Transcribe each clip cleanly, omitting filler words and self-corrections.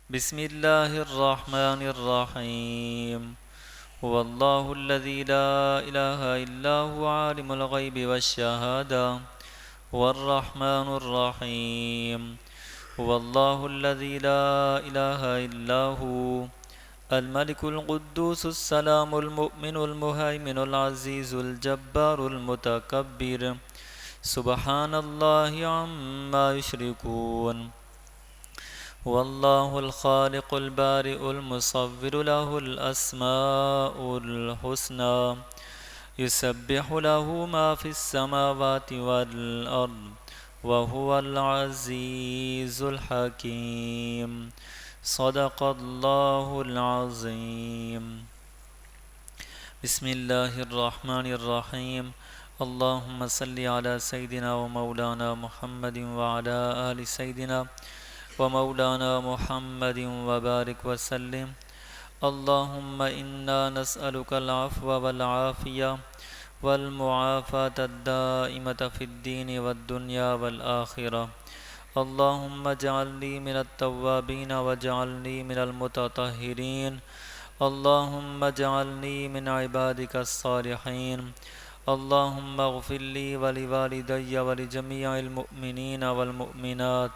بسم الله الرحمن الرحيم. هو الله الذي لا إله إلا هو عالم الغيب والشهادة، هو الرحمن الرحيم. هو الله الذي لا إله إلا هو الملك القدوس السلام المؤمن المهيمن العزيز الجبار المتكبر، سبحان الله عما يشركون. هو الله الخالق البارئ المصور، له الأسماء الحسنى، يسبح له ما في السماوات والأرض، وهو العزيز الحكيم. صدق الله العظيم. بسم الله الرحمن الرحيم. اللهم صل على سيدنا ومولانا محمد وعلى آل سيدنا ومولانا محمد وبارك وسلم. اللهم إنا نسألك العفو والعافية والمعافاة الدائمة في الدين والدنيا والآخرة. اللهم اجعلني من التوابين واجعلني من المتطهرين. اللهم اجعلني من عبادك الصالحين. اللهم اغفر لي ولوالدي ولجميع المؤمنين والمؤمنات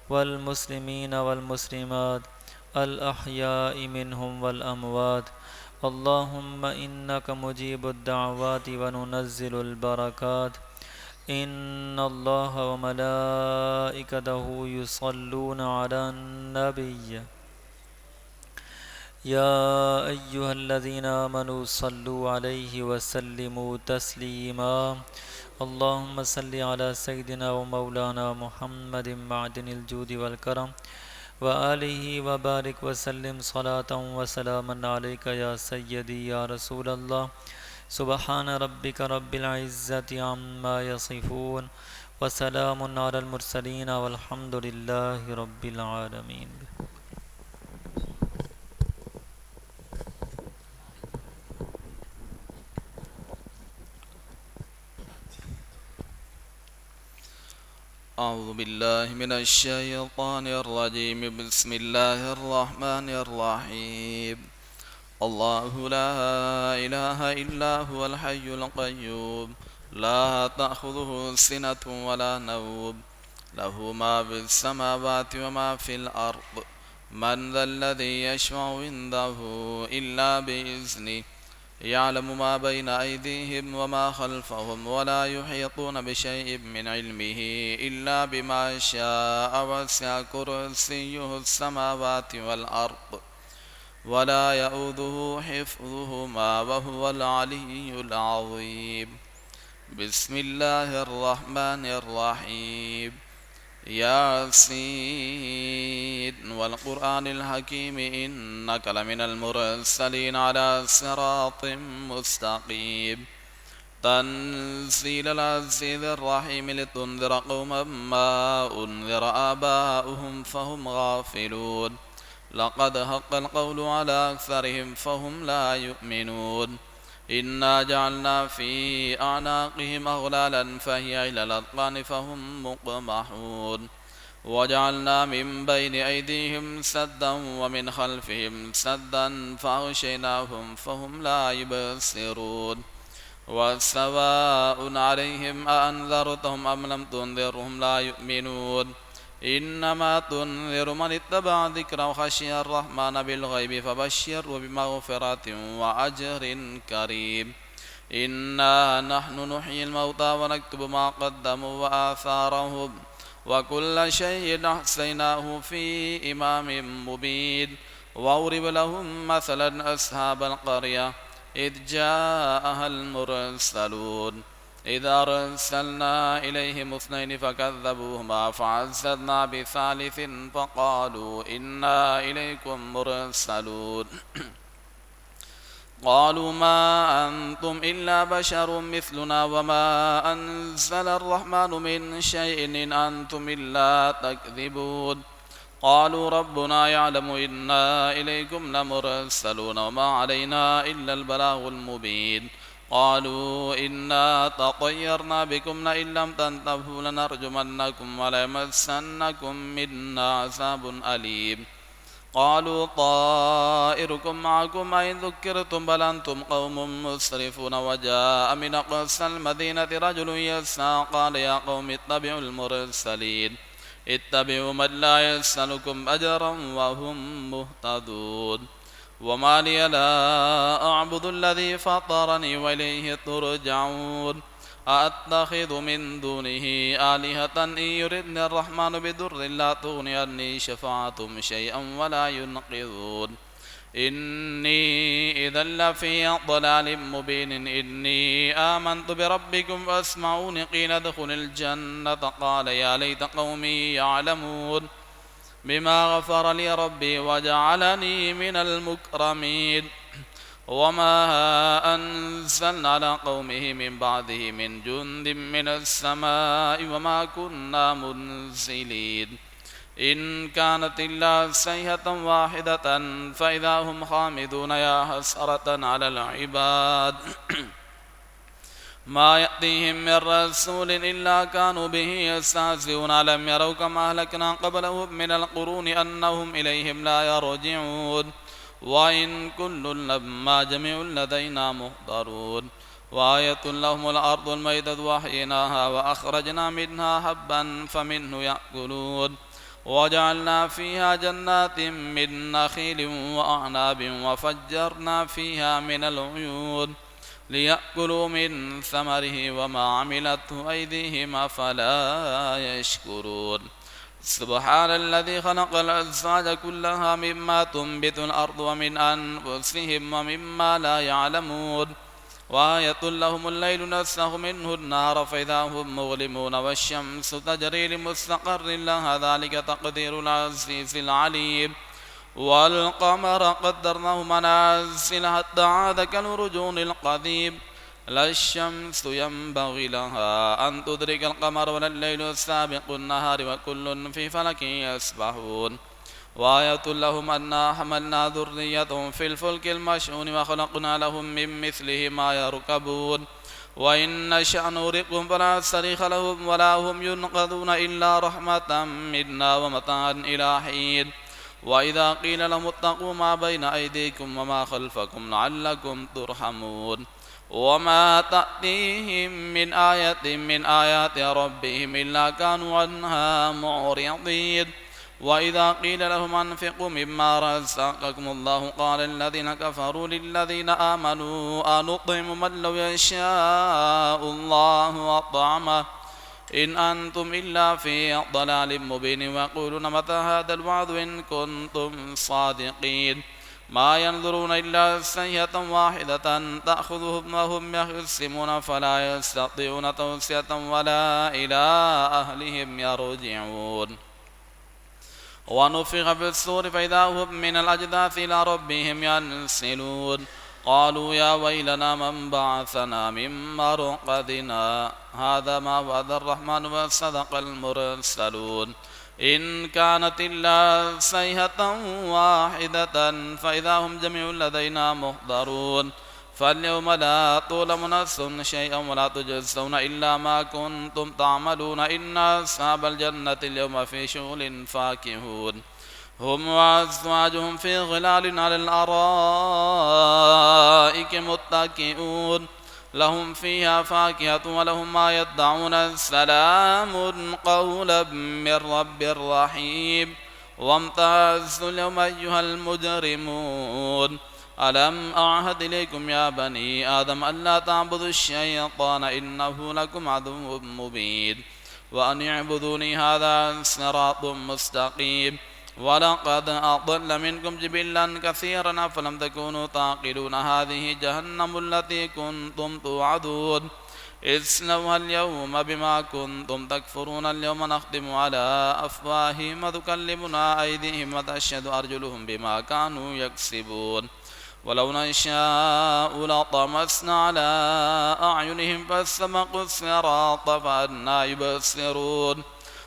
والمسلمين والمسلمات الأحياء منهم والأموات. اللهم إنك مجيب الدعوات وننزل البركات. إن الله وملائكته يصلون على النبي، يا أيها الذين آمنوا صلوا عليه وسلموا تسليما. اللهم صل على سيدنا ومولانا محمد معدن الجود والكرم وآله وبارك وسلم صلاة وسلاما عليك يا سيدي يا رسول الله. سبحان ربك رب العزة عما يصفون، وسلام على المرسلين، والحمد لله رب العالمين. أعوذ بالله من الشيطان الرجيم. بسم الله الرحمن الرحيم. الله لا إله إلا هو الحي القيوم، لا تأخذه سنة ولا نوم، له ما في السماوات وما في الأرض. من ذا الذي يشفع عنده إلا بإذنه، يعلم ما بين أيديهم وما خلفهم، ولا يحيطون بشيء من علمه إلا بما شاء، وسع كرسيه السماوات والأرض، ولا يؤوده حفظهما، وهو العلي العظيم. بسم الله الرحمن الرحيم. ياسين والقرآن الحكيم إنك لمن المرسلين على صراط مستقيم. تنزيل العزيز الرحيم، لتنذر قوما ما أنذر آباؤهم فهم غافلون. لقد حق القول على أكثرهم فهم لا يؤمنون. إنا جعلنا في أعناقهم أغلالا فهي إلى الأذقان فهم مقمحون. وجعلنا من بين أيديهم سدا ومن خلفهم سدا فأغشيناهم فهم لا يبصرون. وسواء عليهم أأنذرتهم أم لم تنذرهم لا يؤمنون. إنما تنذر من اتبع الذكر وخشي الرحمن بالغيب فبشره بمغفرة وأجر كريم. إنا نحن نحيي الموتى ونكتب ما قدموا وآثارهم، وكل شيء أحصيناه في إمام مبين. واضرب لهم مثلا أصحاب القرية إذ جاءها المرسلون، إذا أرسلنا إليهم اثنين فكذبوهما فعززنا بثالث فقالوا إنا إليكم مرسلون. قالوا ما أنتم إلا بشر مثلنا وما أنزل الرحمن من شيء إن أنتم إلا تكذبون. قالوا ربنا يعلم إنا إليكم لمرسلون وما علينا إلا البلاغ المبين. قالوا إنا تطيرنا بكم لئن لم تنتهوا لنرجمنكم وليمسنكم منا عذاب أليم. قالوا طائركم معكم أئن ذكرتم بل أنتم قوم مسرفون وجاء من أقصى المدينة رجل يسعى قال يا قوم اتبعوا المرسلين اتبعوا من لا يسألكم أجرا وهم مهتدون وما لي لا أعبد الذي فطرني وإليه ترجعون أأتخذ من دونه آلهة إن يردني الرحمن بضر لا تغني عني شفاعتهم شيئا ولا ينقذون إني إذا لفي ضلال مبين إني آمنت بربكم فاسمعون قيل ادخل الجنة قال يا ليت قومي يعلمون بما غفر لي ربي وجعلني من المكرمين وما أنزلنا على قومه من بعده من جند من السماء وما كنا منزلين إن كانت إلا صيحة واحدة فإذا هم خامدون يا حسرة على العباد ما يأتيهم من رسول إلا كانوا به يستهزئون ألم يروا كما أهلكنا قبلهم من القرون أنهم إليهم لا يرجعون وإن كل لما جميع لدينا محضرون وآية لهم الأرض الميتة وأحييناها وأخرجنا منها حبا فمنه يأكلون وجعلنا فيها جنات من نخيل وأعناب وفجرنا فيها من العيون ليأكلوا من ثمره وما عملته أيديهم أفلا يشكرون سبحان الذي خلق الأزواج كلها مما تنبت الأرض ومن أنفسهم ومما لا يعلمون وآية لهم الليل نسخ منه النار فإذا هم مظلمون والشمس تجري لمستقر لها ذلك تقدير العزيز العليم والقمر قدرناه منازل حتى عاد كالرجون القديم لا الشمس ينبغي لها أن تدرك القمر ولا الليل سابق النهار وكل في فلك يسبحون وآية لهم أنا حملنا ذريتهم في الفلك المشحون وخلقنا لهم من مثله ما يركبون وإن نشأ نغرقهم فلا صريخ لهم ولا هم ينقذون إلا رحمة منا ومتاعا إلى حين وإذا قيل لهم اتقوا ما بين أيديكم وما خلفكم لعلكم ترحمون وما تأتيهم من آية من آيات ربهم إلا كانوا عنها معرضين وإذا قيل لهم أنفقوا مما رزقكم الله قال الذين كفروا للذين آمنوا أنطعم من لو يشاء الله أطعمه إن أنتم إلا في ضلال مبين ويقولون متى هذا الوعد إن كنتم صادقين ما ينظرون إلا سيئة واحدة تأخذهم وهم يخصمون فلا يستطيعون توصية ولا إلى أهلهم يرجعون ونفخ في الصور فإذا هم من الأجداث إلى ربهم ينسلون قالوا يا ويلنا من بعثنا من مرقدنا هذا ما وعد الرحمن وصدق المرسلون إن كانت إلا صيحة واحدة فإذا هم جميع لدينا محضرون فاليوم لا تظلم نفس شيئا ولا تجزون إلا ما كنتم تعملون إن أصحاب الجنة اليوم في شغل فاكهون هم وأزواجهم في ظلال على الأرائك متكئون لهم فيها فاكهة ولهم ما يدعون سلام قولا من رب رحيم وامتازوا اليوم أيها المجرمون ألم أعهد إليكم يا بني آدم ألا تعبدوا الشيطان إنه لكم عدو مبين وأن اعبدوني هذا صراط مستقيم ولقد أضل منكم جبلا كثيرا أفلم تكونوا تعقلون هذه جهنم التي كنتم توعدون اصلوها اليوم بما كنتم تكفرون اليوم نختم على أفواههم وتكلمنا أيديهم وتشهد أرجلهم بما كانوا يكسبون ولو نشاء لطمسنا على أعينهم فاستبقوا الصراط فأنى يبصرون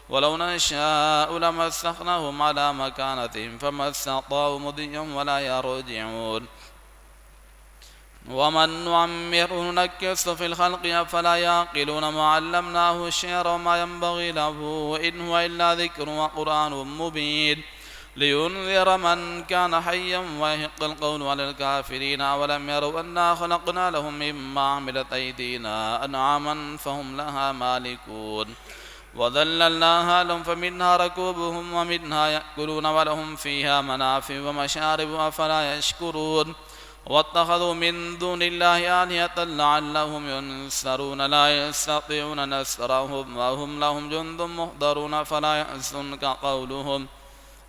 ولو نشاء لمسخناهم على مكانتهم فما استطاعوا مضيا ولا يرجعون ومن نعمره ننكسه في الخلق أفلا يعقلون ما علمناه الشعر وما ينبغي له إن هو إلا ذكر وقرآن مبين لينذر من كان حيا ويحق القول على الكافرين. أولم يروا أنا خلقنا لهم مما عملت أيدينا أنعاما فهم لها مالكون وذللناها لهم فمنها ركوبهم ومنها يأكلون ولهم فيها منافع ومشارب أفلا يشكرون واتخذوا من دون الله آلهة لعلهم ينصرون لا يستطيعون نصرهم وهم لهم جند محضرون فلا يحزنك قولهم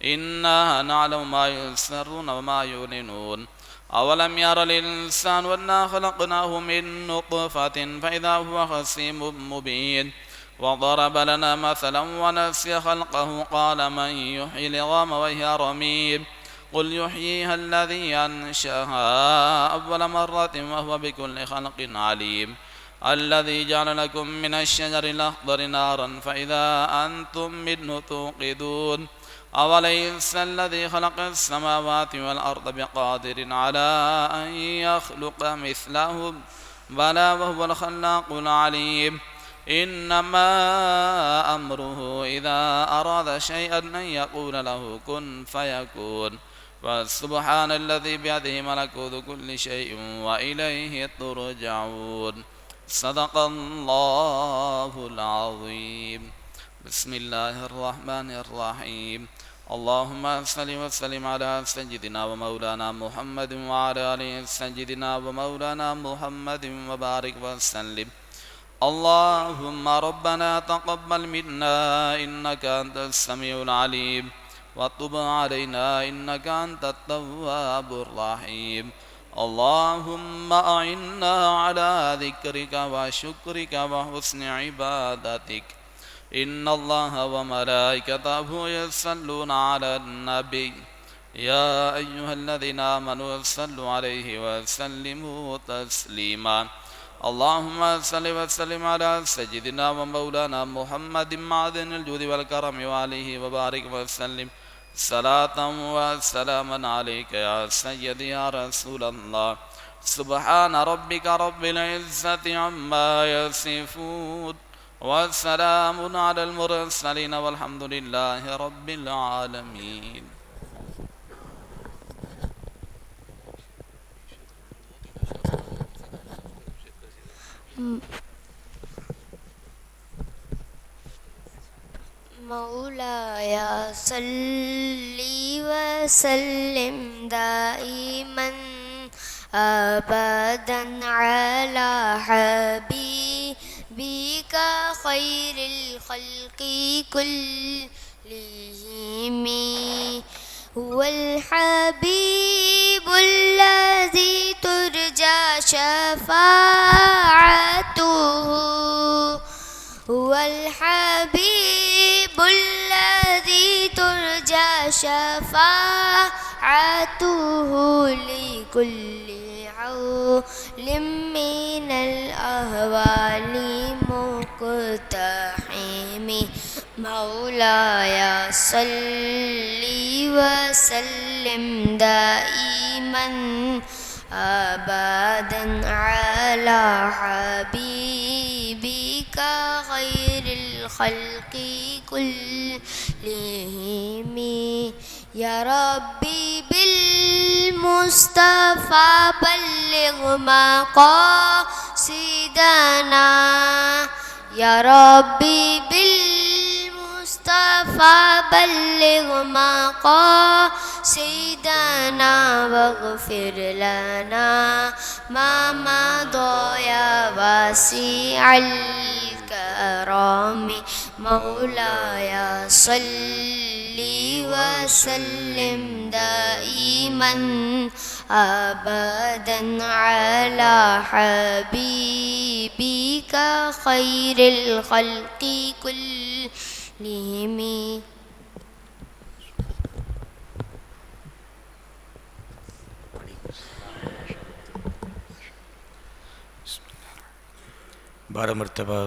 إنا نعلم ما يسرون وما يعلنون. أولم ير الإنسان أنا خلقناه من نطفة فإذا هو خصيم مبين وضرب لنا مثلا ونسي خلقه قال من يحيي العظام وهي رميم قل يحييها الذي أنشأها أول مرة وهو بكل خلق عليم الذي جعل لكم من الشجر الأخضر نارا فإذا أنتم منه توقدون أوليس الذي خلق السماوات والأرض بقادر على أن يخلق مثلهم بلى وهو الخلاق العليم إنما أمره إذا أراد شيئا أن يقول له كن فيكون فسبحان الذي بيده ملكوت كل شيء وإليه ترجعون. صدق الله العظيم. بسم الله الرحمن الرحيم. اللهم صل وسلم على سيدنا ومولانا محمد وعلى آله سيدنا ومولانا محمد وبارك وسلم. اللهم ربنا تقبل منا إنك أنت السميع العليم وتب علينا إنك أنت التواب الرحيم. اللهم أعنا على ذكرك وشكرك وحسن عبادتك. إن الله وملائكته يصلون على النبي يا أيها الذين آمنوا صلوا عليه وسلموا تسليما. اللهم صل وسلم على سيدنا ومولانا محمد معدن الجود والكرم وعليه وبارك وسلم صلاة وسلاما عليك يا سيدي يا رسول الله. سبحان ربك رب العزة عما يصفون والسلام على المرسلين والحمد لله رب العالمين. مولاي صل وسلم دائما أبدا على حبيبك خير الخلق كلهم. هو الحبيب الذي ترجى شفاعته. هو الحبيب الذي ترجى شفاعته لكل عول من الأهوال مقتحم. مولاي صل وسلم دائما أبدا على حبيبك خير الخلق كلهم. يا ربي بالمصطفى بلغ مقاصدنا. يا ربي بالمصطفى بلغ مقاصدنا واغفر لنا ما مضى يا واسع الكرم. مولاي صل وسلم دائما أبدا على حبيبك خير الخلق كلهم. بارہ مرتبہ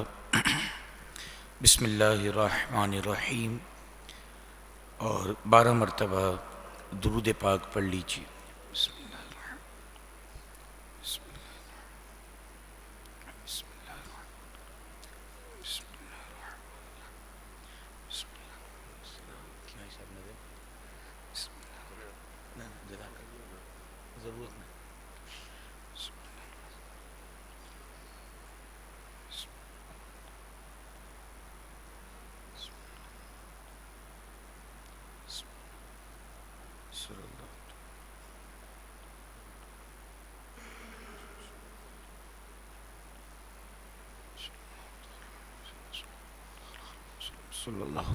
بسم اللہ الرحمن الرحیم اور 12 مرتبہ درود پاک پڑھ لیجیے. بسم اللہ الرحمن بسم اللہ بسم اللہ بسم اللہ صلی اللہ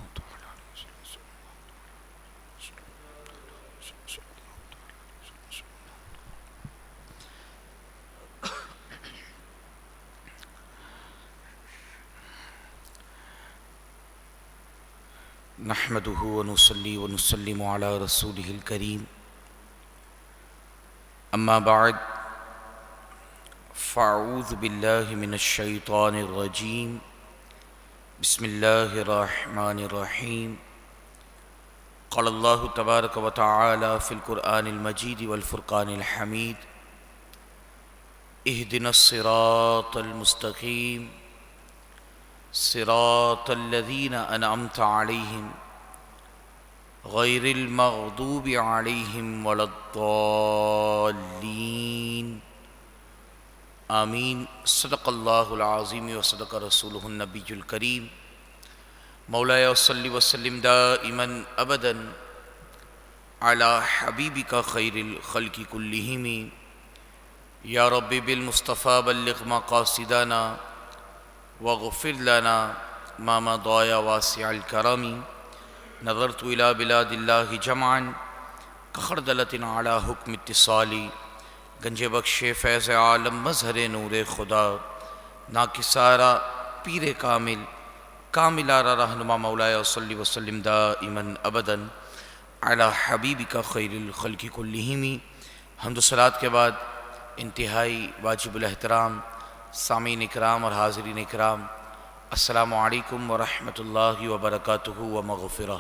نحمدہ ونصلی ونسلم علی رسولہ الکریم اما بعد فاعوذ باللہ من الشیطان الرجیم بسم اللہ الرحمن الرحیم قال اللہ تبارک و تعالی فی القرآن المجید والفرقان الحمید اہدنا الصراط المستقیم صراط الذین انعمت علیہم غیر المغضوب علیہم ولا الضالین آمین صدق اللہ العظیم وصدق رسولہ النبی الکریم مولایا صلی وسلم دائما ابدا علی حبیبک خیر الخلق کلہم یا رب بالمصطفى بلغ مقاصدنا واغفر لنا ما مضى يا واسع الكرم نظرت إلى بلاد الله جمعا كخردلة على حكم اتصالي گنج بخش فیض عالم مظہر نور خدا ناکسارا پیر کامل کاملارا رہنما مولایا صلی وسلم دائما ابدا علی حبیبک خیر الخلق کلہم۔ حمد و صلوات کے بعد انتہائی واجب الاحترام سامعین اکرام اور حاضرین اکرام، السلام علیکم ورحمۃ اللہ وبرکاتہ ومغفرہ۔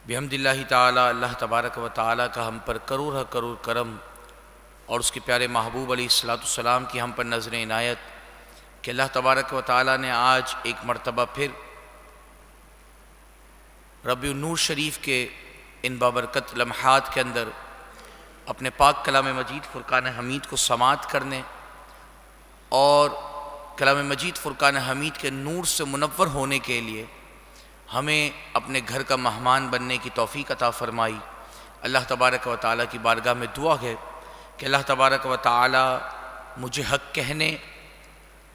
بحمد اللہ تعالی، اللہ تبارک و تعالی کا ہم پر کروڑ کروڑ کرم اور اس کے پیارے محبوب علیہ السلام کی ہم پر نظر عنایت کہ اللہ تبارک و تعالی نے آج ایک مرتبہ پھر ربیع النور شریف کے ان بابرکت لمحات کے اندر اپنے پاک کلام مجید فرقان حمید کو سماعت کرنے اور کلام مجید فرقان حمید کے نور سے منور ہونے کے لیے ہمیں اپنے گھر کا مہمان بننے کی توفیق عطا فرمائی۔ اللہ تبارک و تعالیٰ کی بارگاہ میں دعا ہے کہ اللہ تبارک و تعالیٰ مجھے حق کہنے،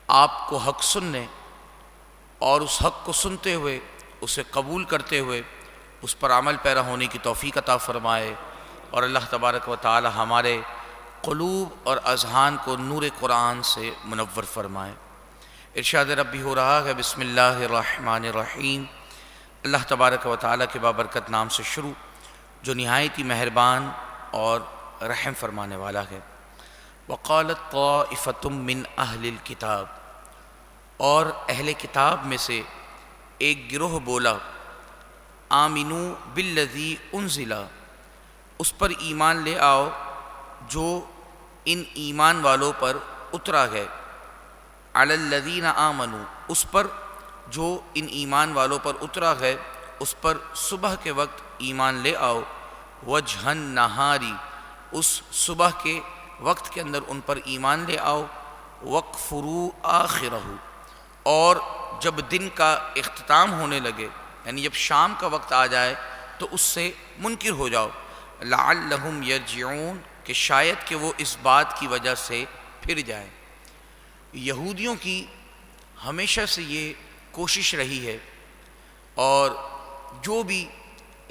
آپ کو حق سننے اور اس حق کو سنتے ہوئے اسے قبول کرتے ہوئے اس پر عمل پیرا ہونے کی توفیق عطا فرمائے، اور اللہ تبارک و تعالی ہمارے قلوب اور اذہان کو نور قرآن سے منور فرمائے۔ ارشاد ربی ہو رہا ہے، بسم اللہ الرحمن الرحیم، اللہ تبارک و تعالی کے بابرکت نام سے شروع جو نہایت ہی مہربان اور رحم فرمانے والا ہے۔ وقالت طائفۃ من اہل الکتاب، اور اہل کتاب میں سے ایک گروہ بولا، آمنوا بالذی انزل، اس پر ایمان لے آؤ جو ان ایمان والوں پر اترا ہے، علی الذین آمنوا، اس پر جو ان ایمان والوں پر اترا ہے اس پر صبح کے وقت ایمان لے آؤ، وجہ النہاری، اس صبح کے وقت کے اندر ان پر ایمان لے آؤ، وَاکْفُرُوا آخِرَہُ، اور جب دن کا اختتام ہونے لگے یعنی جب شام کا وقت آ جائے تو اس سے منکر ہو جاؤ، لعلہم یرجعون، کہ شاید کہ وہ اس بات کی وجہ سے پھر جائیں۔ یہودیوں کی ہمیشہ سے یہ کوشش رہی ہے، اور جو بھی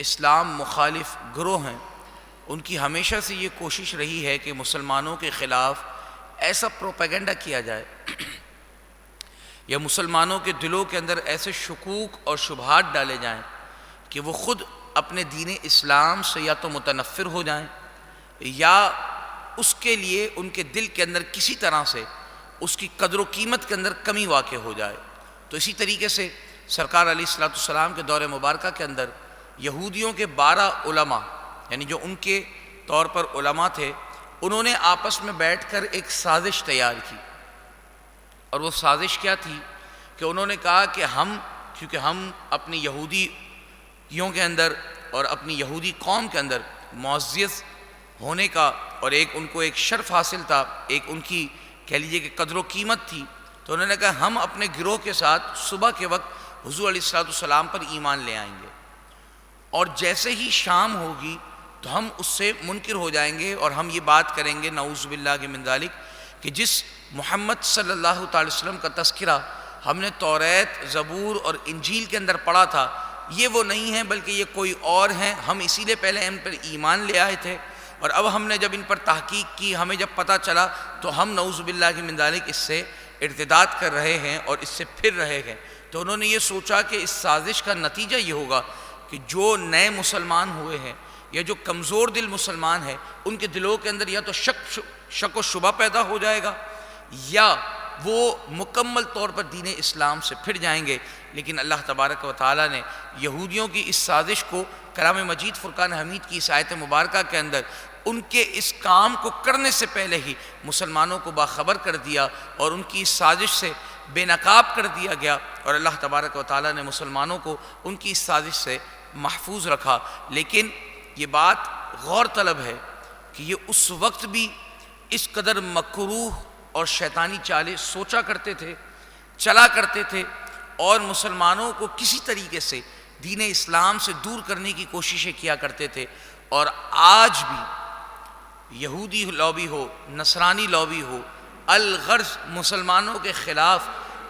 اسلام مخالف گروہ ہیں ان کی ہمیشہ سے یہ کوشش رہی ہے کہ مسلمانوں کے خلاف ایسا پروپیگنڈا کیا جائے یا مسلمانوں کے دلوں کے اندر ایسے شکوک اور شبہات ڈالے جائیں کہ وہ خود اپنے دین اسلام سے یا تو متنفر ہو جائیں یا اس کے لیے ان کے دل کے اندر کسی طرح سے اس کی قدر و قیمت کے اندر کمی واقع ہو جائے۔ تو اسی طریقے سے سرکار علیہ السلام کے دور مبارکہ کے اندر یہودیوں کے 12 علماء یعنی جو ان کے طور پر علماء تھے، انہوں نے آپس میں بیٹھ کر ایک سازش تیار کی، اور وہ سازش کیا تھی کہ انہوں نے کہا کہ کیونکہ ہم اپنی یہودیوں کے اندر اور اپنی یہودی قوم کے اندر معزز ہونے کا اور ان کو ایک شرف حاصل تھا، ایک ان کی کہہ لیجئے کہ قدر و قیمت تھی، تو انہوں نے کہا ہم اپنے گروہ کے ساتھ صبح کے وقت حضور علیہ السلام پر ایمان لے آئیں گے، اور جیسے ہی شام ہوگی تو ہم اس سے منکر ہو جائیں گے اور ہم یہ بات کریں گے نعوذ باللہ من ذالک کہ جس محمد صلی اللہ تعالی وسلم کا تذکرہ ہم نے توریت، زبور اور انجیل کے اندر پڑھا تھا، یہ وہ نہیں ہے بلکہ یہ کوئی اور ہیں، ہم اسی لیے پہلے ان پر ایمان لے آئے تھے، اور اب ہم نے جب ان پر تحقیق کی، ہمیں جب پتہ چلا تو ہم نعوذ باللہ من ذالک اس سے ارتداد کر رہے ہیں اور اس سے پھر رہے ہیں۔ تو انہوں نے یہ سوچا کہ اس سازش کا نتیجہ یہ ہوگا کہ جو نئے مسلمان ہوئے ہیں یا جو کمزور دل مسلمان ہیں ان کے دلوں کے اندر یا تو شک و شبہ پیدا ہو جائے گا یا وہ مکمل طور پر دین اسلام سے پھر جائیں گے۔ لیکن اللہ تبارک و تعالیٰ نے یہودیوں کی اس سازش کو کلام مجید فرقان حمید کی اس آیت مبارکہ کے اندر ان کے اس کام کو کرنے سے پہلے ہی مسلمانوں کو باخبر کر دیا اور ان کی اس سازش سے بے نقاب کر دیا گیا، اور اللہ تبارک و تعالیٰ نے مسلمانوں کو ان کی اس سازش سے محفوظ رکھا۔ لیکن یہ بات غور طلب ہے کہ یہ اس وقت بھی اس قدر مکروہ اور شیطانی چالیں سوچا کرتے تھے، چلا کرتے تھے، اور مسلمانوں کو کسی طریقے سے دین اسلام سے دور کرنے کی کوششیں کیا کرتے تھے، اور آج بھی یہودی لابی ہو، نصرانی لابی ہو، الغرض مسلمانوں کے خلاف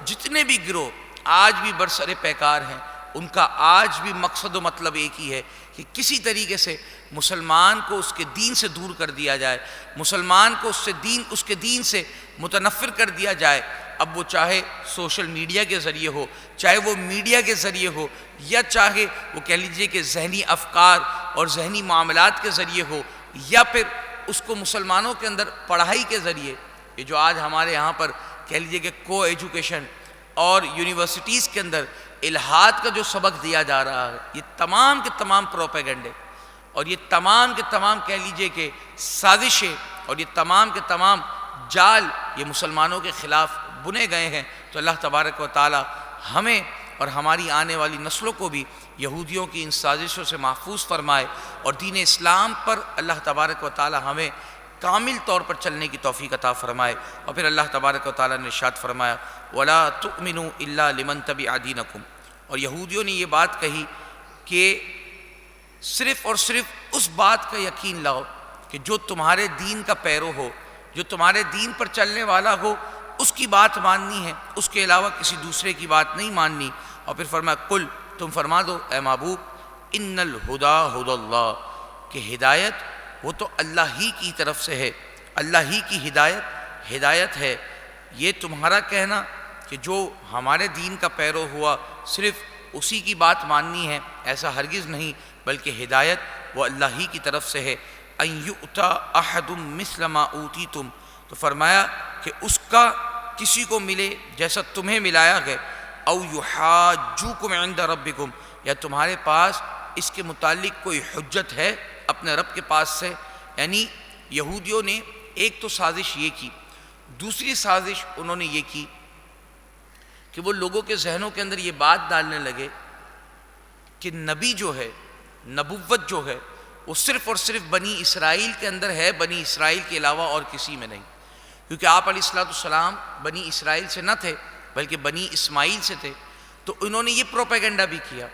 جتنے بھی گروہ آج بھی برسر پیکار ہیں، ان کا آج بھی مقصد و مطلب ایک ہی ہے کہ کسی طریقے سے مسلمان کو اس کے دین سے دور کر دیا جائے، مسلمان کو اس کے دین سے متنفر کر دیا جائے۔ اب وہ چاہے سوشل میڈیا کے ذریعے ہو، چاہے وہ میڈیا کے ذریعے ہو، یا چاہے وہ کہہ لیجئے کہ ذہنی افکار اور ذہنی معاملات کے ذریعے ہو، یا پھر اس کو مسلمانوں کے اندر پڑھائی کے ذریعے، یہ جو آج ہمارے یہاں پر کہہ لیجئے کہ کو ایجوکیشن اور یونیورسٹیز کے اندر الہاد کا جو سبق دیا جا رہا ہے، یہ تمام کے تمام پروپیگنڈے اور یہ تمام کے تمام کہہ لیجئے کہ سازشیں اور یہ تمام کے تمام جال یہ مسلمانوں کے خلاف بنے گئے ہیں۔ تو اللہ تبارک و تعالی ہمیں اور ہماری آنے والی نسلوں کو بھی یہودیوں کی ان سازشوں سے محفوظ فرمائے، اور دین اسلام پر اللہ تبارک و تعالی ہمیں کامل طور پر چلنے کی توفیق عطا فرمائے۔ اور پھر اللہ تبارک و تعالی نے ارشاد فرمایا وَلَا تُؤْمِنُوا إِلَّا لِمَنْ تَبِعَ دِينَكُمْ، اور یہودیوں نے یہ بات کہی کہ صرف اور صرف اس بات کا یقین لاؤ کہ جو تمہارے دین کا پیرو ہو، جو تمہارے دین پر چلنے والا ہو، اس کی بات ماننی ہے، اس کے علاوہ کسی دوسرے کی بات نہیں ماننی۔ اور پھر فرمایا قل، تم فرما دو اے محبوب، ان الہدی ہدی اللہ، کہ ہدایت وہ تو اللہ ہی کی طرف سے ہے، اللہ ہی کی ہدایت ہے۔ یہ تمہارا کہنا کہ جو ہمارے دین کا پیرو ہوا صرف اسی کی بات ماننی ہے، ایسا ہرگز نہیں، بلکہ ہدایت وہ اللہ ہی کی طرف سے ہے۔ ان یؤتی احد مثل ما اوتیتم، تو فرمایا کہ اس کا کسی کو ملے جیسا تمہیں ملایا گیا، او یحاجوکم عند ربکم، یا تمہارے پاس اس کے متعلق کوئی حجت ہے اپنے رب کے پاس سے۔ یعنی یہودیوں نے ایک تو سازش یہ کی، دوسری سازش انہوں نے یہ کی کہ وہ لوگوں کے ذہنوں کے اندر یہ بات ڈالنے لگے کہ نبی جو ہے، نبوت جو ہے، وہ صرف اور صرف بنی اسرائیل کے اندر ہے، بنی اسرائیل کے علاوہ اور کسی میں نہیں، کیونکہ آپ علیہ السلام بنی اسرائیل سے نہ تھے بلکہ بنی اسماعیل سے تھے۔ تو انہوں نے یہ پروپیگنڈا بھی کیا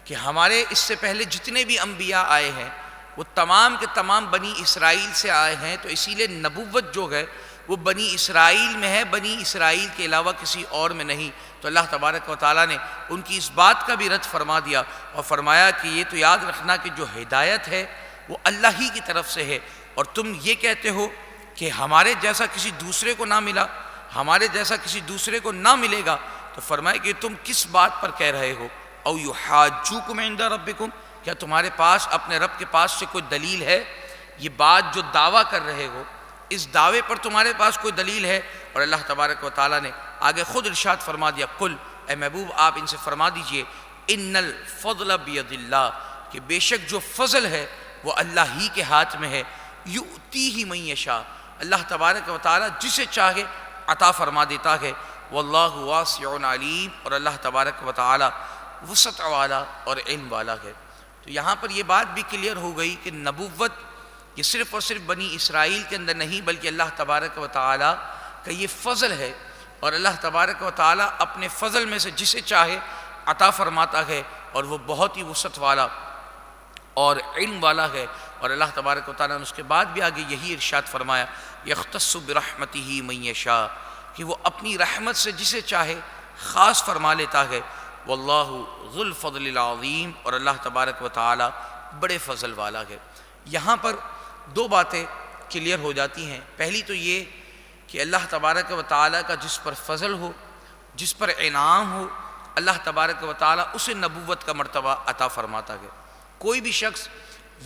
کہ ہمارے اس سے پہلے جتنے بھی انبیاء آئے ہیں وہ تمام کے تمام بنی اسرائیل سے آئے ہیں، تو اسی لیے نبوت جو ہے وہ بنی اسرائیل میں ہے، بنی اسرائیل کے علاوہ کسی اور میں نہیں۔ تو اللہ تبارک و تعالیٰ نے ان کی اس بات کا بھی رد فرما دیا اور فرمایا کہ یہ تو یاد رکھنا کہ جو ہدایت ہے وہ اللہ ہی کی طرف سے ہے، اور تم یہ کہتے ہو کہ ہمارے جیسا کسی دوسرے کو نہ ملا، ہمارے جیسا کسی دوسرے کو نہ ملے گا، تو فرمایا کہ تم کس بات پر کہہ رہے ہو؟ او یحاجوکم عند ربکم، کیا تمہارے پاس اپنے رب کے پاس سے کوئی دلیل ہے؟ یہ بات جو دعویٰ کر رہے ہو، اس دعوے پر تمہارے پاس کوئی دلیل ہے؟ اور اللہ تبارک و تعالیٰ نے آگے خود ارشاد فرما دیا قل، اے محبوب آپ ان سے فرما دیجئے ان الفضل بید اللہ، کہ بے شک جو فضل ہے وہ اللہ ہی کے ہاتھ میں ہے، یؤتیہ من یشاء، اللہ تبارک و تعالیٰ جسے چاہے عطا فرما دیتا ہے، واللہ واسع علیم، اور اللہ تبارک و تعالیٰ وسعت والا اور علم والا ہے۔ تو یہاں پر یہ بات بھی کلیئر ہو گئی کہ نبوت یہ صرف اور صرف بنی اسرائیل کے اندر نہیں بلکہ اللہ تبارک و تعالیٰ کا یہ فضل ہے، اور اللہ تبارک و تعالیٰ اپنے فضل میں سے جسے چاہے عطا فرماتا ہے، اور وہ بہت ہی وسعت والا اور علم والا ہے۔ اور اللہ تبارک و تعالیٰ نے اس کے بعد بھی آگے یہی ارشاد فرمایا یختص برحمتہ من یشاء، کہ وہ اپنی رحمت سے جسے چاہے خاص فرما لیتا ہے۔ واللہ ذو الفضل العظیم، اور اللہ تبارک و تعالیٰ بڑے فضل والا ہے۔ یہاں پر دو باتیں کلیئر ہو جاتی ہیں۔ پہلی تو یہ کہ اللہ تبارک و تعالیٰ کا جس پر فضل ہو، جس پر انعام ہو، اللہ تبارک و تعالیٰ اسے نبوت کا مرتبہ عطا فرماتا ہے۔ کوئی بھی شخص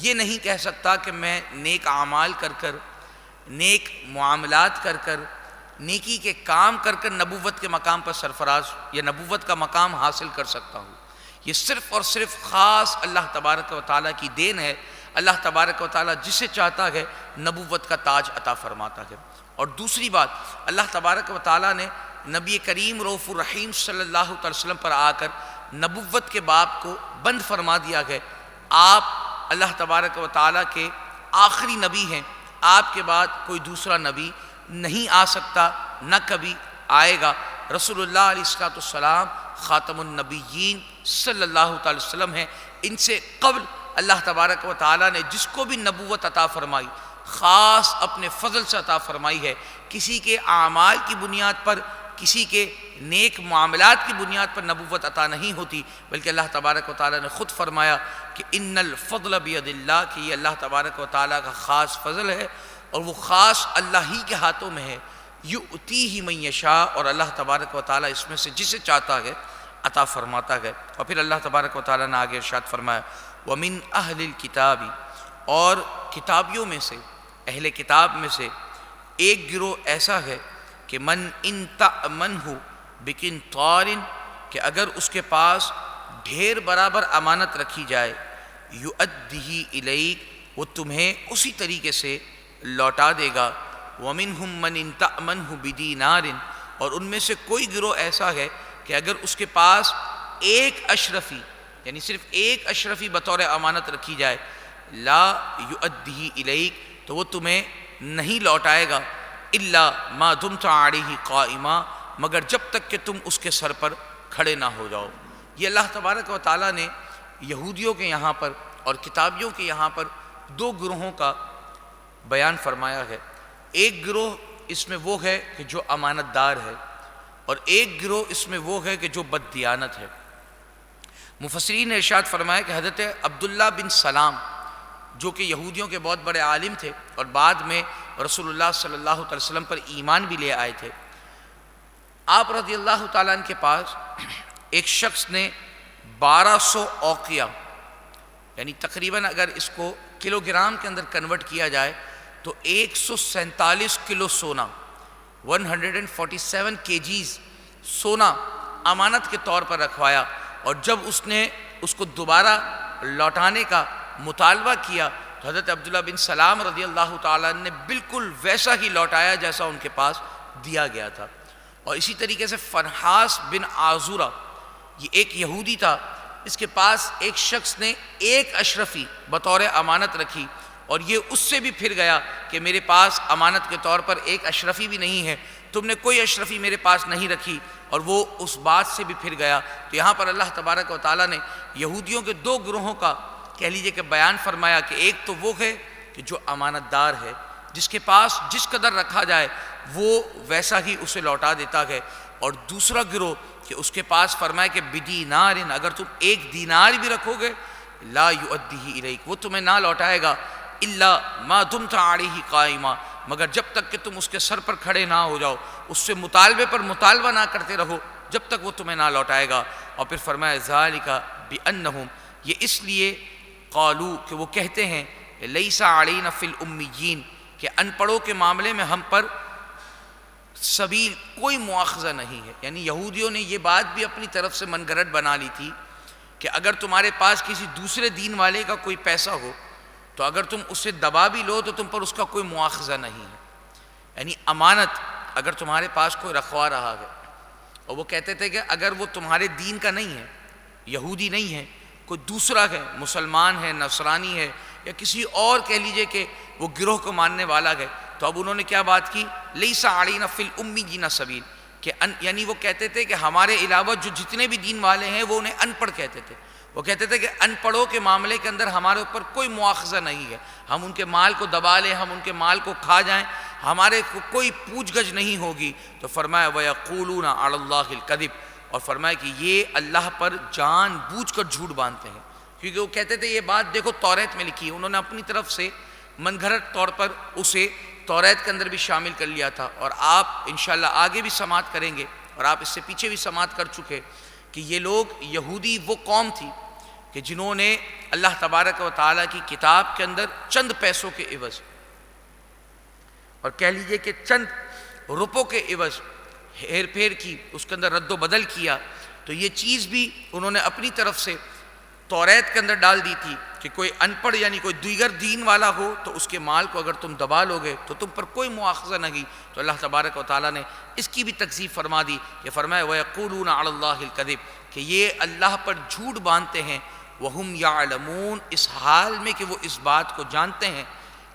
یہ نہیں کہہ سکتا کہ میں نیک اعمال کر کر، نیک معاملات کر کر، نیکی کے کام کر کر نبوت کے مقام پر سرفراز یا نبوت کا مقام حاصل کر سکتا ہوں۔ یہ صرف اور صرف خاص اللہ تبارک و تعالیٰ کی دین ہے۔ اللہ تبارک و تعالیٰ جسے چاہتا ہے نبوت کا تاج عطا فرماتا ہے۔ اور دوسری بات، اللہ تبارک و تعالیٰ نے نبی کریم رؤوف الرحیم صلی اللہ علیہ وسلم پر آ کر نبوت کے باب کو بند فرما دیا ہے۔ آپ اللہ تبارک و تعالیٰ کے آخری نبی ہیں، آپ کے بعد کوئی دوسرا نبی نہیں آ سکتا، نہ کبھی آئے گا۔ رسول اللہ علیہ السلام خاتم النبیین صلی اللہ علیہ وسلم ہیں۔ ان سے قبل اللہ تبارک و تعالیٰ نے جس کو بھی نبوت عطا فرمائی خاص اپنے فضل سے عطا فرمائی ہے۔ کسی کے اعمال کی بنیاد پر، کسی کے نیک معاملات کی بنیاد پر نبوت عطا نہیں ہوتی، بلکہ اللہ تبارک و تعالیٰ نے خود فرمایا کہ ان الفضل بید اللہ، کہ یہ اللہ تبارک و تعالیٰ کا خاص فضل ہے اور وہ خاص اللہ ہی کے ہاتھوں میں ہے۔ یؤتیہ من یشاء، اور اللہ تبارک و تعالیٰ اس میں سے جسے چاہتا ہے عطا فرماتا ہے۔ اور پھر اللہ تبارک و تعالیٰ نے آگے ارشاد فرمایا وَمِنْ أَهْلِ الْكِتَابِ، اور کتابیوں میں سے، اہل کتاب میں سے ایک گروہ ایسا ہے کہ من ان تأمنہ بقنطار، کہ اگر اس کے پاس ڈھیر برابر امانت رکھی جائے، یؤدیہ الیک، وہ تمہیں اسی طریقے سے لوٹا دے گا۔ ومنہم من ان تأمنہ بدینار، اور ان میں سے کوئی گروہ ایسا ہے کہ اگر اس کے پاس ایک اشرفی، یعنی صرف ایک اشرفی بطور امانت رکھی جائے، لا یؤدیہ الیک، تو وہ تمہیں نہیں لوٹائے گا، الا ما دمت علیہ قائما، مگر جب تک کہ تم اس کے سر پر کھڑے نہ ہو جاؤ۔ یہ اللہ تبارک و تعالیٰ نے یہودیوں کے یہاں پر اور کتابیوں کے یہاں پر دو گروہوں کا بیان فرمایا ہے۔ ایک گروہ اس میں وہ ہے کہ جو امانت دار ہے، اور ایک گروہ اس میں وہ ہے کہ جو بددیانت ہے۔ مفسرین نے ارشاد فرمایا کہ حضرت عبداللہ بن سلام، جو کہ یہودیوں کے بہت بڑے عالم تھے اور بعد میں رسول اللہ صلی اللہ علیہ وسلم پر ایمان بھی لے آئے تھے، آپ رضی اللہ تعالیٰ عنہ کے پاس ایک شخص نے 1200 اوقیہ، یعنی تقریباً اگر اس کو کلو گرام کے اندر کنورٹ کیا جائے تو 147 کلو سونا، 147 kgs سونا امانت کے طور پر رکھوایا، اور جب اس نے اس کو دوبارہ لوٹانے کا مطالبہ کیا تو حضرت عبداللہ بن سلام رضی اللہ تعالیٰ نے بالکل ویسا ہی لوٹایا جیسا ان کے پاس دیا گیا تھا۔ اور اسی طریقے سے فنحاس بن عازورہ، یہ ایک یہودی تھا، اس کے پاس ایک شخص نے ایک اشرفی بطور امانت رکھی، اور یہ اس سے بھی پھر گیا کہ میرے پاس امانت کے طور پر ایک اشرفی بھی نہیں ہے، تم نے کوئی اشرفی میرے پاس نہیں رکھی، اور وہ اس بات سے بھی پھر گیا۔ تو یہاں پر اللہ تبارک و تعالیٰ نے یہودیوں کے دو گروہوں کا کہہ لیجئے کہ بیان فرمایا کہ ایک تو وہ ہے کہ جو امانت دار ہے، جس کے پاس جس قدر رکھا جائے وہ ویسا ہی اسے لوٹا دیتا ہے، اور دوسرا گروہ کہ اس کے پاس فرمایا کہ بدینار، اگر تم ایک دینار بھی رکھو گے لا یؤدیہ الیک، وہ تمہیں نہ لوٹائے گا، الا ما دمت علیہ قائما، مگر جب تک کہ تم اس کے سر پر کھڑے نہ ہو جاؤ، اس سے مطالبے پر مطالبہ نہ کرتے رہو، جب تک وہ تمہیں نہ لوٹائے گا۔ اور پھر فرمایا ذالک بانہم، یہ اس لیے قالو کہ وہ کہتے ہیں لیس علینا فی الامیین، کہ ان پڑھوں کے معاملے میں ہم پر سبیل کوئی مواخذہ نہیں ہے۔ یعنی یہودیوں نے یہ بات بھی اپنی طرف سے من گھڑت بنا لی تھی کہ اگر تمہارے پاس کسی دوسرے دین والے کا کوئی پیسہ ہو تو اگر تم اسے دبا بھی لو تو تم پر اس کا کوئی مواخذہ نہیں ہے۔ یعنی امانت اگر تمہارے پاس کوئی رکھوا رہا ہے، اور وہ کہتے تھے کہ اگر وہ تمہارے دین کا نہیں ہے، یہودی نہیں ہے، کوئی دوسرا ہے، مسلمان ہے، نصرانی ہے، یا کسی اور کہہ لیجئے کہ وہ گروہ کو ماننے والا ہے، تو اب انہوں نے کیا بات کی، لیس علینا فی الامیین سبیل، کہ یعنی وہ کہتے تھے کہ ہمارے علاوہ جو جتنے بھی دین والے ہیں وہ انہیں ان پڑھ کہتے تھے، وہ کہتے تھے کہ ان پڑھوں کے معاملے کے اندر ہمارے اوپر کوئی مواخذہ نہیں ہے، ہم ان کے مال کو دبا لیں، ہم ان کے مال کو کھا جائیں، ہمارے کو کوئی پوچھ گچھ نہیں ہوگی۔ تو فرمایا وَيَقُولُونَ عَلَى اللَّهِ الْكَذِبَ، اور فرمایا کہ یہ اللہ پر جان بوجھ کر جھوٹ باندھتے ہیں، کیونکہ وہ کہتے تھے یہ بات دیکھو توریت میں لکھی ہے، انہوں نے اپنی طرف سے من گھڑت طور پر اسے توریت کے اندر بھی شامل کر لیا تھا۔ اور آپ انشاءاللہ آگے بھی سماعت کریں گے، اور آپ اس سے پیچھے بھی سماعت کر چکے کہ یہ لوگ یہودی وہ قوم تھی کہ جنہوں نے اللہ تبارک و تعالیٰ کی کتاب کے اندر چند پیسوں کے عوض، اور کہہ لیجئے کہ چند روپوں کے عوض ہیر پھیر کی، اس کے اندر رد و بدل کیا، تو یہ چیز بھی انہوں نے اپنی طرف سے توریت کے اندر ڈال دی تھی کہ کوئی ان پڑھ یعنی کوئی دیگر دین والا ہو تو اس کے مال کو اگر تم دبا لو گے تو تم پر کوئی مواخذہ نہیں۔ تو اللہ تبارک و تعالیٰ نے اس کی بھی تکذیب فرما دی کہ فرمایا وَيَقُولُونَ عَلَى اللَّهِ الْكَذِبَ، کہ یہ اللہ پر جھوٹ باندھتے ہیں، وَهُمْ يَعْلَمُونَ، اس حال میں کہ وہ اس بات کو جانتے ہیں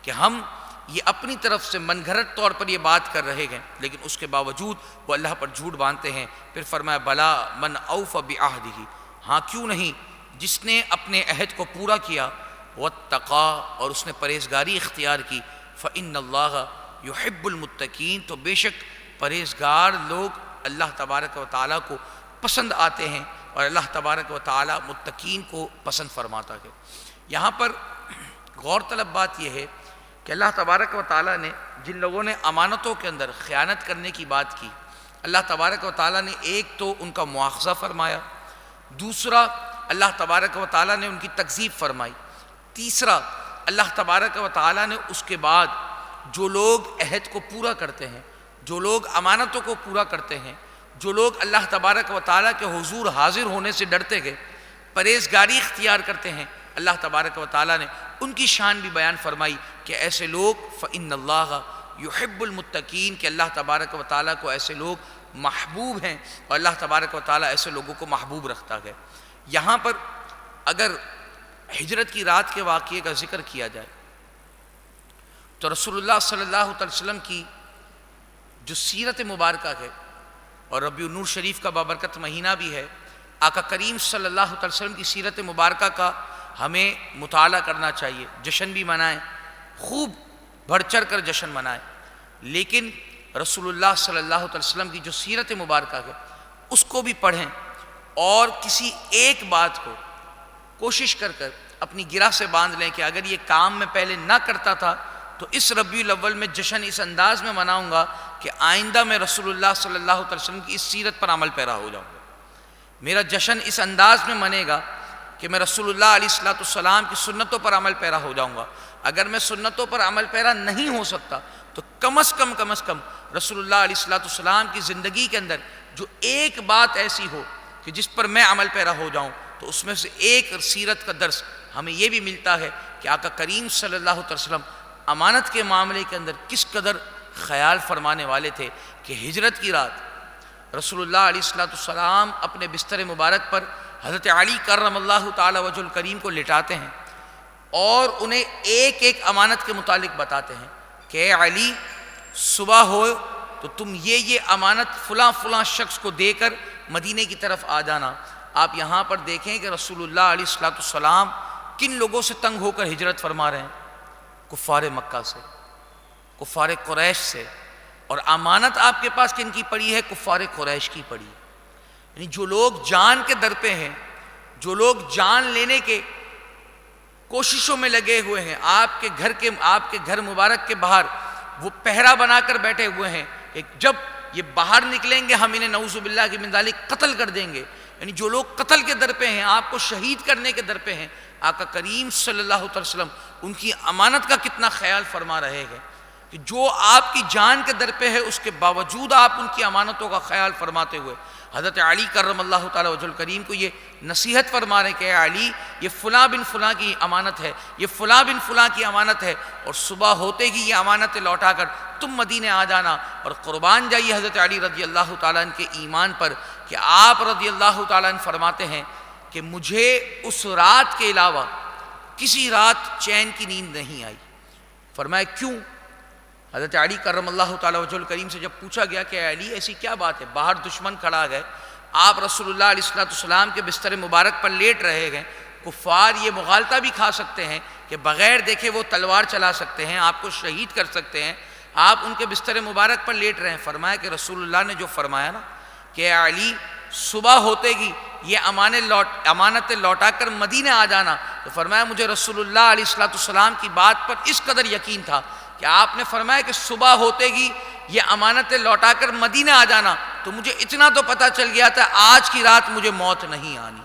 کہ ہم یہ اپنی طرف سے من گھڑت طور پر یہ بات کر رہے ہیں، لیکن اس کے باوجود وہ اللہ پر جھوٹ باندھتے ہیں۔ پھر فرمایا بلا من اوف بعہدہ، ہاں کیوں نہیں، جس نے اپنے عہد کو پورا کیا، واتقا، اور اس نے پرہیزگاری اختیار کی، فإن اللہ یحب المتقین، تو بے شک پرہیزگار لوگ اللہ تبارک و تعالیٰ کو پسند آتے ہیں، اور اللہ تبارک و تعالیٰ متقین کو پسند فرماتا ہے۔ یہاں پر غور طلب بات یہ ہے کہ اللہ تبارک و تعالیٰ نے جن لوگوں نے امانتوں کے اندر خیانت کرنے کی بات کی، اللہ تبارک و تعالیٰ نے ایک تو ان کا مواخذہ فرمایا، دوسرا اللہ تبارک و تعالیٰ نے ان کی تکذیب فرمائی، تیسرا اللہ تبارک و تعالیٰ نے اس کے بعد جو لوگ عہد کو پورا کرتے ہیں، جو لوگ امانتوں کو پورا کرتے ہیں، جو لوگ اللہ تبارک و تعالیٰ کے حضور حاضر ہونے سے ڈرتے گئے، پرہیزگاری اختیار کرتے ہیں، اللہ تبارک و تعالیٰ نے ان کی شان بھی بیان فرمائی کہ ایسے لوگ فإن اللہ یحب المتقین، کہ اللہ تبارک و تعالیٰ کو ایسے لوگ محبوب ہیں، اور اللہ تبارک و تعالیٰ ایسے لوگوں کو محبوب رکھتا ہے۔ یہاں پر اگر ہجرت کی رات کے واقعے کا ذکر کیا جائے تو رسول اللہ صلی اللہ علیہ وسلم کی جو سیرت مبارکہ ہے، اور ربیع النور شریف کا بابرکت مہینہ بھی ہے، آقا کریم صلی اللہ علیہ وسلم کی سیرت مبارکہ کا ہمیں مطالعہ کرنا چاہیے، جشن بھی منائیں، خوب بڑھ چڑھ کر جشن منائیں، لیکن رسول اللہ صلی اللہ علیہ وسلم کی جو سیرت مبارکہ ہے اس کو بھی پڑھیں، اور کسی ایک بات کو کوشش کر اپنی گرہ سے باندھ لیں کہ اگر یہ کام میں پہلے نہ کرتا تھا تو اس ربیع الاول میں جشن اس انداز میں مناؤں گا کہ آئندہ میں رسول اللہ صلی اللہ علیہ وسلم کی اس سیرت پر عمل پیرا ہو جاؤں گا، میرا جشن اس انداز میں منے گا کہ میں رسول اللہ علیہ السلام کی سنتوں پر عمل پیرا ہو جاؤں گا۔ اگر میں سنتوں پر عمل پیرا نہیں ہو سکتا تو کم از کم رسول اللہ علیہ السلام کی زندگی کے اندر جو ایک بات ایسی ہو کہ جس پر میں عمل پیرا ہو جاؤں، تو اس میں سے ایک سیرت کا درس ہمیں یہ بھی ملتا ہے کہ آقا کریم صلی اللہ علیہ وسلم امانت کے معاملے کے اندر کس قدر خیال فرمانے والے تھے کہ ہجرت کی رات رسول اللہ علیہ السلام اپنے بستر مبارک پر حضرت علی کرم اللہ تعالی وجہ الکریم کو لٹاتے ہیں اور انہیں ایک ایک امانت کے متعلق بتاتے ہیں کہ اے علی، صبح ہو تو تم یہ امانت فلاں فلاں شخص کو دے کر مدینے کی طرف آ جانا۔ آپ یہاں پر دیکھیں کہ رسول اللہ علیہ السلام کن لوگوں سے تنگ ہو کر ہجرت فرما رہے ہیں، کفار مکہ سے، کفار قریش سے، اور امانت آپ کے پاس کن کی پڑی ہے؟ کفار قریش کی پڑی ہے۔ یعنی جو لوگ جان کے در پہ ہیں، جو لوگ جان لینے کے کوششوں میں لگے ہوئے ہیں، آپ کے گھر مبارک کے باہر وہ پہرا بنا کر بیٹھے ہوئے ہیں کہ جب یہ باہر نکلیں گے ہم انہیں نعوذ باللہ کی من ذالک قتل کر دیں گے۔ یعنی جو لوگ قتل کے در پہ ہیں، آپ کو شہید کرنے کے در پہ ہیں، آقا کریم صلی اللہ علیہ وسلم ان کی امانت کا کتنا خیال فرما رہے ہیں کہ جو آپ کی جان کے در پہ ہے اس کے باوجود آپ ان کی امانتوں کا خیال فرماتے ہوئے حضرت علی کرم اللہ تعالی وجہ الکریم کو یہ نصیحت فرما رہے کہ اے علی، یہ فلاں بن فلاں کی امانت ہے، یہ فلاں بن فلاں کی امانت ہے، اور صبح ہوتے ہی یہ امانتیں لوٹا کر تم مدینے آ جانا، اور قربان جائیے حضرت علی رضی اللہ تعالیٰ عنہ کے ایمان پر کہ آپ رضی اللہ تعالیٰ عنہ فرماتے ہیں کہ مجھے اس رات کے علاوہ کسی رات چین کی نیند نہیں آئی۔ فرمایا کیوں؟ حضرت علی کرم اللہ تعالیٰ وجہ الکریم سے جب پوچھا گیا کہ اے علی ایسی کیا بات ہے، باہر دشمن کھڑا ہے، آپ رسول اللہ علیہ السلام کے بستر مبارک پر لیٹ رہے ہیں، کفار یہ مغالطہ بھی کھا سکتے ہیں کہ بغیر دیکھے وہ تلوار چلا سکتے ہیں، آپ کو شہید کر سکتے ہیں، آپ ان کے بستر مبارک پر لیٹ رہے ہیں۔ فرمایا کہ رسول اللہ نے جو فرمایا نا کہ علی صبح ہوتے گی یہ امانتیں لوٹا کر مدینہ آ جانا، تو فرمایا مجھے رسول اللہ علیہ السلام کی بات پر اس قدر یقین تھا کہ آپ نے فرمایا کہ صبح ہوتے گی یہ امانتیں لوٹا کر مدینہ آ جانا، تو مجھے اتنا تو پتہ چل گیا تھا آج کی رات مجھے موت نہیں آنی۔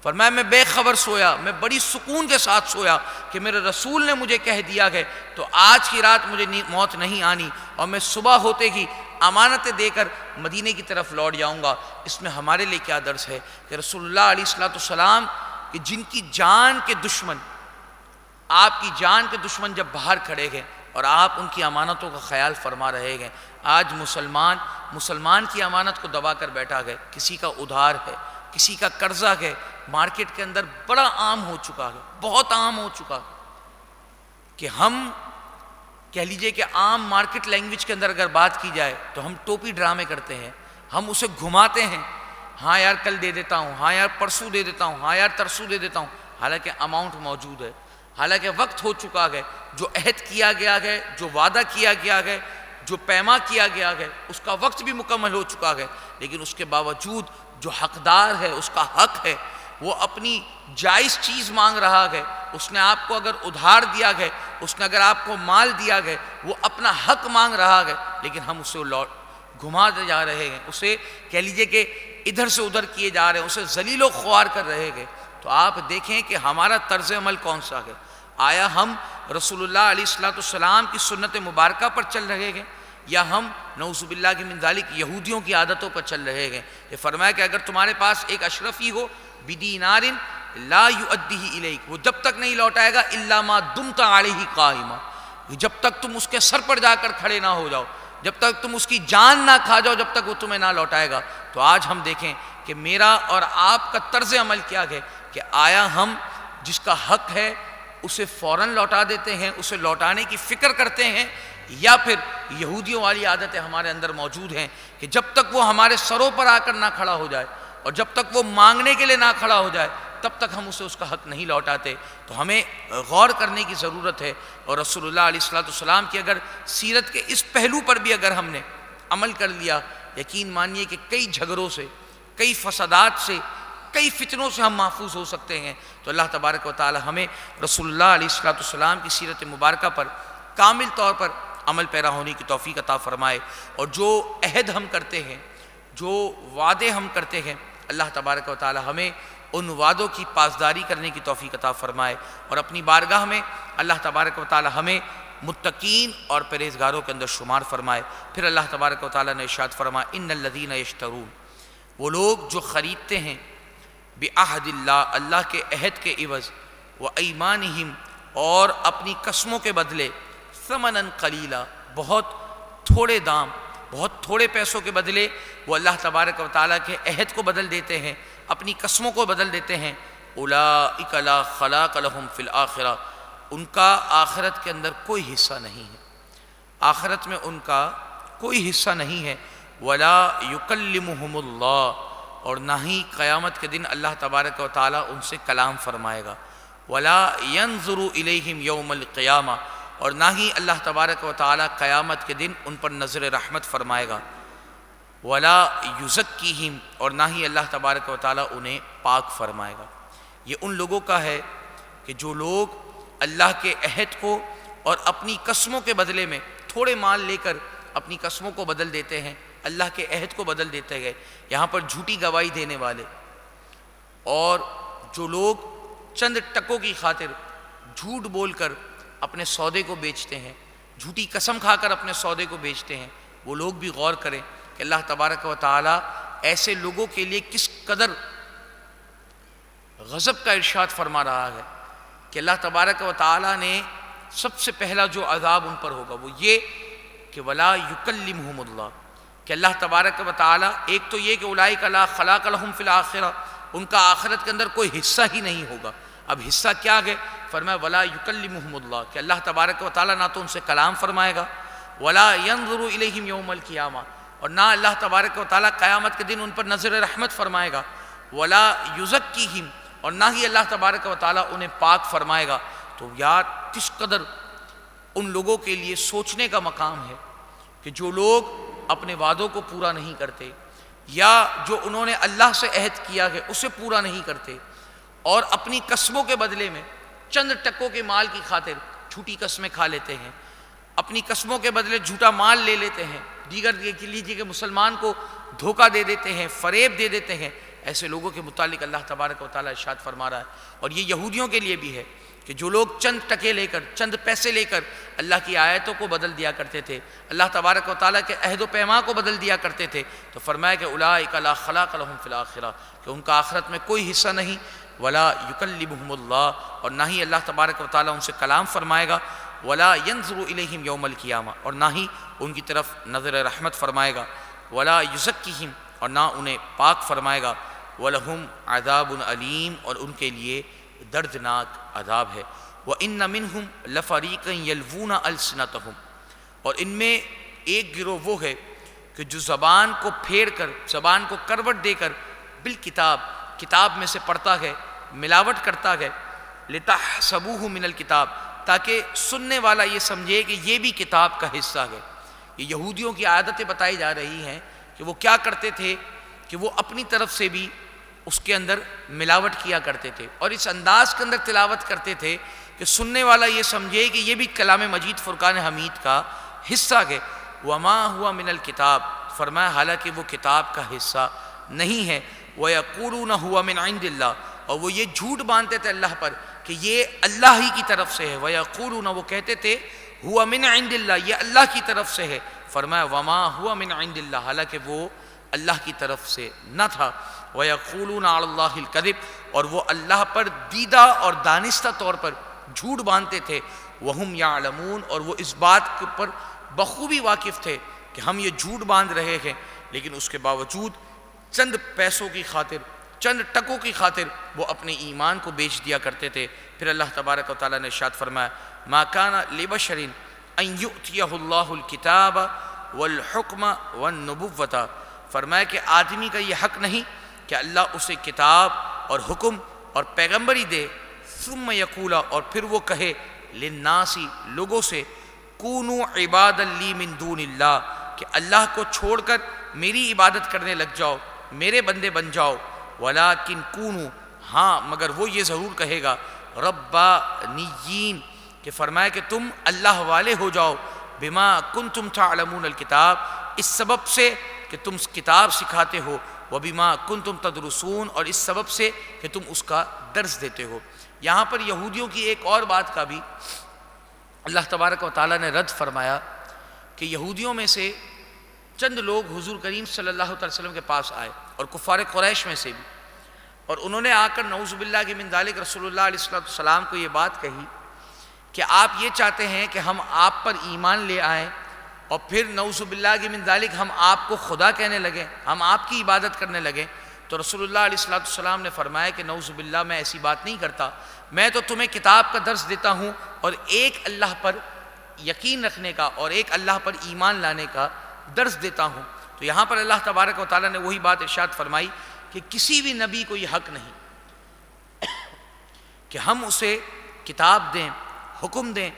فرمایا میں بے خبر سویا، میں بڑی سکون کے ساتھ سویا کہ میرے رسول نے مجھے کہہ دیا ہے تو آج کی رات مجھے موت نہیں آنی، اور میں صبح ہوتے ہی امانتیں دے کر مدینے کی طرف لوٹ جاؤں گا۔ اس میں ہمارے لیے کیا درس ہے کہ رسول اللہ علیہ السلام کہ جن کی جان کے دشمن، آپ کی جان کے دشمن جب باہر کھڑے گئے اور آپ ان کی امانتوں کا خیال فرما رہے گئے، آج مسلمان کی امانت کو دبا کر بیٹھا گئے، کسی کا ادھار ہے، کسی کا قرضہ ہے، مارکیٹ کے اندر بڑا عام ہو چکا ہے، بہت عام ہو چکا ہے کہ ہم کہہ لیجئے کہ عام مارکیٹ لینگویج کے اندر اگر بات کی جائے تو ہم ٹوپی ڈرامے کرتے ہیں، ہم اسے گھماتے ہیں، ہاں یار کل دے دیتا ہوں، ہاں یار پرسوں دے دیتا ہوں، ہاں یار ترسوں دے دیتا ہوں، حالانکہ اماؤنٹ موجود ہے، حالانکہ وقت ہو چکا ہے، جو عہد کیا گیا ہے، جو وعدہ کیا گیا ہے، جو پیما کیا گیا ہے، اس کا وقت بھی مکمل ہو چکا ہے، لیکن اس کے باوجود جو حقدار ہے، اس کا حق ہے، وہ اپنی جائز چیز مانگ رہا ہے، اس نے آپ کو اگر ادھار دیا ہے، اس نے اگر آپ کو مال دیا ہے، وہ اپنا حق مانگ رہا ہے، لیکن ہم اسے گھماتے جا رہے ہیں، اسے کہہ لیجئے کہ ادھر سے ادھر کیے جا رہے ہیں، اسے ذلیل و خوار کر رہے ہیں۔ تو آپ دیکھیں کہ ہمارا طرز عمل کون سا ہے، آیا ہم رسول اللہ علیہ السلام کی سنت مبارکہ پر چل رہے ہیں یا ہم نعوذ باللہ من ذالک یہودیوں کی عادتوں پر چل رہے ہیں؟ یہ فرمایا کہ اگر تمہارے پاس ایک اشرفی ہو بدینار لا یؤدیہ الیک، وہ جب تک نہیں لوٹائے گا الا ما دمت علیہ قائما، جب تک تم اس کے سر پر جا کر کھڑے نہ ہو جاؤ، جب تک تم اس کی جان نہ کھا جاؤ، جب تک وہ تمہیں نہ لوٹائے گا۔ تو آج ہم دیکھیں کہ میرا اور آپ کا طرز عمل کیا ہے کہ آیا ہم جس کا حق ہے اسے فوراً لوٹا دیتے ہیں، اسے لوٹانے کی فکر کرتے ہیں، یا پھر یہودیوں والی عادتیں ہمارے اندر موجود ہیں کہ جب تک وہ ہمارے سروں پر آ کر نہ کھڑا ہو جائے اور جب تک وہ مانگنے کے لیے نہ کھڑا ہو جائے تب تک ہم اسے اس کا حق نہیں لوٹاتے۔ تو ہمیں غور کرنے کی ضرورت ہے، اور رسول اللہ علیہ السلام کی اگر سیرت کے اس پہلو پر بھی اگر ہم نے عمل کر لیا، یقین مانیے کہ کئی جھگڑوں سے، کئی فسادات سے، کئی فتنوں سے ہم محفوظ ہو سکتے ہیں۔ تو اللہ تبارک و تعالی ہمیں رسول اللہ علیہ السلام کی سیرت مبارکہ پر کامل طور پر عمل پیرا ہونے کی توفیق عطا فرمائے، اور جو عہد ہم کرتے ہیں، جو وعدے ہم کرتے ہیں، اللہ تبارک و تعالی ہمیں ان وعدوں کی پاسداری کرنے کی توفیق عطا فرمائے، اور اپنی بارگاہ میں اللہ تبارک و تعالی ہمیں متقین اور پرہیزگاروں کے اندر شمار فرمائے۔ پھر اللہ تبارک و تعالی نے ارشاد فرمایا ان الذین یشترون، وہ لوگ جو خریدتے ہیں بعہد اللہ، اللہ کے عہد کے عوض، وایمانہم، اور اپنی قسموں کے بدلے، ثمنا قلیلا، بہت تھوڑے دام، بہت تھوڑے پیسوں کے بدلے وہ اللہ تبارک و تعالیٰ کے عہد کو بدل دیتے ہیں، اپنی قسموں کو بدل دیتے ہیں، اولئک لا خلاق لہم فی الآخرہ، ان کا آخرت کے اندر کوئی حصہ نہیں ہے، آخرت میں ان کا کوئی حصہ نہیں ہے، ولا یکلمہم اللہ، اور نہ ہی قیامت کے دن اللہ تبارک و تعالیٰ ان سے کلام فرمائے گا، ولا ینظر الیہم یوم القیامہ، اور نہ ہی اللہ تبارک و تعالیٰ قیامت کے دن ان پر نظر رحمت فرمائے گا، ولا یزکیہم، اور نہ ہی اللہ تبارک و تعالیٰ انہیں پاک فرمائے گا۔ یہ ان لوگوں کا ہے کہ جو لوگ اللہ کے عہد کو اور اپنی قسموں کے بدلے میں تھوڑے مال لے کر اپنی قسموں کو بدل دیتے ہیں، اللہ کے عہد کو بدل دیتے گئے، یہاں پر جھوٹی گواہی دینے والے، اور جو لوگ چند ٹکوں کی خاطر جھوٹ بول کر اپنے سودے کو بیچتے ہیں، جھوٹی قسم کھا کر اپنے سودے کو بیچتے ہیں، وہ لوگ بھی غور کریں کہ اللہ تبارک و تعالیٰ ایسے لوگوں کے لیے کس قدر غضب کا ارشاد فرما رہا ہے کہ اللہ تبارک و تعالیٰ نے سب سے پہلا جو عذاب ان پر ہوگا وہ یہ کہ ولا یکلمہم اللہ، کہ اللہ تبارک و تعالیٰ، ایک تو یہ کہ اولئک لا خلاق لہم فی الآخرہ، ان کا آخرت کے اندر کوئی حصہ ہی نہیں ہوگا۔ اب حصہ کیا ہے؟ فرمایا ولا یکلمہم اللہ، کہ اللہ تبارک و تعالیٰ نہ تو ان سے کلام فرمائے گا، ولا ینظر الیہم یوم القیامہ، اور نہ اللہ تبارک و تعالیٰ قیامت کے دن ان پر نظر رحمت فرمائے گا، ولا یزکیہم، اور نہ ہی اللہ تبارک و تعالیٰ انہیں پاک فرمائے گا۔ تو یار کس قدر ان لوگوں کے لیے سوچنے کا مقام ہے کہ جو لوگ اپنے وعدوں کو پورا نہیں کرتے، یا جو انہوں نے اللہ سے عہد کیا ہے اسے پورا نہیں کرتے، اور اپنی قسموں کے بدلے میں چند ٹکوں کے مال کی خاطر جھوٹی قسمیں کھا لیتے ہیں، اپنی قسموں کے بدلے جھوٹا مال لے لیتے ہیں، دیگر یہ لیجیے کہ مسلمان کو دھوکہ دے دیتے ہیں، فریب دے دیتے ہیں۔ ایسے لوگوں کے متعلق اللہ تبارک و تعالیٰ ارشاد فرما رہا ہے، اور یہ یہودیوں کے لیے بھی ہے کہ جو لوگ چند ٹکے لے کر، چند پیسے لے کر اللہ کی آیتوں کو بدل دیا کرتے تھے، اللہ تبارک و تعالیٰ کے عہد و پیما کو بدل دیا کرتے تھے، تو فرمایا کہ اولئک لا خلاق لهم فی الآخرہ، کہ ان کا آخرت میں کوئی حصہ نہیں، ولا یکلمہم اللہ، اور نہ ہی اللہ تبارک و تعالیٰ ان سے کلام فرمائے گا، ولا ینظر الیہم یوم القیامہ، اور نہ ہی ان کی طرف نظر رحمت فرمائے گا، ولا یزکیہم، اور نہ انہیں پاک فرمائے گا، وَلَهُمْ عَذَابٌ علیم، اور ان کے لیے دردناک عذاب ہے۔ وَإِنَّ مِنْهُمْ لَفَرِيقًا يَلْوُونَ أَلْسِنَتَهُمْ، اور ان میں ایک گروہ وہ ہے کہ جو زبان کو پھیر کر، زبان کو کروٹ دے کر بالکتاب، کتاب میں سے پڑھتا ہے، ملاوٹ کرتا ہے، لِتَحْسَبُوهُ مِنَ الْكِتاب، تاکہ سننے والا یہ سمجھے کہ یہ بھی کتاب کا حصہ ہے۔ یہ یہودیوں کی عادتیں بتائی جا رہی ہیں کہ وہ کیا کرتے تھے کہ وہ اپنی طرف سے بھی اس کے اندر ملاوٹ کیا کرتے تھے، اور اس انداز کے اندر تلاوت کرتے تھے کہ سننے والا یہ سمجھے کہ یہ بھی کلام مجید فرقان حمید کا حصہ ہے۔ وما ہوا من الکتاب، فرمایا حالانکہ وہ کتاب کا حصہ نہیں ہے۔ وَيَقُولُونَ هُوَ مِنْ عِنْدِ اللَّهِ، اور وہ یہ جھوٹ باندھتے تھے اللہ پر کہ یہ اللہ ہی کی طرف سے ہے۔ وَيَقُولُونَ، وہ کہتے تھے هُوَ مِنْ عِنْدِ اللَّهِ، یہ اللہ کی طرف سے ہے۔ فرمایا وما هُوَ مِنْ عِنْدِ اللَّهِ، حالانکہ وہ اللہ کی طرف سے نہ تھا۔ وَيَقُولُونَ عَلَى اللَّهِ الْكَذِبَ، اور وہ اللہ پر دیدہ اور دانستہ طور پر جھوٹ باندھتے تھے۔ وَهُمْ يَعْلَمُونَ، اور وہ اس بات کے پر بخوبی واقف تھے کہ ہم یہ جھوٹ باندھ رہے ہیں، لیکن اس کے باوجود چند پیسوں کی خاطر، چند ٹکوں کی خاطر وہ اپنے ایمان کو بیچ دیا کرتے تھے۔ پھر اللہ تبارک و تعالیٰ نے ارشاد فرمایا مَا كَانَ لِبَشَرٍ أَن يُؤْتِيَهُ اللَّهُ الْكِتَابَ وَالْحُكْمَ وَالنُّبُوَّةَ، فرمایا کہ آدمی کا یہ حق نہیں کہ اللہ اسے کتاب اور حکم اور پیغمبری دے، ثم یقولا، اور پھر وہ کہے للناس، لوگوں سے، کونوا عبادا لی من دون اللہ، کہ اللہ کو چھوڑ کر میری عبادت کرنے لگ جاؤ، میرے بندے بن جاؤ، ولیکن کونوا، ہاں مگر وہ یہ ضرور کہے گا، ربانیین، کہ فرمایا کہ تم اللہ والے ہو جاؤ، بما کنتم تعلمون الکتاب، اس سبب سے کہ تم کتاب سکھاتے ہو، وبما کنتم تدرسون، اور اس سبب سے کہ تم اس کا درس دیتے ہو۔ یہاں پر یہودیوں کی ایک اور بات کا بھی اللہ تبارک و تعالیٰ نے رد فرمایا کہ یہودیوں میں سے چند لوگ حضور کریم صلی اللہ علیہ وسلم کے پاس آئے، اور کفار قریش میں سے بھی، اور انہوں نے آ کر نعوذ باللہ من ذالک رسول اللہ علیہ السلام کو یہ بات کہی کہ آپ یہ چاہتے ہیں کہ ہم آپ پر ایمان لے آئیں، اور پھر نعوذ باللہ من ذالک ہم آپ کو خدا کہنے لگیں، ہم آپ کی عبادت کرنے لگیں۔ تو رسول اللہ علیہ السلام نے فرمایا کہ نعوذ باللہ میں ایسی بات نہیں کرتا، میں تو تمہیں کتاب کا درس دیتا ہوں، اور ایک اللہ پر یقین رکھنے کا اور ایک اللہ پر ایمان لانے کا درس دیتا ہوں۔ تو یہاں پر اللہ تبارک و تعالیٰ نے وہی بات ارشاد فرمائی کہ کسی بھی نبی کو یہ حق نہیں کہ ہم اسے کتاب دیں، حکم دیں،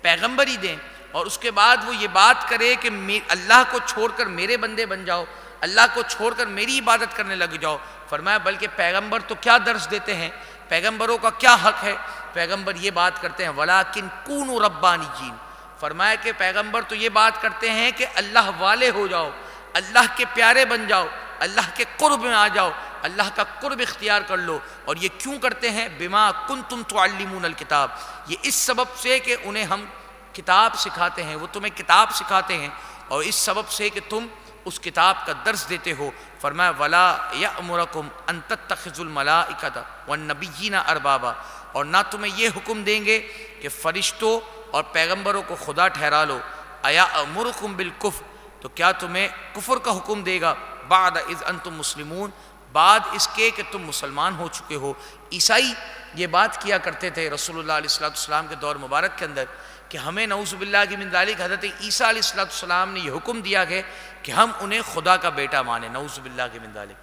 پیغمبری دیں، اور اس کے بعد وہ یہ بات کرے کہ اللہ کو چھوڑ کر میرے بندے بن جاؤ، اللہ کو چھوڑ کر میری عبادت کرنے لگ جاؤ۔ فرمایا بلکہ پیغمبر تو کیا درس دیتے ہیں، پیغمبروں کا کیا حق ہے، پیغمبر یہ بات کرتے ہیں وَلَٰكِن كُونُوا رَبَّانِيِّينَ، فرمایا کہ پیغمبر تو یہ بات کرتے ہیں کہ اللہ والے ہو جاؤ، اللہ کے پیارے بن جاؤ، اللہ کے قرب میں آ جاؤ، اللہ کا قرب اختیار کر لو۔ اور یہ کیوں کرتے ہیں؟ بما کنتم تعلمون الکتاب، یہ اس سبب سے کہ انہیں ہم کتاب سکھاتے ہیں، وہ تمہیں کتاب سکھاتے ہیں، اور اس سبب سے کہ تم اس کتاب کا درس دیتے ہو۔ فرمایا ولا یأمرکم ان تتخذوا الملائکۃ والنبیین اربابا، اور نہ تمہیں یہ حکم دیں گے کہ فرشتوں اور پیغمبروں کو خدا ٹھہرا لو۔ ایامرکم بالکفر، تو کیا تمہیں کفر کا حکم دے گا؟ بعد اذ انتم مسلمون، بعد اس کے کہ تم مسلمان ہو چکے ہو۔ عیسائی یہ بات کیا کرتے تھے رسول اللہ علیہ السلام کے دور مبارک کے اندر کہ ہمیں نعوذ باللہ کی من ذالک حضرت عیسیٰ علیہ السلام نے یہ حکم دیا ہے کہ ہم انہیں خدا کا بیٹا مانیں، نعوذ باللہ کی من ذالک۔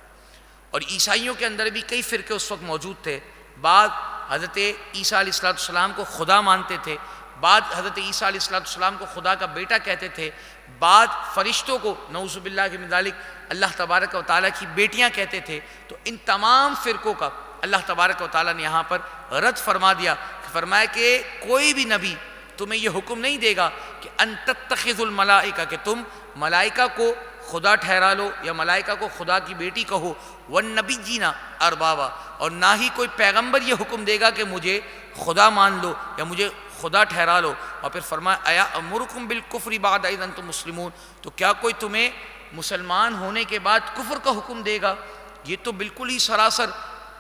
اور عیسائیوں کے اندر بھی کئی فرقے اس وقت موجود تھے، بعض حضرت عیسیٰ علیہ السلام کو خدا مانتے تھے، بعض حضرت عیسیٰ علیہ السلام کو خدا کا بیٹا کہتے تھے، بعض فرشتوں کو نعوذ باللہ کی من ذالک اللہ تبارک و تعالیٰ کی بیٹیاں کہتے تھے۔ تو ان تمام فرقوں کا اللہ تبارک و تعالیٰ نے یہاں پر رد فرما دیا، فرمایا کہ کوئی بھی نبی تمہیں یہ حکم نہیں دے گا کہ ان تتخذوا الملائکہ، کہ تم ملائکہ کو خدا ٹھہرا لو یا ملائکہ کو خدا کی بیٹی کہو، والنبیین اربابا، اور نہ ہی کوئی پیغمبر یہ حکم دے گا کہ مجھے خدا مان لو یا مجھے خدا ٹھہرا لو۔ اور پھر فرمایا ایا امرکم بالکفر بعد اذ انتم مسلمون، تو کیا کوئی تمہیں مسلمان ہونے کے بعد کفر کا حکم دے گا؟ یہ تو بالکل ہی سراسر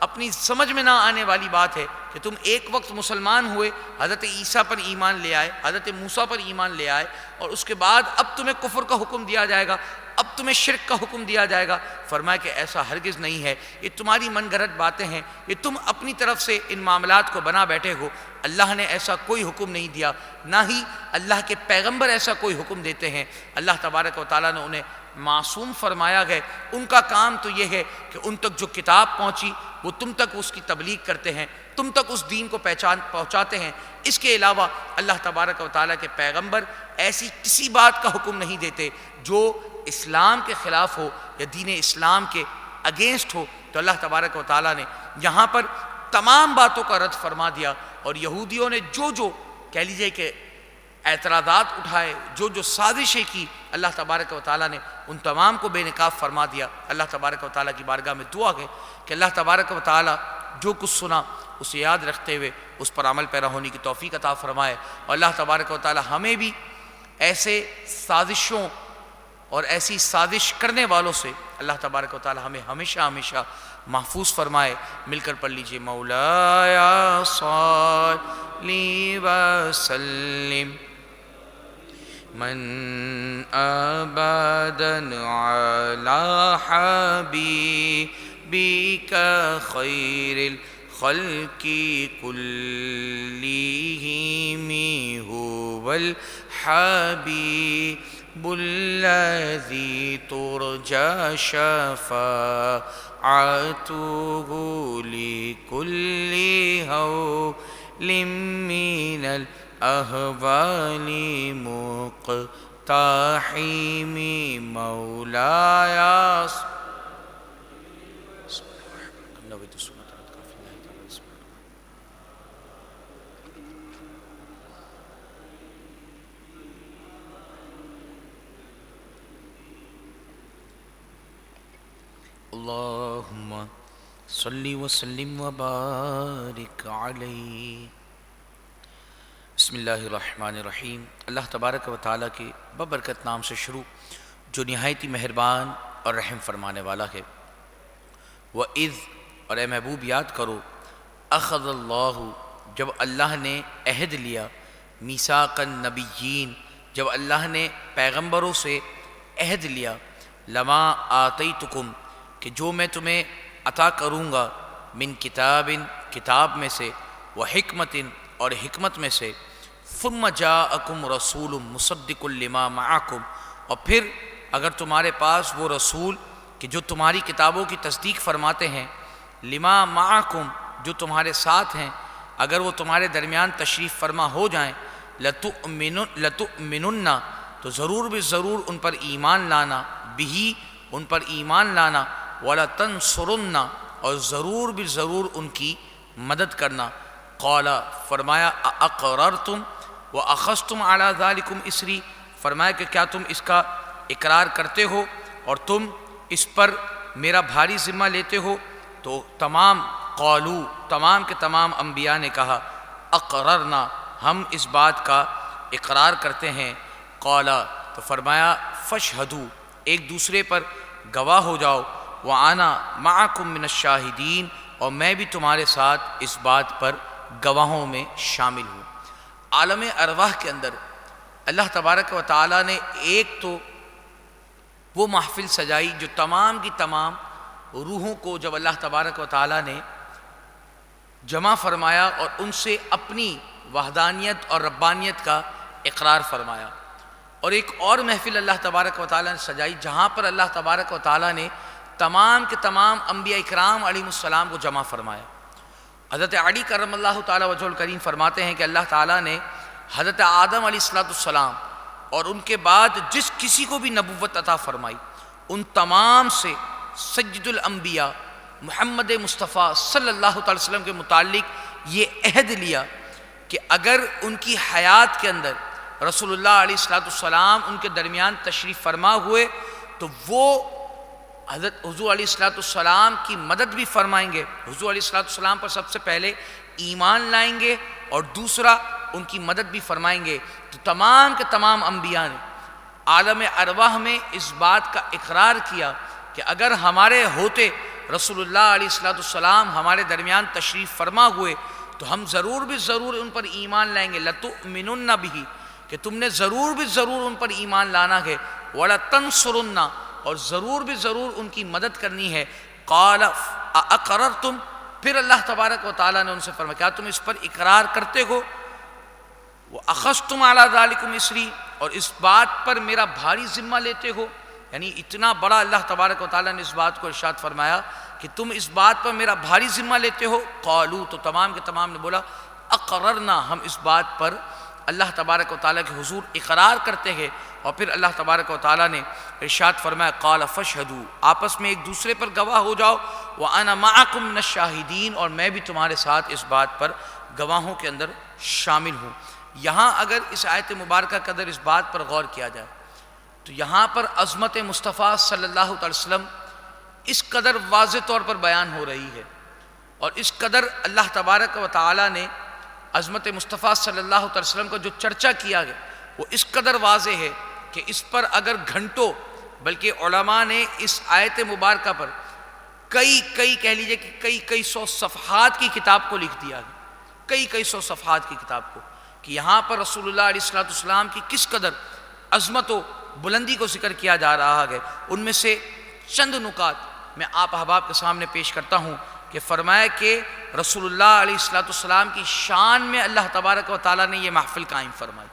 اپنی سمجھ میں نہ آنے والی بات ہے کہ تم ایک وقت مسلمان ہوئے، حضرت عیسیٰ پر ایمان لے آئے، حضرت موسیٰ پر ایمان لے آئے، اور اس کے بعد اب تمہیں کفر کا حکم دیا جائے گا، اب تمہیں شرک کا حکم دیا جائے گا۔ فرمایا کہ ایسا ہرگز نہیں ہے، یہ تمہاری من گھڑت باتیں ہیں، یہ تم اپنی طرف سے ان معاملات کو بنا بیٹھے ہو۔ اللہ نے ایسا کوئی حکم نہیں دیا، نہ ہی اللہ کے پیغمبر ایسا کوئی حکم دیتے ہیں۔ اللہ تبارک و تعالیٰ نے انہیں معصوم فرمایا ہے، ان کا کام تو یہ ہے کہ ان تک جو کتاب پہنچی وہ تم تک اس کی تبلیغ کرتے ہیں، تم تک اس دین کو پہنچاتے ہیں۔ اس کے علاوہ اللہ تبارک و تعالیٰ کے پیغمبر ایسی کسی بات کا حکم نہیں دیتے جو اسلام کے خلاف ہو یا دین اسلام کے اگینسٹ ہو۔ تو اللہ تبارک و تعالیٰ نے یہاں پر تمام باتوں کا رد فرما دیا، اور یہودیوں نے جو کہہ لیجئے کہ اعتراضات اٹھائے، جو سازشیں کی، اللہ تبارک و تعالیٰ نے ان تمام کو بے نقاب فرما دیا۔ اللہ تبارک و تعالیٰ کی بارگاہ میں دعا ہے کہ اللہ تبارک و تعالیٰ جو کچھ سنا اسے یاد رکھتے ہوئے اس پر عمل پیرا ہونے کی توفیق عطا فرمائے، اور اللہ تبارک و تعالیٰ ہمیں بھی ایسے سازشوں اور ایسی سازش کرنے والوں سے اللہ تبارک و تعالیٰ ہمیں ہمیشہ ہمیشہ محفوظ فرمائے۔ مل کر پڑھ لیجئے مولایا صلی وسلم من ابدا علی حبیبک خیر الخلق کلہم هو الحبیب الذی ترجى شفاعته لكل هول من الأهوال مقتحم مولاي اللہم صلی وسلم وبارک علیہ۔ بسم اللہ الرحمن الرحیم۔ اللہ تبارک و تعالیٰ کے ببرکت نام سے شروع جو نہایت مہربان اور رحم فرمانے والا ہے۔ وَإِذْ، اور اے محبوب یاد کرو، اخذ اللہ، جب اللہ نے عہد لیا، میثاق النبیین، جب اللہ نے پیغمبروں سے عہد لیا، لما آتیتکم، کہ جو میں تمہیں عطا کروں گا، من کتاب، کتاب میں سے، وحکمت، اور حکمت میں سے، ثم جاءکم رسول مصدق لما معکم، اور پھر اگر تمہارے پاس وہ رسول کہ جو تمہاری کتابوں کی تصدیق فرماتے ہیں، لما معکم، جو تمہارے ساتھ ہیں، اگر وہ تمہارے درمیان تشریف فرما ہو جائیں، لتؤمنن، تو ضرور بھی ضرور ان پر ایمان لانا، بھی ان پر ایمان لانا، وَلَتَنْصُرُنَّ، اور ضرور بھی ضرور ان کی مدد کرنا۔ قال، فرمایا، اَأَقْرَرْتُمْ وَأَخَذْتُمْ عَلَى ذَلِكُمْ إِسْرِي، فرمایا کہ کیا تم اس کا اقرار کرتے ہو اور تم اس پر میرا بھاری ذمہ لیتے ہو؟ تو تمام قالو، تمام کے تمام انبیاء نے کہا اقررنا، ہم اس بات کا اقرار کرتے ہیں۔ قال، تو فرمایا فاشہدوا، ایک دوسرے پر گواہ ہو جاؤ، وَأَنَا مَعَكُمْ مِنَ الشَّاہِدِينَ، اور میں بھی تمہارے ساتھ اس بات پر گواہوں میں شامل ہوں۔ عالم ارواح کے اندر اللہ تبارک و تعالیٰ نے ایک تو وہ محفل سجائی جو تمام کی تمام روحوں کو جب اللہ تبارک و تعالیٰ نے جمع فرمایا اور ان سے اپنی وحدانیت اور ربانیت کا اقرار فرمایا۔ اور ایک اور محفل اللہ تبارک و تعالیٰ نے سجائی جہاں پر اللہ تبارک و تعالیٰ نے تمام کے تمام انبیاء اکرام علیہ السلام کو جمع فرمایا۔ حضرت علی کرم اللہ تعالیٰ وجہ الکریم فرماتے ہیں کہ اللہ تعالیٰ نے حضرت آدم علیہ السلام اور ان کے بعد جس کسی کو بھی نبوت عطا فرمائی ان تمام سے سید الانبیاء محمد مصطفیٰ صلی اللہ تعالی وسلم کے متعلق یہ عہد لیا کہ اگر ان کی حیات کے اندر رسول اللہ علیہ السلام ان کے درمیان تشریف فرما ہوئے تو وہ حضرت حضور علیہ السلام کی مدد بھی فرمائیں گے، حضور علیہ السلام پر سب سے پہلے ایمان لائیں گے اور دوسرا ان کی مدد بھی فرمائیں گے۔ تو تمام کے تمام انبیاء نے عالم ارواح میں اس بات کا اقرار کیا کہ اگر ہمارے ہوتے رسول اللہ علیہ السلام ہمارے درمیان تشریف فرما ہوئے تو ہم ضرور بھی ضرور ان پر ایمان لائیں گے، لَتُؤْمِنُنَّ بِهِ، کہ تم نے ضرور بھی ضرور ان پر ایمان لانا ہے، وَلَتَنْصُرُنَّ، اور ضرور بھی ضرور ان کی مدد کرنی ہے۔ قَالَ أَأَقْرَرْتُمْ، پھر اللہ تبارک و تعالیٰ نے ان سے فرمایا کیا تم اس پر اقرار کرتے ہو؟ وَأَخَذْتُمْ عَلَىٰ ذَلِكُمْ إِصْرِي، اور اس بات پر میرا بھاری ذمہ لیتے ہو، یعنی اتنا بڑا اللہ تبارک و تعالیٰ نے اس بات کو ارشاد فرمایا کہ تم اس بات پر میرا بھاری ذمہ لیتے ہو۔ قالوا، تو تمام کے تمام نے بولا اقررنا، ہم اس بات پر اللہ تبارک و تعالیٰ کے حضور اقرار کرتے ہیں۔ اور پھر اللہ تبارک و تعالیٰ نے ارشاد فرمایا قال فاشهدوا، آپس میں ایک دوسرے پر گواہ ہو جاؤ، وانا معکم من الشاہدین، اور میں بھی تمہارے ساتھ اس بات پر گواہوں کے اندر شامل ہوں۔ یہاں اگر اس آیت مبارکہ کے اندر اس بات پر غور کیا جائے تو یہاں پر عظمت مصطفیٰ صلی اللہ علیہ وسلم اس قدر واضح طور پر بیان ہو رہی ہے، اور اس قدر اللہ تبارک و تعالیٰ نے عظمت مصطفیٰ صلی اللہ علیہ وسلم کا جو چرچا کیا گیا وہ اس قدر واضح ہے کہ اس پر اگر گھنٹوں، بلکہ علماء نے اس آیت مبارکہ پر کئی کہہ لیجئے کہ کئی سو صفحات کی کتاب کو لکھ دیا گیا، کئی سو صفحات کی کتاب کو، کہ یہاں پر رسول اللہ علیہ السلام کی کس قدر عظمت و بلندی کو ذکر کیا جا رہا ہے۔ ان میں سے چند نکات میں آپ احباب کے سامنے پیش کرتا ہوں کہ فرمایا کہ رسول اللہ علیہ السلام کی شان میں اللہ تبارک و تعالیٰ نے یہ محفل قائم فرمائی۔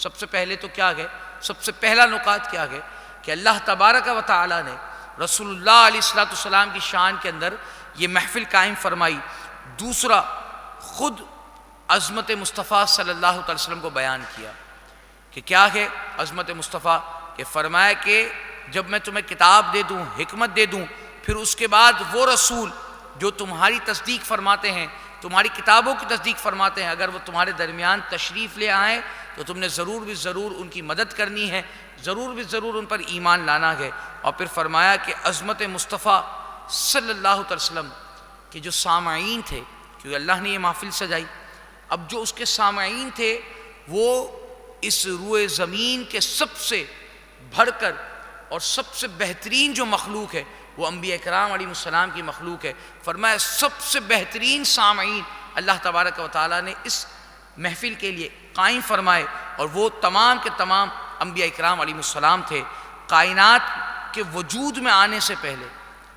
سب سے پہلے تو کیا ہے، سب سے پہلا نکات کیا ہے کہ اللہ تبارک و تعالیٰ نے رسول اللہ علیہ السلام کی شان کے اندر یہ محفل قائم فرمائی۔ دوسرا، خود عظمت مصطفیٰ صلی اللہ علیہ وسلم کو بیان کیا کہ کیا ہے عظمت مصطفیٰ، کہ فرمایا کہ جب میں تمہیں کتاب دے دوں، حکمت دے دوں، پھر اس کے بعد وہ رسول جو تمہاری تصدیق فرماتے ہیں، تمہاری کتابوں کی تصدیق فرماتے ہیں، اگر وہ تمہارے درمیان تشریف لے آئیں تو تم نے ضرور بھی ضرور ان کی مدد کرنی ہے، ضرور بھی ضرور ان پر ایمان لانا ہے۔ اور پھر فرمایا کہ عظمت مصطفیٰ صلی اللہ علیہ وسلم کے جو سامعین تھے، کیونکہ اللہ نے یہ محفل سجائی، اب جو اس کے سامعین تھے وہ اس روئے زمین کے سب سے بڑھ کر اور سب سے بہترین جو مخلوق ہے وہ انبیاء کرام علیہ السلام کی مخلوق ہے۔ فرمایا سب سے بہترین سامعین اللہ تبارک و تعالیٰ نے اس محفل کے لیے قائم فرمائے، اور وہ تمام کے تمام انبیاء کرام علیہ السلام تھے۔ کائنات کے وجود میں آنے سے پہلے،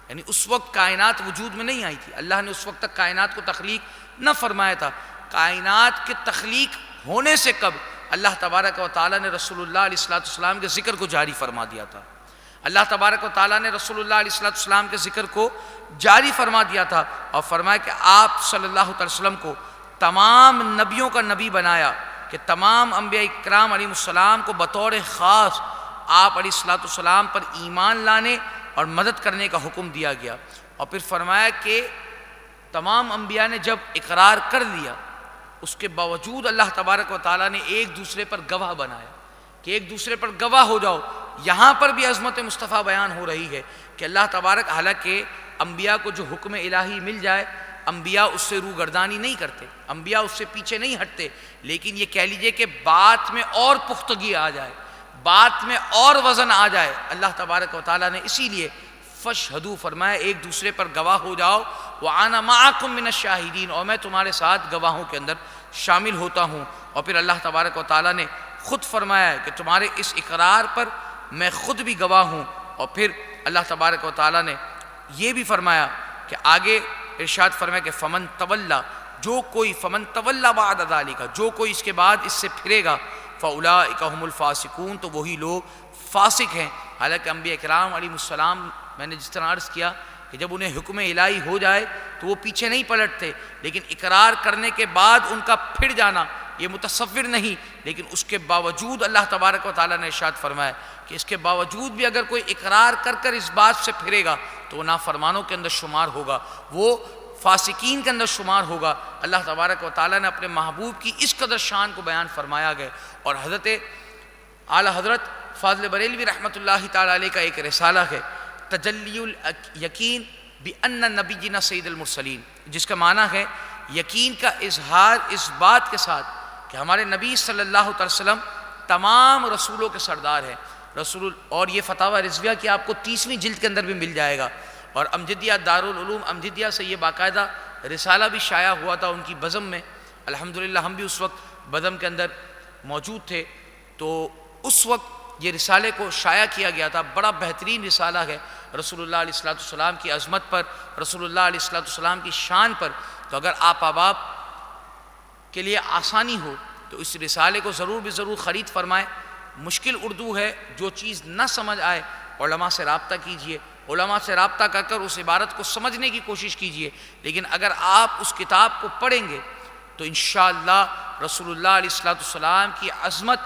یعنی اس وقت کائنات وجود میں نہیں آئی تھی، اللہ نے اس وقت تک کائنات کو تخلیق نہ فرمایا تھا، کائنات کے تخلیق ہونے سے قبل اللہ تبارک و تعالیٰ نے رسول اللہ علیہ السلام کے ذکر کو جاری فرما دیا تھا۔ اللہ تبارک و تعالیٰ نے رسول اللہ علیہ السلام کے ذکر کو جاری فرما دیا تھا، اور فرمایا کہ آپ صلی اللہ علیہ وسلم کو تمام نبیوں کا نبی بنایا، کہ تمام انبیاء اکرام علیہ السلام کو بطور خاص آپ علیہ السلام پر ایمان لانے اور مدد کرنے کا حکم دیا گیا۔ اور پھر فرمایا کہ تمام انبیاء نے جب اقرار کر لیا، اس کے باوجود اللہ تبارک و تعالیٰ نے ایک دوسرے پر گواہ بنایا کہ ایک دوسرے پر گواہ ہو جاؤ۔ یہاں پر بھی عظمت مصطفیٰ بیان ہو رہی ہے کہ اللہ تبارک، حالانکہ انبیاء کو جو حکم الہی مل جائے انبیاء اس سے روگردانی نہیں کرتے، انبیاء اس سے پیچھے نہیں ہٹتے، لیکن یہ کہہ لیجئے کہ بات میں اور پختگی آ جائے، بات میں اور وزن آ جائے، اللہ تبارک و تعالیٰ نے اسی لیے فاشہدوا فرمایا ایک دوسرے پر گواہ ہو جاؤ، وَأَنَا مَعَكُم مِّنَ الشَّاهِدِينَ، اور میں تمہارے ساتھ گواہوں کے اندر شامل ہوتا ہوں۔ اور پھر اللہ تبارک و تعالیٰ نے خود فرمایا کہ تمہارے اس اقرار پر میں خود بھی گواہ ہوں۔ اور پھر اللہ تبارک و تعالیٰ نے یہ بھی فرمایا کہ آگے ارشاد فرمایا کہ فمن تولا، جو کوئی فمن تولی بعد ذالک، جو کوئی اس کے بعد اس سے پھرے گا، فاولئک هم الفاسقون، تو وہی لوگ فاسق ہیں۔ حالانکہ انبیاء کرام علیہ السلام، میں نے جس طرح عرض کیا کہ جب انہیں حکم الہی ہو جائے تو وہ پیچھے نہیں پلٹتے، لیکن اقرار کرنے کے بعد ان کا پھر جانا یہ متصور نہیں، لیکن اس کے باوجود اللہ تبارک و تعالیٰ نے ارشاد فرمایا کہ اس کے باوجود بھی اگر کوئی اقرار کر کر اس بات سے پھرے گا تو وہ نافرمانوں کے اندر شمار ہوگا، وہ فاسقین کے اندر شمار ہوگا۔ اللہ تبارک و تعالیٰ نے اپنے محبوب کی اس قدر شان کو بیان فرمایا گیا، اور حضرت اعلیٰ حضرت فاضل بریلوی رحمۃ اللہ تعالیٰ علیہ کا ایک رسالہ ہے تجلی الیقین بأن نبینا سید المرسلین، جس کا معنی ہے یقین کا اظہار اس بات کے ساتھ کہ ہمارے نبی صلی اللہ علیہ وسلم تمام رسولوں کے سردار ہیں۔ اور یہ فتاوی رضویہ کی آپ کو 30ویں جلد کے اندر بھی مل جائے گا، اور امجدیہ دارالعلوم امجدیہ سے یہ باقاعدہ رسالہ بھی شائع ہوا تھا ان کی بزم میں۔ الحمدللہ ہم بھی اس وقت بزم کے اندر موجود تھے، تو اس وقت یہ رسالے کو شائع کیا گیا تھا۔ بڑا بہترین رسالہ ہے رسول اللہ علیہ السلام کی عظمت پر، رسول اللہ علیہ السلام کی شان پر۔ تو اگر آپ احباب کے لیے آسانی ہو تو اس رسالے کو ضرور بھی ضرور خرید فرمائیں۔ مشکل اردو ہے، جو چیز نہ سمجھ آئے علماء سے رابطہ کیجئے، علماء سے رابطہ کر کر اس عبارت کو سمجھنے کی کوشش کیجئے، لیکن اگر آپ اس کتاب کو پڑھیں گے تو انشاءاللہ رسول اللہ علیہ السلام کی عظمت،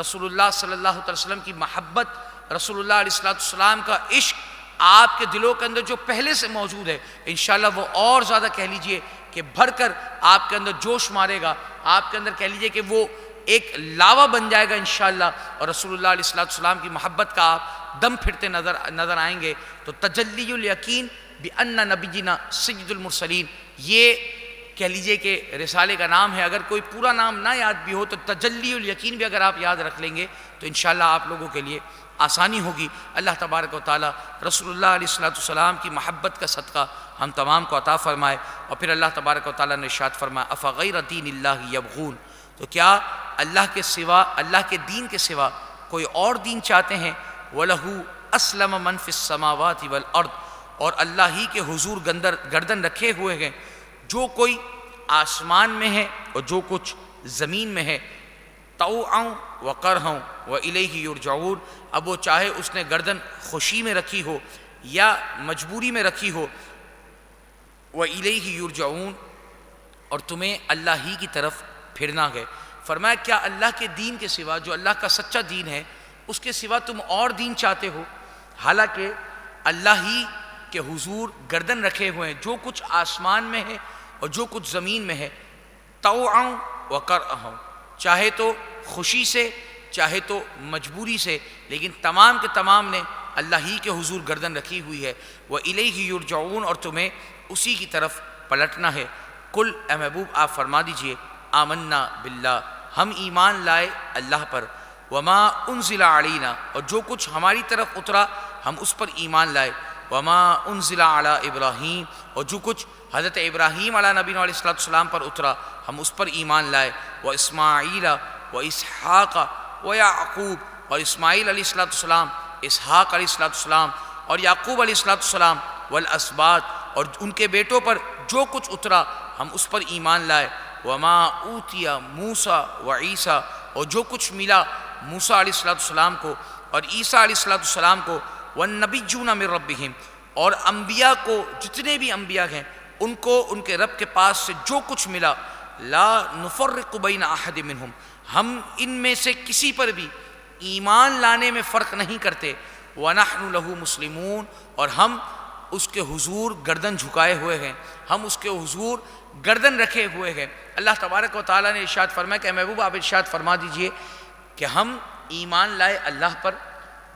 رسول اللہ صلی اللہ علیہ وسلم کی محبت، رسول اللہ علیہ السلام کا عشق آپ کے دلوں کے اندر جو پہلے سے موجود ہے، انشاءاللہ وہ اور زیادہ کہہ لیجئے کہ بھر کر آپ کے اندر جوش مارے گا، آپ کے اندر کہہ لیجئے کہ وہ ایک لاوا بن جائے گا انشاءاللہ، اور رسول اللہ علیہ السلام کی محبت کا آپ دم پھرتے نظر آئیں گے۔ تو تجلی الیقین بأن نبینا سید المرسلین، یہ کہہ لیجئے کہ رسالے کا نام ہے۔ اگر کوئی پورا نام نہ یاد بھی ہو تو تجلی الیقین بھی اگر آپ یاد رکھ لیں گے تو انشاءاللہ آپ لوگوں کے لیے آسانی ہوگی۔ اللہ تبارک و تعالی رسول اللہ علیہ السلام کی محبت کا صدقہ ہم تمام کو عطا فرمائے۔ اور پھر اللہ تبارک و تعالیٰ نے ارشاد فرمایا افغیر دین اللہ یبغون، تو کیا اللہ کے سوا، اللہ کے دین کے سوا کوئی اور دین چاہتے ہیں؟ وَلَهُ أَسْلَمَ مَنْ فِي السَّمَاوَاتِ وَالْأَرْضِ، اور اللہ ہی کے حضور گردن رکھے ہوئے ہیں جو کوئی آسمان میں ہے اور جو کچھ زمین میں ہے، طوعا وکرہا وإلیہ یرجعون، اب وہ چاہے اس نے گردن خوشی میں رکھی ہو یا مجبوری میں رکھی ہو، وإلیہ یرجعون، اور تمہیں اللہ ہی کی طرف پھرنا ہے۔ فرمایا کیا اللہ کے دین کے سوا، جو اللہ کا سچا دین ہے، اس کے سوا تم اور دین چاہتے ہو؟ حالانکہ اللہ ہی کے حضور گردن رکھے ہوئے ہیں جو کچھ آسمان میں ہے اور جو کچھ زمین میں ہے، طوعا وکرہا، چاہے تو خوشی سے چاہے تو مجبوری سے، لیکن تمام کے تمام نے اللہ ہی کے حضور گردن رکھی ہوئی ہے۔ وإلیہ یرجعون، اور تمہیں اسی کی طرف پلٹنا ہے۔ کل اے محبوب آپ فرما دیجئے آمنا باللہ، ہم ایمان لائے اللہ پر، وما انزل علینا، اور جو کچھ ہماری طرف اترا ہم اس پر ایمان لائے، وما انزل علی ابراہیم، اور جو کچھ حضرت ابراہیم علیہ نبی علیہ السلام پر اترا ہم اس پر ایمان لائے، واسماعیل واسحاق ویعقوب، اور اسماعیل علیہ السلام، اسحاق علیہ السلام اور یعقوب علیہ السلام، والاسباط، اور ان کے بیٹوں پر جو کچھ اترا ہم اس پر ایمان لائے، وما اوتی موسیٰ وعیسیٰ، اور جو کچھ ملا موسیٰ علیہ السلام کو اور عیسیٰ علیہ السلام کو، والنبیون من ربہم، اور انبیاء کو، جتنے بھی انبیاء ہیں ان کو ان کے رب کے پاس سے جو کچھ ملا، لا نفرق بین احد منہم، ہم ان میں سے کسی پر بھی ایمان لانے میں فرق نہیں کرتے، وَنَحْنُ لَهُ مُسْلِمُونَ، اور ہم اس کے حضور گردن جھکائے ہوئے ہیں، ہم اس کے حضور گردن رکھے ہوئے ہیں۔ اللہ تبارک و تعالیٰ نے ارشاد فرمایا کہ اے محبوب آپ ارشاد فرما دیجئے کہ ہم ایمان لائے اللہ پر،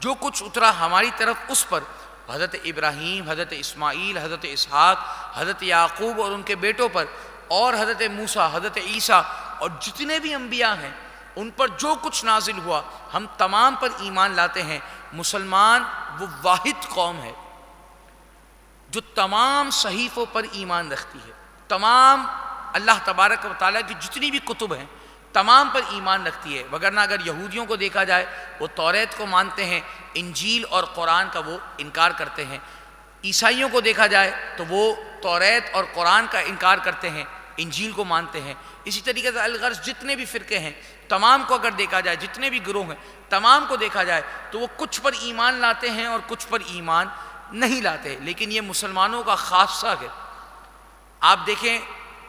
جو کچھ اترا ہماری طرف اس پر، حضرت ابراہیم، حضرت اسماعیل، حضرت اسحاق، حضرت یعقوب اور ان کے بیٹوں پر، اور حضرت موسیٰ، حضرت عیسیٰ، اور جتنے بھی انبیاء ہیں ان پر جو کچھ نازل ہوا ہم تمام پر ایمان لاتے ہیں۔ مسلمان وہ واحد قوم ہے جو تمام صحیفوں پر ایمان رکھتی ہے، تمام اللہ تبارک و تعالیٰ کی جتنی بھی کتب ہیں تمام پر ایمان رکھتی ہے، وگرنہ اگر یہودیوں کو دیکھا جائے وہ توریت کو مانتے ہیں، انجیل اور قرآن کا وہ انکار کرتے ہیں، عیسائیوں کو دیکھا جائے تو وہ توریت اور قرآن کا انکار کرتے ہیں، انجیل کو مانتے ہیں. اسی طریقے سے الغرض جتنے بھی فرقے ہیں تمام کو اگر دیکھا جائے، جتنے بھی گروہ ہیں تمام کو دیکھا جائے تو وہ کچھ پر ایمان لاتے ہیں اور کچھ پر ایمان نہیں لاتے. لیکن یہ مسلمانوں کا خاصہ ہے. آپ دیکھیں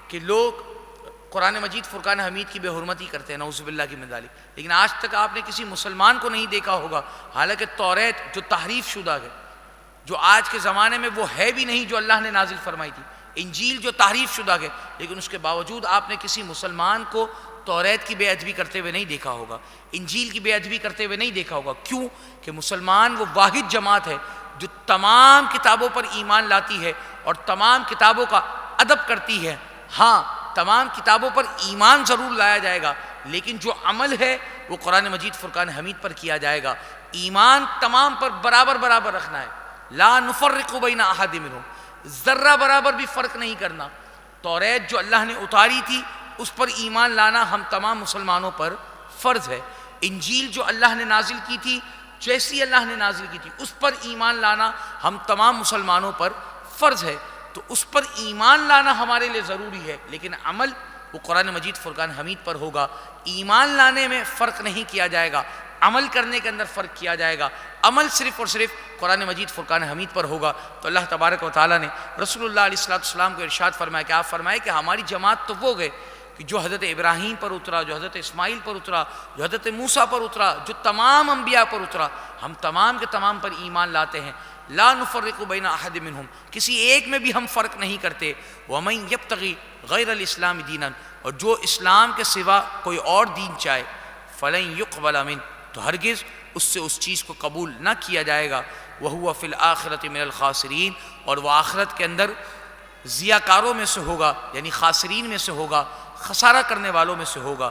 کہ لوگ قرآن مجید فرقان حمید کی بے حرمتی کرتے ہیں، نعوذ باللہ کی من ذالک، لیکن آج تک آپ نے کسی مسلمان کو نہیں دیکھا ہوگا، حالانکہ توریت جو تحریف شدہ ہے، جو آج کے زمانے میں وہ ہے بھی نہیں جو اللہ نے نازل فرمائی تھی، انجیل جو تحریف شدہ ہے، لیکن اس کے باوجود آپ نے کسی مسلمان کو توریت کی بے ادبی کرتے ہوئے نہیں دیکھا ہوگا، انجیل کی بے ادبی کرتے ہوئے نہیں دیکھا ہوگا. کیوں؟ کہ مسلمان وہ واحد جماعت ہے جو تمام کتابوں پر ایمان لاتی ہے اور تمام کتابوں کا ادب کرتی ہے. ہاں، تمام کتابوں پر ایمان ضرور لایا جائے گا، لیکن جو عمل ہے وہ قرآن مجید فرقان حمید پر کیا جائے گا. ایمان تمام پر برابر برابر رکھنا ہے. لا نفرق بین احد منہم، ذرہ برابر بھی فرق نہیں کرنا. توریت جو اللہ نے اتاری تھی اس پر ایمان لانا ہم تمام مسلمانوں پر فرض ہے. انجیل جو اللہ نے نازل کی تھی، جیسی اللہ نے نازل کی تھی اس پر ایمان لانا ہم تمام مسلمانوں پر فرض ہے. تو اس پر ایمان لانا ہمارے لیے ضروری ہے، لیکن عمل وہ قرآن مجید فرقان حمید پر ہوگا. ایمان لانے میں فرق نہیں کیا جائے گا، عمل کرنے کے اندر فرق کیا جائے گا. عمل صرف اور صرف قرآن مجید فرقان حمید پر ہوگا. تو اللہ تبارک و تعالیٰ نے رسول اللہ علیہ السلام کو ارشاد فرمایا کہ آپ فرمائے کہ ہماری جماعت تو وہ گئے کہ جو حضرت ابراہیم پر اترا، جو حضرت اسماعیل پر اترا، جو حضرت موسیٰ پر اترا، جو تمام انبیاء پر اترا، ہم تمام کے تمام پر ایمان لاتے ہیں. لا نفرق بین احد منہم، کسی ایک میں بھی ہم فرق نہیں کرتے. ومن یبتغی غیر الاسلام دینا، اور جو اسلام کے سوا کوئی اور دین چاہے، فلن یقبل منہ، تو ہرگز اس سے اس چیز کو قبول نہ کیا جائے گا. وہو فی الآخرۃ من الخاسرین، اور وہ آخرت کے اندر ضیاءکاروں میں سے ہوگا، یعنی خاسرین میں سے ہوگا، خسارہ کرنے والوں میں سے ہوگا.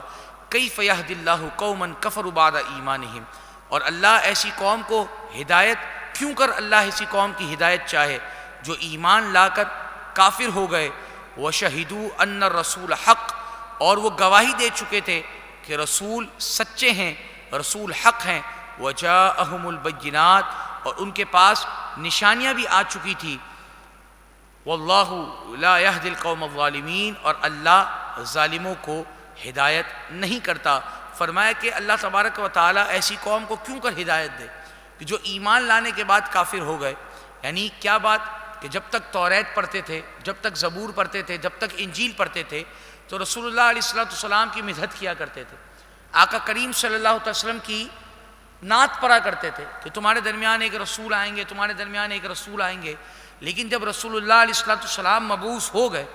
کیف یہدی اللہ قوما کفروا بعد ایمانہم، اور اللہ ایسی قوم کو ہدایت کیوں کر اللہ ایسی قوم کی ہدایت چاہے جو ایمان لا کر کافر ہو گئے. وشہدوا ان الرسول حق، اور وہ گواہی دے چکے تھے کہ رسول سچے ہیں، رسول حق ہیں. وجاءہم البینات، اور ان کے پاس نشانیاں بھی آ چکی تھی. واللہ لا یہدی القوم الظالمین، اور اللہ ظالموں کو ہدایت نہیں کرتا. فرمایا کہ اللہ تبارک و تعالیٰ ایسی قوم کو کیوں کر ہدایت دے کہ جو ایمان لانے کے بعد کافر ہو گئے. یعنی کیا بات کہ جب تک توریت پڑھتے تھے، جب تک زبور پڑھتے تھے، جب تک انجیل پڑھتے تھے تو رسول اللہ علیہ السلام کی مدحت کیا کرتے تھے، آقا کریم صلی اللہ علیہ وسلم کی نعت پڑھا کرتے تھے کہ تمہارے درمیان ایک رسول آئیں گے، تمہارے درمیان ایک رسول آئیں گے. لیکن جب رسول اللہ علیہ السلام مبعوث ہو گئے،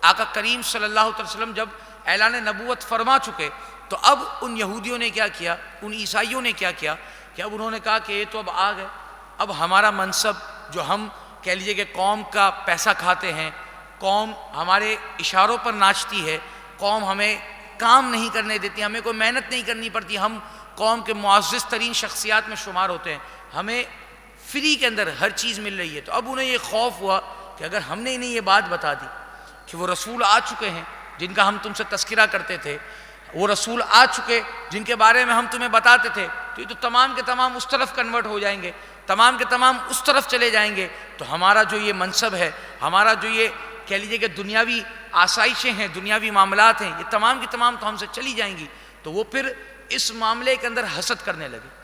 آقا کریم صلی اللہ علیہ وسلم جب اعلان نبوت فرما چکے، تو اب ان یہودیوں نے کیا کیا، ان عیسائیوں نے کیا کیا کہ اب انہوں نے کہا کہ یہ تو اب آ گئے، اب ہمارا منصب جو ہم کہہ لیجئے کہ قوم کا پیسہ کھاتے ہیں، قوم ہمارے اشاروں پر ناچتی ہے، قوم ہمیں کام نہیں کرنے دیتی، ہمیں کوئی محنت نہیں کرنی پڑتی، ہم قوم کے معزز ترین شخصیات میں شمار ہوتے ہیں، ہمیں فری کے اندر ہر چیز مل رہی ہے. تو اب انہیں یہ خوف ہوا کہ اگر ہم نے انہیں یہ بات بتا دی کہ وہ رسول آ چکے ہیں جن کا ہم تم سے تذکرہ کرتے تھے، وہ رسول آ چکے جن کے بارے میں ہم تمہیں بتاتے تھے، تو یہ تو تمام کے تمام اس طرف کنورٹ ہو جائیں گے، تمام کے تمام اس طرف چلے جائیں گے، تو ہمارا جو یہ منصب ہے، ہمارا جو یہ کہہ لیجئے کہ دنیاوی آسائشیں ہیں، دنیاوی معاملات ہیں، یہ تمام کی تمام تو ہم سے چلی جائیں گی. تو وہ پھر اس معاملے کے اندر حسد کرنے لگے،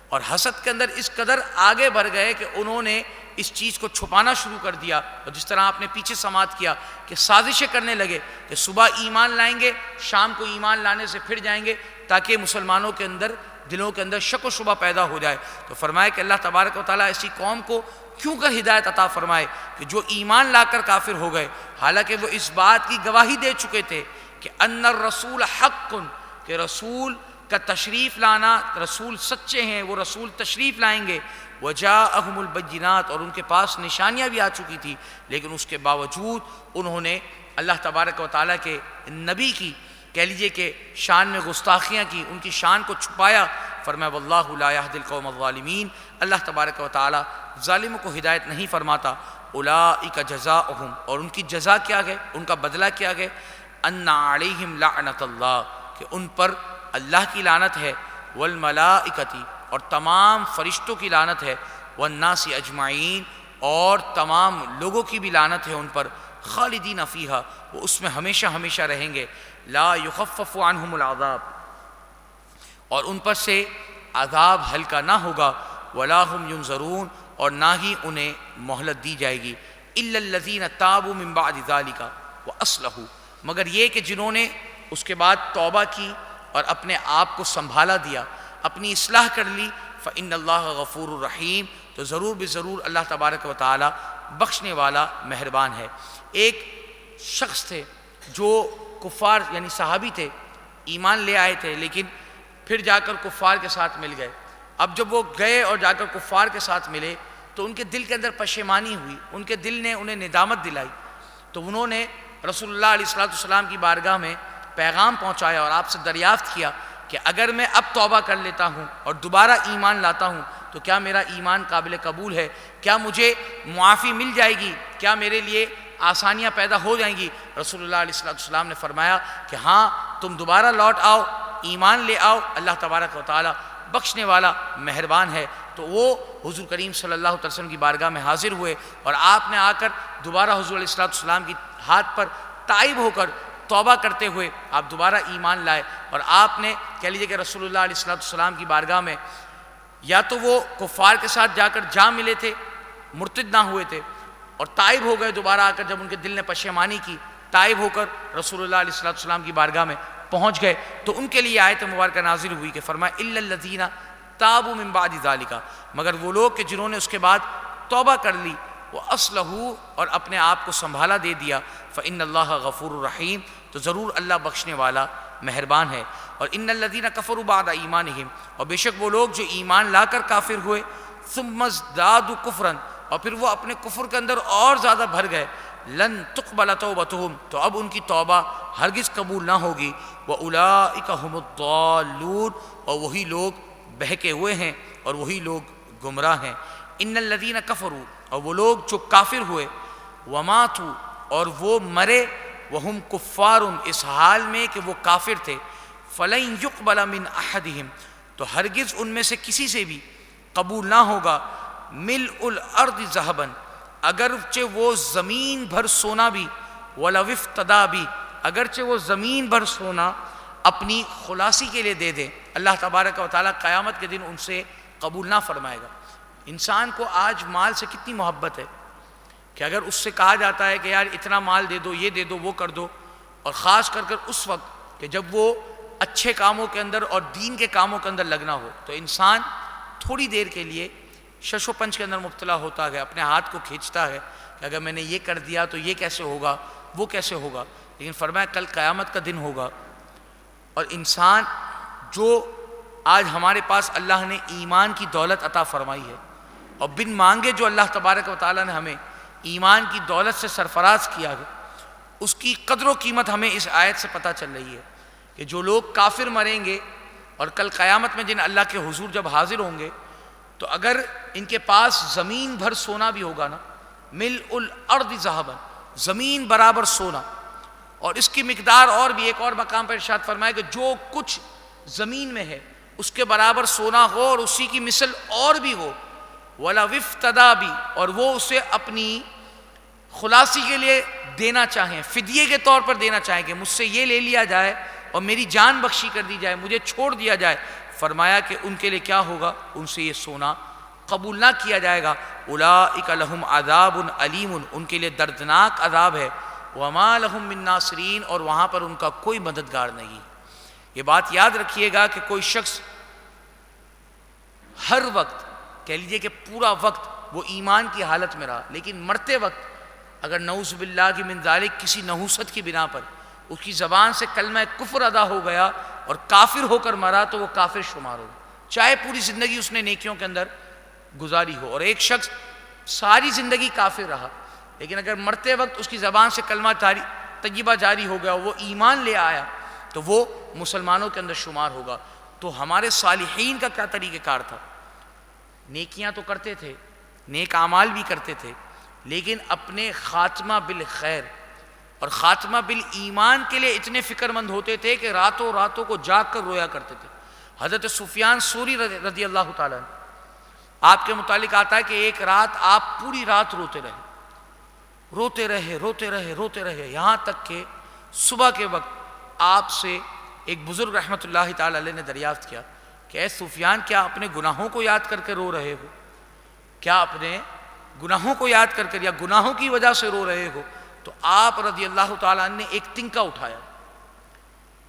اور حسد کے اندر اس قدر آگے بڑھ گئے کہ انہوں نے اس چیز کو چھپانا شروع کر دیا. اور جس طرح آپ نے پیچھے سماعت کیا کہ سازشیں کرنے لگے کہ صبح ایمان لائیں گے، شام کو ایمان لانے سے پھر جائیں گے، تاکہ مسلمانوں کے اندر، دلوں کے اندر شک و شبہ پیدا ہو جائے. تو فرمایا کہ اللہ تبارک و تعالیٰ ایسی قوم کو کیوں کر ہدایت عطا فرمائے کہ جو ایمان لا کر کافر ہو گئے، حالانکہ وہ اس بات کی گواہی دے چکے تھے کہ ان الرسول حق، کہ رسول کا تشریف لانا، رسول سچے ہیں، وہ رسول تشریف لائیں گے. وجاءہم البینات، اور ان کے پاس نشانیاں بھی آ چکی تھی، لیکن اس کے باوجود انہوں نے اللہ تبارک و تعالیٰ کے نبی کی کہہ لیجئے کہ شان میں گستاخیاں کی، ان کی شان کو چھپایا. فرمایا واللہ لا یہدی القوم الظالمین، اللہ تبارک و تعالیٰ ظالموں کو ہدایت نہیں فرماتا. اولئک جزاؤہم، اور ان کی جزا کیا ہے، ان کا بدلہ کیا ہے، ان علیہم لعنت اللہ، کہ ان پر اللہ کی لعنت ہے، والملائکتی، اور تمام فرشتوں کی لعنت ہے، والناس اجمعین، اور تمام لوگوں کی بھی لعنت ہے ان پر، خالدین فیہا، وہ اس میں ہمیشہ ہمیشہ رہیں گے، لا یخفف عنہم العذاب، اور ان پر سے عذاب ہلکا نہ ہوگا، ولا ہم ینظرون، اور نہ ہی انہیں مہلت دی جائے گی، الا الذین تابوا من بعد ذلک واصلحوا، مگر یہ کہ جنہوں نے اس کے بعد توبہ کی اور اپنے آپ کو سنبھالا دیا، اپنی اصلاح کر لی، فإن اللہ غفور الرحیم، تو ضرور بضرور اللہ تبارک و تعالی بخشنے والا مہربان ہے۔ ایک شخص تھے جو کفار یعنی صحابی تھے، ایمان لے آئے تھے لیکن پھر جا کر کفار کے ساتھ مل گئے۔ اب جب وہ گئے اور جا کر کفار کے ساتھ ملے تو ان کے دل کے اندر پشیمانی ہوئی، ان کے دل نے انہیں ندامت دلائی، تو انہوں نے رسول اللہ علیہ السلام کی بارگاہ میں پیغام پہنچایا اور آپ سے دریافت کیا کہ اگر میں اب توبہ کر لیتا ہوں اور دوبارہ ایمان لاتا ہوں تو کیا میرا ایمان قابل قبول ہے؟ کیا مجھے معافی مل جائے گی؟ کیا میرے لیے آسانیاں پیدا ہو جائیں گی؟ رسول اللہ علیہ السلام نے فرمایا کہ ہاں، تم دوبارہ لوٹ آؤ، ایمان لے آؤ، اللہ تبارک و تعالی بخشنے والا مہربان ہے۔ تو وہ حضور کریم صلی اللہ علیہ وسلم کی بارگاہ میں حاضر ہوئے اور آپ نے آ کر دوبارہ حضور علیہ السلام کی ہاتھ پر تائب ہو کر توبہ کرتے ہوئے آپ دوبارہ ایمان لائے، اور آپ نے کہہ لیجیے کہ رسول اللہ علیہ السلام کی بارگاہ میں یا تو وہ کفار کے ساتھ جا کر جا ملے تھے، مرتد نہ ہوئے تھے، اور تائب ہو گئے دوبارہ آ کر، جب ان کے دل نے پشیمانی کی تائب ہو کر رسول اللہ علیہ السلام کی بارگاہ میں پہنچ گئے، تو ان کے لیے آیت مبارکہ نازل ہوئی کہ فرمایا الا الذین تابوا من بعد ذلک، مگر وہ لوگ کہ جنہوں نے اس کے بعد توبہ کر لی، واصلحوا، اور اپنے آپ کو سنبھالا دے دیا، فإن اللہ غفور الرحیم، تو ضرور اللہ بخشنے والا مہربان ہے۔ اور ان الذین کفروا بعد ایمانہم، اور بے شک وہ لوگ جو ایمان لا کر کافر ہوئے، ثم ازدادوا کفرا، اور پھر وہ اپنے کفر کے اندر اور زیادہ بھر گئے، لن تقبل توبتہم، تو اب ان کی توبہ ہرگز قبول نہ ہوگی، واولئک هم الضالون، اور وہی لوگ بہکے ہوئے ہیں اور وہی لوگ گمراہ ہیں۔ ان الذین کفروا، اور وہ لوگ جو کافر ہوئے، وماتوا، اور وہ مرے، وہم کفار، اس حال میں کہ وہ کافر تھے، فلن یقبل من احدہم، تو ہرگز ان میں سے کسی سے بھی قبول نہ ہوگا، ملء الارض ذہبا، اگرچہ وہ زمین بھر سونا بھی، ولو افتدی بھی، اگرچہ وہ زمین بھر سونا اپنی خلاصی کے لیے دے دے، اللہ تبارک و تعالیٰ قیامت کے دن ان سے قبول نہ فرمائے گا۔ انسان کو آج مال سے کتنی محبت ہے کہ اگر اس سے کہا جاتا ہے کہ یار اتنا مال دے دو، یہ دے دو، وہ کر دو، اور خاص کر اس وقت کہ جب وہ اچھے کاموں کے اندر اور دین کے کاموں کے اندر لگنا ہو، تو انسان تھوڑی دیر کے لیے شش و پنج کے اندر مبتلا ہوتا ہے، اپنے ہاتھ کو کھینچتا ہے کہ اگر میں نے یہ کر دیا تو یہ کیسے ہوگا، وہ کیسے ہوگا، لیکن فرمایا کل قیامت کا دن ہوگا، اور انسان جو آج ہمارے پاس اللہ نے ایمان کی دولت عطا فرمائی ہے، اور بن مانگے جو اللہ تبارک و تعالیٰ نے ہمیں ایمان کی دولت سے سرفراز کیا ہے، اس کی قدر و قیمت ہمیں اس آیت سے پتہ چل رہی ہے کہ جو لوگ کافر مریں گے اور کل قیامت میں جن اللہ کے حضور جب حاضر ہوں گے، تو اگر ان کے پاس زمین بھر سونا بھی ہوگا نا، ملء الارض ذہبا، زمین برابر سونا، اور اس کی مقدار اور بھی ایک اور مقام پر ارشاد فرمایا کہ جو کچھ زمین میں ہے اس کے برابر سونا ہو اور اسی کی مثل اور بھی ہو، وَلَوِ افْتَدَىٰ بھی، اور وہ اسے اپنی خلاصی کے لیے دینا چاہیں، فدیے کے طور پر دینا چاہیں کہ مجھ سے یہ لے لیا جائے اور میری جان بخشی کر دی جائے، مجھے چھوڑ دیا جائے، فرمایا کہ ان کے لیے کیا ہوگا، ان سے یہ سونا قبول نہ کیا جائے گا۔ اولئک لہم عذاب علیم، ان کے لیے دردناک عذاب ہے، وما لہم من ناصرین، اور وہاں پر ان کا کوئی مددگار نہیں۔ یہ بات یاد رکھیے گا کہ کوئی شخص ہر وقت، کہہ لیجئے کہ پورا وقت وہ ایمان کی حالت میں رہا، لیکن مرتے وقت اگر نعوذ باللہ من ذالک کسی نحوست کی بنا پر اس کی زبان سے کلمہ کفر ادا ہو گیا اور کافر ہو کر مرا، تو وہ کافر شمار ہو، چاہے پوری زندگی اس نے نیکیوں کے اندر گزاری ہو۔ اور ایک شخص ساری زندگی کافر رہا، لیکن اگر مرتے وقت اس کی زبان سے کلمہ طیبہ جاری ہو گیا، وہ ایمان لے آیا، تو وہ مسلمانوں کے اندر شمار ہوگا۔ تو ہمارے صالحین کا کیا طریقہ کار تھا؟ نیکیاں تو کرتے تھے، نیک اعمال بھی کرتے تھے، لیکن اپنے خاتمہ بالخیر اور خاتمہ بالایمان کے لیے اتنے فکر مند ہوتے تھے کہ راتوں راتوں کو جاگ کر رویا کرتے تھے۔ حضرت سفیان ثوری رضی اللہ تعالیٰ عنہ، آپ کے متعلق آتا ہے کہ ایک رات آپ پوری رات روتے رہے، روتے رہے روتے رہے روتے رہے، یہاں تک کہ صبح کے وقت آپ سے ایک بزرگ رحمۃ اللہ تعالی علیہ نے دریافت کیا کہ اے سفیان، کیا اپنے گناہوں کو یاد کر کے رو رہے ہو؟ کیا اپنے گناہوں کو یاد کر کر یا گناہوں کی وجہ سے رو رہے ہو؟ تو آپ رضی اللہ تعالیٰ عنہ نے ایک تنکا اٹھایا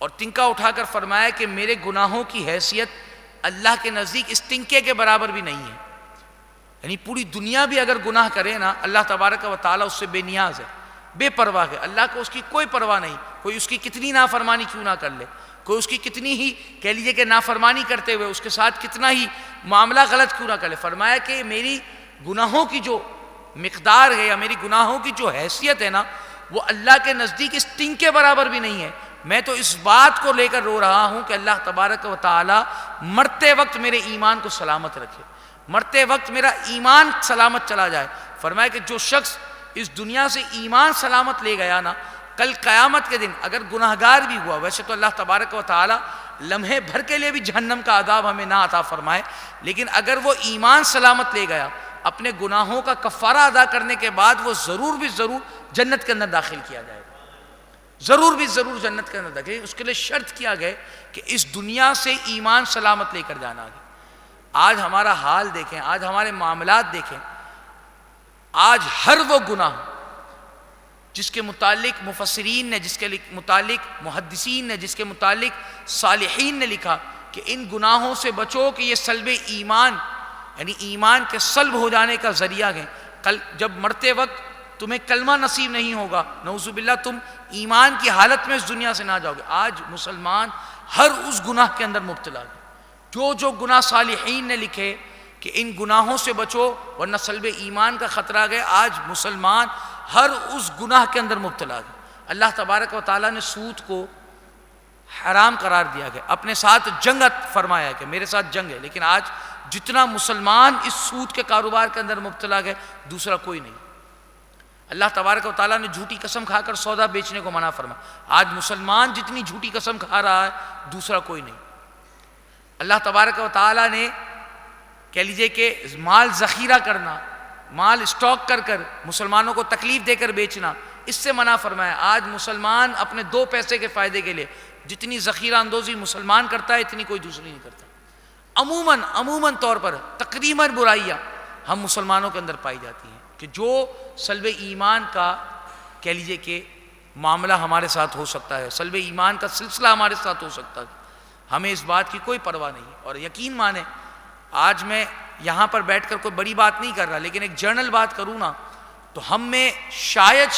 اور تنکا اٹھا کر فرمایا کہ میرے گناہوں کی حیثیت اللہ کے نزدیک اس تنکے کے برابر بھی نہیں ہے. یعنی پوری دنیا بھی اگر گناہ کرے نا، اللہ تبارک و تعالیٰ اس سے بے نیاز ہے، بے پرواہ ہے. اللہ کو اس کی کوئی پرواہ نہیں، کوئی اس کی کتنی نافرمانی کیوں نہ کر لے، کوئی اس کی کتنی ہی کہہ لیجئے کہ نافرمانی کرتے ہوئے اس کے ساتھ کتنا ہی معاملہ غلط کیوں نہ کر لے. فرمایا کہ میری گناہوں کی جو مقدار ہے یا میری گناہوں کی جو حیثیت ہے نا، وہ اللہ کے نزدیک اس تنک کے برابر بھی نہیں ہے. میں تو اس بات کو لے کر رو رہا ہوں کہ اللہ تبارک و تعالی مرتے وقت میرے ایمان کو سلامت رکھے، مرتے وقت میرا ایمان سلامت چلا جائے. فرمایا کہ جو شخص اس دنیا سے ایمان سلامت لے گیا نا، کل قیامت کے دن اگر گناہگار بھی ہوا، ویسے تو اللہ تبارک و تعالی لمحے بھر کے لیے بھی جہنم کا عذاب ہمیں نہ عطا فرمائے، لیکن اگر وہ ایمان سلامت لے گیا، اپنے گناہوں کا کفارہ ادا کرنے کے بعد وہ ضرور بھی ضرور جنت کے اندر داخل کیا جائے گا، ضرور بھی ضرور جنت کے اندر داخل. اس کے لیے شرط کیا گیا کہ اس دنیا سے ایمان سلامت لے کر جانا ہے. آج ہمارا حال دیکھیں، آج ہمارے معاملات دیکھیں. آج ہر وہ گناہ جس کے متعلق مفسرین نے، جس کے متعلق محدثین نے، جس کے متعلق صالحین نے لکھا کہ ان گناہوں سے بچو کہ یہ سلب ایمان، یعنی ایمان کے سلب ہو جانے کا ذریعہ ہے. کل جب مرتے وقت تمہیں کلمہ نصیب نہیں ہوگا، نعوذ باللہ تم ایمان کی حالت میں اس دنیا سے نہ جاؤ گے. آج مسلمان ہر اس گناہ کے اندر مبتلا ہے. جو گناہ صالحین نے لکھے کہ ان گناہوں سے بچو ورنہ سلب ایمان کا خطرہ ہے، آج مسلمان ہر اس گناہ کے اندر مبتلا ہے. اللہ تبارک و تعالیٰ نے سود کو حرام قرار دیا گیا، اپنے ساتھ جنگ فرمایا کہ میرے ساتھ جنگ ہے. لیکن آج جتنا مسلمان اس سود کے کاروبار کے اندر مبتلا ہے، دوسرا کوئی نہیں. اللہ تبارک و تعالیٰ نے جھوٹی قسم کھا کر سودا بیچنے کو منع فرمایا. آج مسلمان جتنی جھوٹی قسم کھا رہا ہے، دوسرا کوئی نہیں. اللہ تبارک و تعالیٰ نے کہہ لیجئے کہ مال ذخیرہ کرنا، مال اسٹاک کر کر مسلمانوں کو تکلیف دے کر بیچنا، اس سے منع فرمایا. آج مسلمان اپنے 2 پیسے کے فائدے کے لیے جتنی ذخیرہ اندوزی مسلمان کرتا ہے، اتنی کوئی دوسری نہیں کرتا. عموماً طور پر تقریباً برائیاں ہم مسلمانوں کے اندر پائی جاتی ہیں کہ جو سلب ایمان کا کہہ لیجئے کہ معاملہ ہمارے ساتھ ہو سکتا ہے، سلب ایمان کا سلسلہ ہمارے ساتھ ہو سکتا ہے. ہمیں اس بات کی کوئی پرواہ نہیں. اور یقین مانیں، آج میں یہاں پر بیٹھ کر کوئی بڑی بات نہیں کر رہا، لیکن ایک جنرل بات کروں نا، تو ہم میں شاید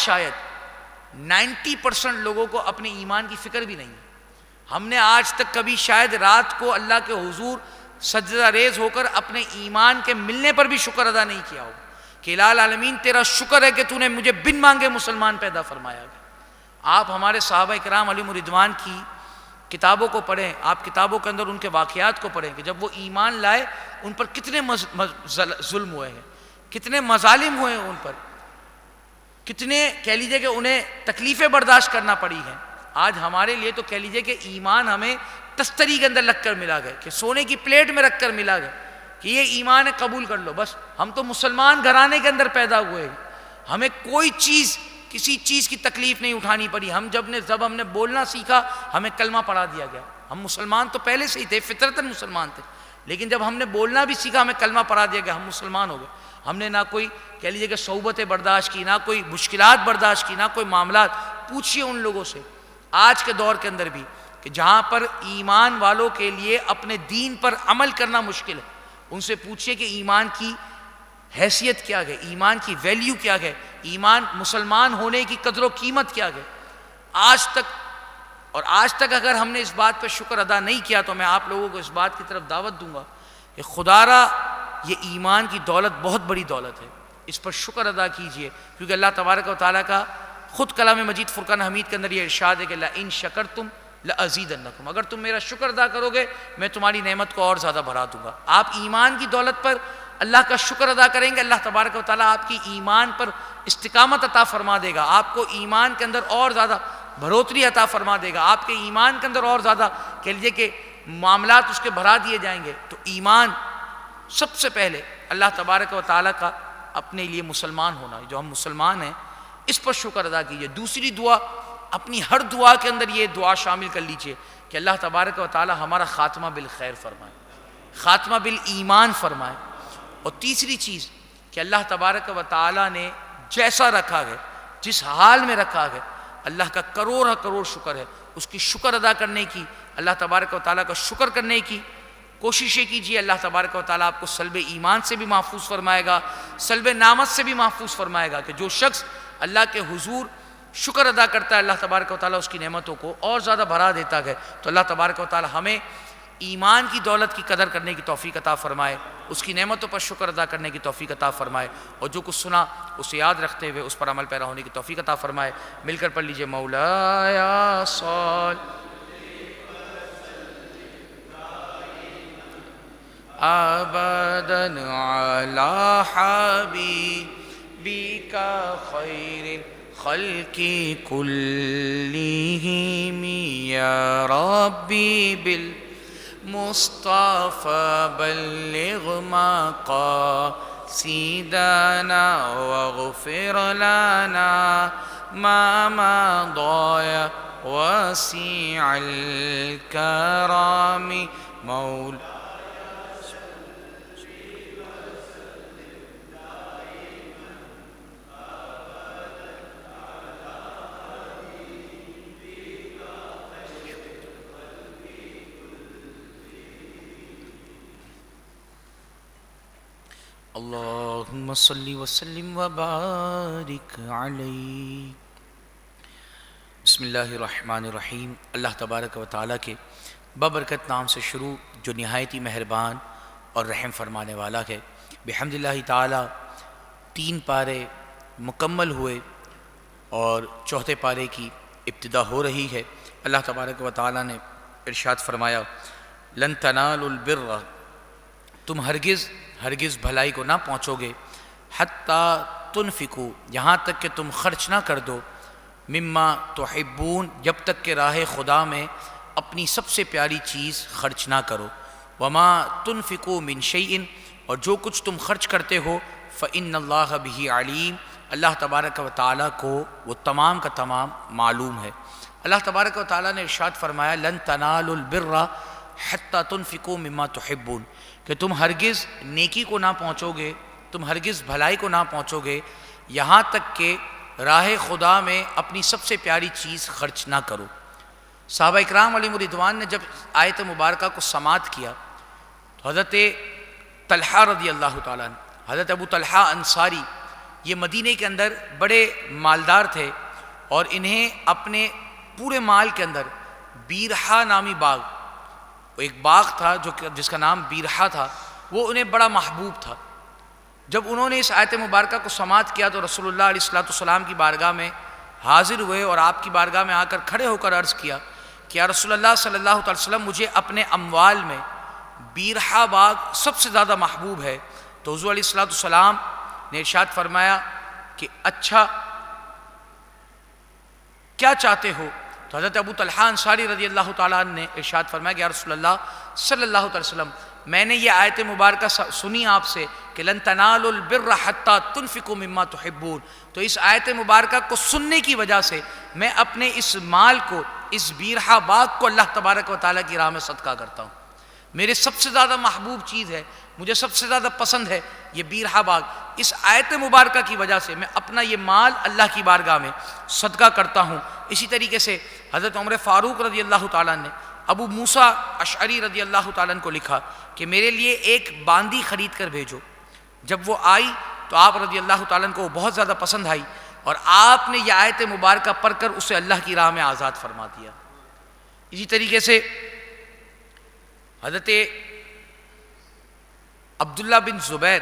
90% لوگوں کو اپنے ایمان کی فکر بھی نہیں ہے. ہم نے آج تک کبھی شاید رات کو اللہ کے حضور سجدہ ریز ہو کر اپنے ایمان کے ملنے پر بھی شکر ادا نہیں کیا ہو کہ الہ العالمین تیرا شکر ہے کہ تو نے مجھے بن مانگے مسلمان پیدا فرمایا گیا. آپ ہمارے صحابہ کرام علیہم الرضوان کی کتابوں کو پڑھیں، آپ کتابوں کے اندر ان کے واقعات کو پڑھیں کہ جب وہ ایمان لائے ان پر کتنے ظلم ہوئے ہیں، کتنے مظالم ہوئے ہیں ان پر، کتنے کہہ لیجئے کہ انہیں تکلیفیں برداشت کرنا پڑی ہیں. آج ہمارے لیے تو کہہ لیجئے کہ ایمان ہمیں تستری کے اندر لگ کر ملا گیا، کہ سونے کی پلیٹ میں رکھ کر ملا گیا کہ یہ ایمان ہے، قبول کر لو. بس ہم تو مسلمان گھرانے کے اندر پیدا ہوئے ہیں، ہمیں کوئی چیز، کسی چیز کی تکلیف نہیں اٹھانی پڑی. جب ہم نے بولنا سیکھا ہمیں کلمہ پڑھا دیا گیا. ہم مسلمان تو پہلے سے ہی تھے، فطرتاً مسلمان تھے، لیکن جب ہم نے بولنا بھی سیکھا ہمیں کلمہ پڑھا دیا گیا، ہم مسلمان ہو گئے. ہم نے نہ کوئی کہہ لیجیے کہ صحبتیں برداشت کی، نہ کوئی مشکلات برداشت کی، نہ کوئی معاملات. پوچھئے ان لوگوں سے آج کے دور کے اندر بھی کہ جہاں پر ایمان والوں کے لیے اپنے دین پر عمل کرنا مشکل ہے، ان سے پوچھئے کہ ایمان کی حیثیت کیا ہے، ایمان کی ویلیو کیا ہے، ایمان مسلمان ہونے کی قدر و قیمت کیا ہے. آج تک اگر ہم نے اس بات پہ شکر ادا نہیں کیا تو میں آپ لوگوں کو اس بات کی طرف دعوت دوں گا کہ خدا را یہ ایمان کی دولت بہت بڑی دولت ہے، اس پر شکر ادا کیجئے. کیونکہ اللہ تبارک و تعالیٰ کا خود کلام مجید فرقان حمید کے اندر یہ ارشاد ہے کہ لئن شکرتم لأزیدنکم، اگر تم میرا شکر ادا کرو گے میں تمہاری نعمت کو اور زیادہ بڑھا دوں گا. آپ ایمان کی دولت پر اللہ کا شکر ادا کریں گے، اللہ تبارک و تعالیٰ آپ کی ایمان پر استقامت عطا فرما دے گا، آپ کو ایمان کے اندر اور زیادہ بڑھوتری عطا فرما دے گا، آپ کے ایمان کے اندر اور زیادہ کہہ لیجیے کہ معاملات اس کے بڑھا دیے جائیں گے. تو ایمان سب سے پہلے اللہ تبارک و تعالیٰ کا اپنے لیے مسلمان ہونا. جو ہم مسلمان ہیں اس پر شکر ادا کیجئے۔ دوسری دعا، اپنی ہر دعا کے اندر یہ دعا شامل کر لیجئے کہ اللہ تبارک و تعالی ہمارا خاتمہ بالخیر فرمائے، خاتمہ بالایمان فرمائے۔ اور تیسری چیز کہ اللہ تبارک و تعالی نے جیسا رکھا ہے، جس حال میں رکھا ہے، اللہ کا کروڑ کروڑ شکر ہے، اس کی شکر ادا کرنے کی، اللہ تبارک و تعالیٰ کا شکر کرنے کی کوششیں کیجیے۔ اللہ تبارک و تعالیٰ آپ کو سلب ایمان سے بھی محفوظ فرمائے گا، سلب نعمت سے بھی محفوظ فرمائے گا، کہ جو شخص اللہ کے حضور شکر ادا کرتا ہے اللہ تبارک و تعالیٰ اس کی نعمتوں کو اور زیادہ بڑھا دیتا ہے۔ تو اللہ تبارک و تعالیٰ ہمیں ایمان کی دولت کی قدر کرنے کی توفیق عطا فرمائے، اس کی نعمتوں پر شکر ادا کرنے کی توفیق عطا فرمائے، اور جو کچھ سنا اسے یاد رکھتے ہوئے اس پر عمل پیرا ہونے کی توفیق عطا فرمائے۔ مل کر پڑھ لیجئے مولایا صل ابداً علی حبیبک خیر الخلق کلہم یا ربی بالمصطفى بلغ مقاصدنا واغفر لنا ما مضى واسع الكرم مولا اللہم صلی وسلم وبارک علیہ۔ بسم اللہ الرحمن الرحیم۔ اللہ تبارک و تعالیٰ کے بابرکت نام سے شروع جو نہایت ہی مہربان اور رحم فرمانے والا ہے۔ بحمد اللہ تعالیٰ 3 پارے مکمل ہوئے اور چوتھے پارے کی ابتدا ہو رہی ہے۔ اللہ تبارک و تعالیٰ نے ارشاد فرمایا لن تنالوا البر، تم ہرگز بھلائی کو نہ پہنچو گے، حتیٰ تنفقوا، یہاں تک کہ تم خرچ نہ کر دو، مما تحبون، جب تک کہ راہ خدا میں اپنی سب سے پیاری چیز خرچ نہ کرو، وما تنفقوا من شیء، اور جو کچھ تم خرچ کرتے ہو فإن اللہ بہ علیم، اللہ تبارک و تعالیٰ کو وہ تمام کا تمام معلوم ہے۔ اللہ تبارک و تعالیٰ نے ارشاد فرمایا لن تنالوا البر حتیٰ تنفقوا مما تحبون، کہ تم ہرگز نیکی کو نہ پہنچو گے، تم ہرگز بھلائی کو نہ پہنچو گے یہاں تک کہ راہ خدا میں اپنی سب سے پیاری چیز خرچ نہ کرو۔ صحابہ اکرام علیہم رضوان نے جب آیت مبارکہ کو سماعت کیا تو حضرت طلحہ رضی اللہ تعالیٰ عنہ، حضرت ابو طلحہ انصاری، یہ مدینے کے اندر بڑے مالدار تھے، اور انہیں اپنے پورے مال کے اندر بیرحہ نامی باغ، ایک باغ تھا جس کا نام بیرحہ تھا، وہ انہیں بڑا محبوب تھا۔ جب انہوں نے اس آیت مبارکہ کو سماعت کیا تو رسول اللہ علیہ السلام کی بارگاہ میں حاضر ہوئے اور آپ کی بارگاہ میں آ کر کھڑے ہو کر عرض کیا کہ یا رسول اللہ صلی اللہ علیہ وسلم، مجھے اپنے اموال میں بیرحہ باغ سب سے زیادہ محبوب ہے۔ تو حضور علیہ السلام نے ارشاد فرمایا کہ اچھا کیا چاہتے ہو؟ تو حضرت ابو طلحہ انصاری رضی اللہ تعالیٰ عنہ نے ارشاد فرمایا کہ یا رسول اللہ صلی اللہ علیہ وسلم، میں نے یہ آیت مبارکہ سنی آپ سے کہ لن تنالوا البر حتیٰ تنفقوا مما تحبون، تو اس آیت مبارکہ کو سننے کی وجہ سے میں اپنے اس مال کو، اس بیرحہ باغ کو اللہ تبارک و تعالیٰ کی راہ میں صدقہ کرتا ہوں۔ میرے سب سے زیادہ محبوب چیز ہے، مجھے سب سے زیادہ پسند ہے یہ بیرحہ باغ، اس آیت مبارکہ کی وجہ سے میں اپنا یہ مال اللہ کی بارگاہ میں صدقہ کرتا ہوں۔ اسی طریقے سے حضرت عمر فاروق رضی اللہ تعالیٰ نے ابو موسیٰ اشعری رضی اللہ تعالیٰ کو لکھا کہ میرے لیے ایک باندی خرید کر بھیجو۔ جب وہ آئی تو آپ رضی اللہ تعالیٰ کو وہ بہت زیادہ پسند آئی، اور آپ نے یہ آیت مبارکہ پڑھ کر اسے اللہ کی راہ میں آزاد فرما دیا۔ اسی طریقے سے حضرت عبداللہ بن زبیر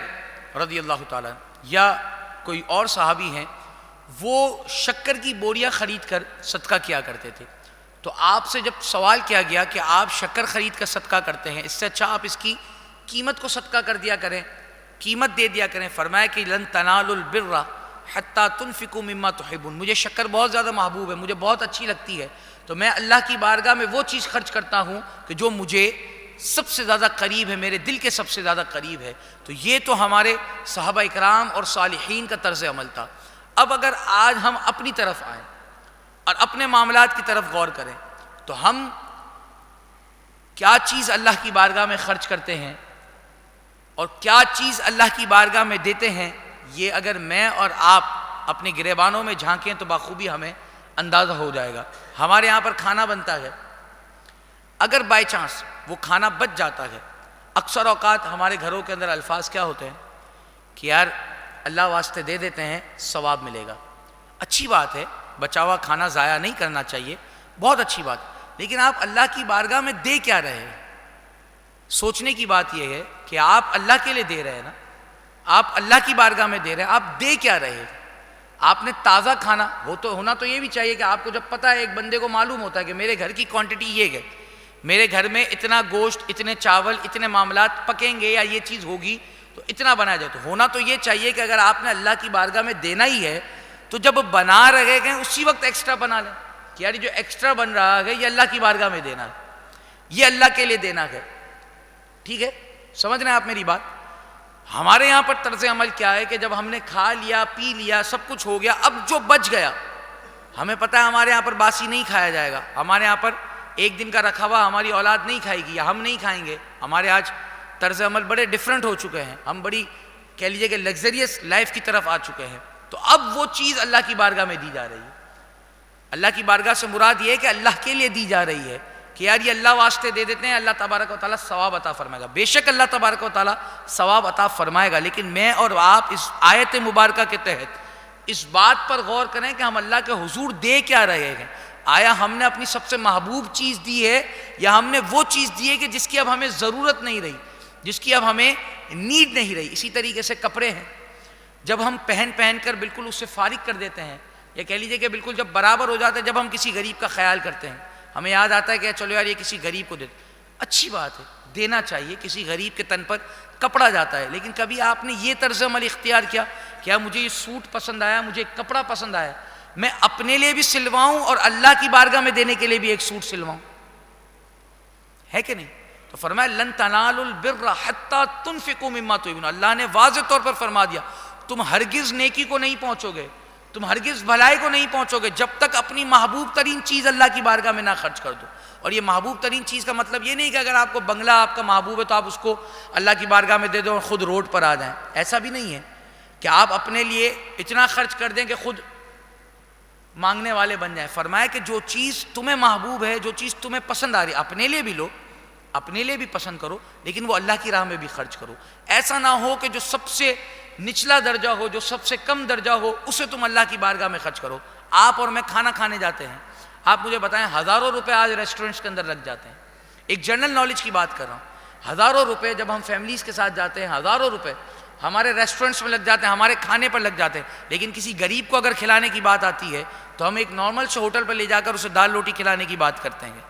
رضی اللہ تعالیٰ یا کوئی اور صحابی ہیں، وہ شکر کی بوریاں خرید کر صدقہ کیا کرتے تھے۔ تو آپ سے جب سوال کیا گیا کہ آپ شکر خرید کر صدقہ کرتے ہیں، اس سے اچھا آپ اس کی قیمت کو صدقہ کر دیا کریں، قیمت دے دیا کریں۔ فرمایا کہ لن تنالوا البر حتیٰ تنفقوا مما تحبون، مجھے شکر بہت زیادہ محبوب ہے، مجھے بہت اچھی لگتی ہے، تو میں اللہ کی بارگاہ میں وہ چیز خرچ کرتا ہوں کہ جو مجھے سب سے زیادہ قریب ہے، میرے دل کے سب سے زیادہ قریب ہے۔ تو یہ تو ہمارے صحابہ اکرام اور صالحین کا طرز عمل تھا۔ اب اگر آج ہم اپنی طرف آئیں اور اپنے معاملات کی طرف غور کریں تو ہم کیا چیز اللہ کی بارگاہ میں خرچ کرتے ہیں اور کیا چیز اللہ کی بارگاہ میں دیتے ہیں، یہ اگر میں اور آپ اپنے گریبانوں میں جھانکیں تو بخوبی ہمیں اندازہ ہو جائے گا۔ ہمارے یہاں پر کھانا بنتا ہے، اگر بائی چانس وہ کھانا بچ جاتا ہے، اکثر اوقات ہمارے گھروں کے اندر الفاظ کیا ہوتے ہیں کہ یار اللہ واسطے دے دیتے ہیں، ثواب ملے گا۔ اچھی بات ہے، بچا ہوا کھانا ضائع نہیں کرنا چاہیے، بہت اچھی بات، لیکن آپ اللہ کی بارگاہ میں دے کیا رہے ہیں؟ سوچنے کی بات یہ ہے کہ آپ اللہ کے لیے دے رہے ہیں نا، آپ اللہ کی بارگاہ میں دے رہے ہیں، آپ دے کیا رہے ہیں؟ آپ نے تازہ کھانا ہونا تو یہ بھی چاہیے کہ آپ کو جب پتہ ہے، ایک بندے کو معلوم ہوتا ہے کہ میرے گھر کی کوانٹٹی یہ ہے، میرے گھر میں اتنا گوشت، اتنے چاول، اتنے معاملات پکیں گے یا یہ چیز ہوگی تو اتنا بنایا جائے، تو ہونا تو یہ چاہیے کہ اگر آپ نے اللہ کی بارگاہ میں دینا ہی ہے تو جب بنا رہے گئے اسی وقت ایکسٹرا بنا لیں کہ یار جو ایکسٹرا بن رہا ہے یہ اللہ کی بارگاہ میں دینا ہے، یہ اللہ کے لیے دینا ہے۔ ٹھیک ہے، سمجھ رہے ہیں آپ میری بات؟ ہمارے یہاں پر طرز عمل کیا ہے کہ جب ہم نے کھا لیا، پی لیا، سب کچھ ہو گیا، اب جو بچ گیا ہمیں پتہ ہے ہمارے یہاں پر باسی نہیں کھایا جائے گا، ہمارے یہاں پر ایک دن کا رکھا ہوا ہماری اولاد نہیں کھائے گی یا ہم نہیں کھائیں گے۔ ہمارے آج طرز عمل بڑے ڈیفرنٹ ہو چکے ہیں، ہم بڑی کہہ لیجیے کہ لگزریس لائف کی طرف آ چکے ہیں، تو اب وہ چیز اللہ کی بارگاہ میں دی جا رہی ہے۔ اللہ کی بارگاہ سے مراد یہ ہے کہ اللہ کے لیے دی جا رہی ہے کہ یار یہ اللہ واسطے دے دیتے ہیں، اللہ تبارک و تعالیٰ ثواب عطا فرمائے گا۔ بے شک اللہ تبارک و تعالیٰ ثواب عطا فرمائے گا، لیکن میں اور آپ اس آیت مبارکہ کے تحت اس بات پر غور کریں کہ ہم اللہ کے حضور دے کیا رہے ہیں۔ آیا ہم نے اپنی سب سے محبوب چیز دی ہے یا ہم نے وہ چیز دی ہے کہ جس کی اب ہمیں ضرورت نہیں رہی، جس کی اب ہمیں نیڈ نہیں رہی؟ اسی طریقے سے کپڑے ہیں، جب ہم پہن کر بالکل اس سے فارغ کر دیتے ہیں، یا کہہ لیجیے کہ بالکل جب برابر ہو جاتا ہے، جب ہم کسی غریب کا خیال کرتے ہیں، ہمیں یاد آتا ہے کہ چلو یار یہ کسی غریب کو دے دیں، اچھی بات ہے، دینا چاہیے، کسی غریب کے تن پر کپڑا جاتا ہے، لیکن کبھی آپ نے یہ طرز عمل اختیار کیا کہ مجھے یہ سوٹ پسند آیا، مجھے کپڑا پسند آیا، میں اپنے لیے بھی سلواؤں اور اللہ کی بارگاہ میں دینے کے لیے بھی ایک سوٹ سلواؤں؟ ہے کہ نہیں؟ تو فرمایا لن تنالوا البر حتی تنفقوا مما تحبون، اللہ نے واضح طور پر فرما دیا تم ہرگز نیکی کو نہیں پہنچو گے، تم ہرگز بھلائی کو نہیں پہنچو گے جب تک اپنی محبوب ترین چیز اللہ کی بارگاہ میں نہ خرچ کر دو۔ اور یہ محبوب ترین چیز کا مطلب یہ نہیں کہ اگر آپ کو بنگلہ آپ کا محبوب ہے تو آپ اس کو اللہ کی بارگاہ میں دے دو اور خود روڈ پر آ جائیں، ایسا بھی نہیں ہے کہ آپ اپنے لیے اتنا خرچ کر دیں کہ خود مانگنے والے بن جائیں۔ فرمایا کہ جو چیز تمہیں محبوب ہے، جو چیز تمہیں پسند آ رہی ہے، اپنے لیے بھی لو، اپنے لیے بھی پسند کرو، لیکن وہ اللہ کی راہ میں بھی خرچ کرو۔ ایسا نہ ہو کہ جو سب سے نچلا درجہ ہو، جو سب سے کم درجہ ہو، اسے تم اللہ کی بارگاہ میں خرچ کرو۔ آپ اور میں کھانا کھانے جاتے ہیں، آپ مجھے بتائیں ہزاروں روپے آج ریسٹورنٹس کے اندر لگ جاتے ہیں، ایک جنرل نالج کی بات کر رہا ہوں، ہزاروں روپے جب ہم فیملیز کے ساتھ جاتے ہیں، ہزاروں روپے ہمارے ریسٹورنٹس میں لگ جاتے ہیں، ہمارے کھانے پر لگ جاتے ہیں، لیکن کسی غریب کو اگر کھلانے کی بات آتی ہے تو ہم ایک نارمل سے ہوٹل پر لے جا کر اسے دال روٹی کھلانے کی بات کرتے ہیں۔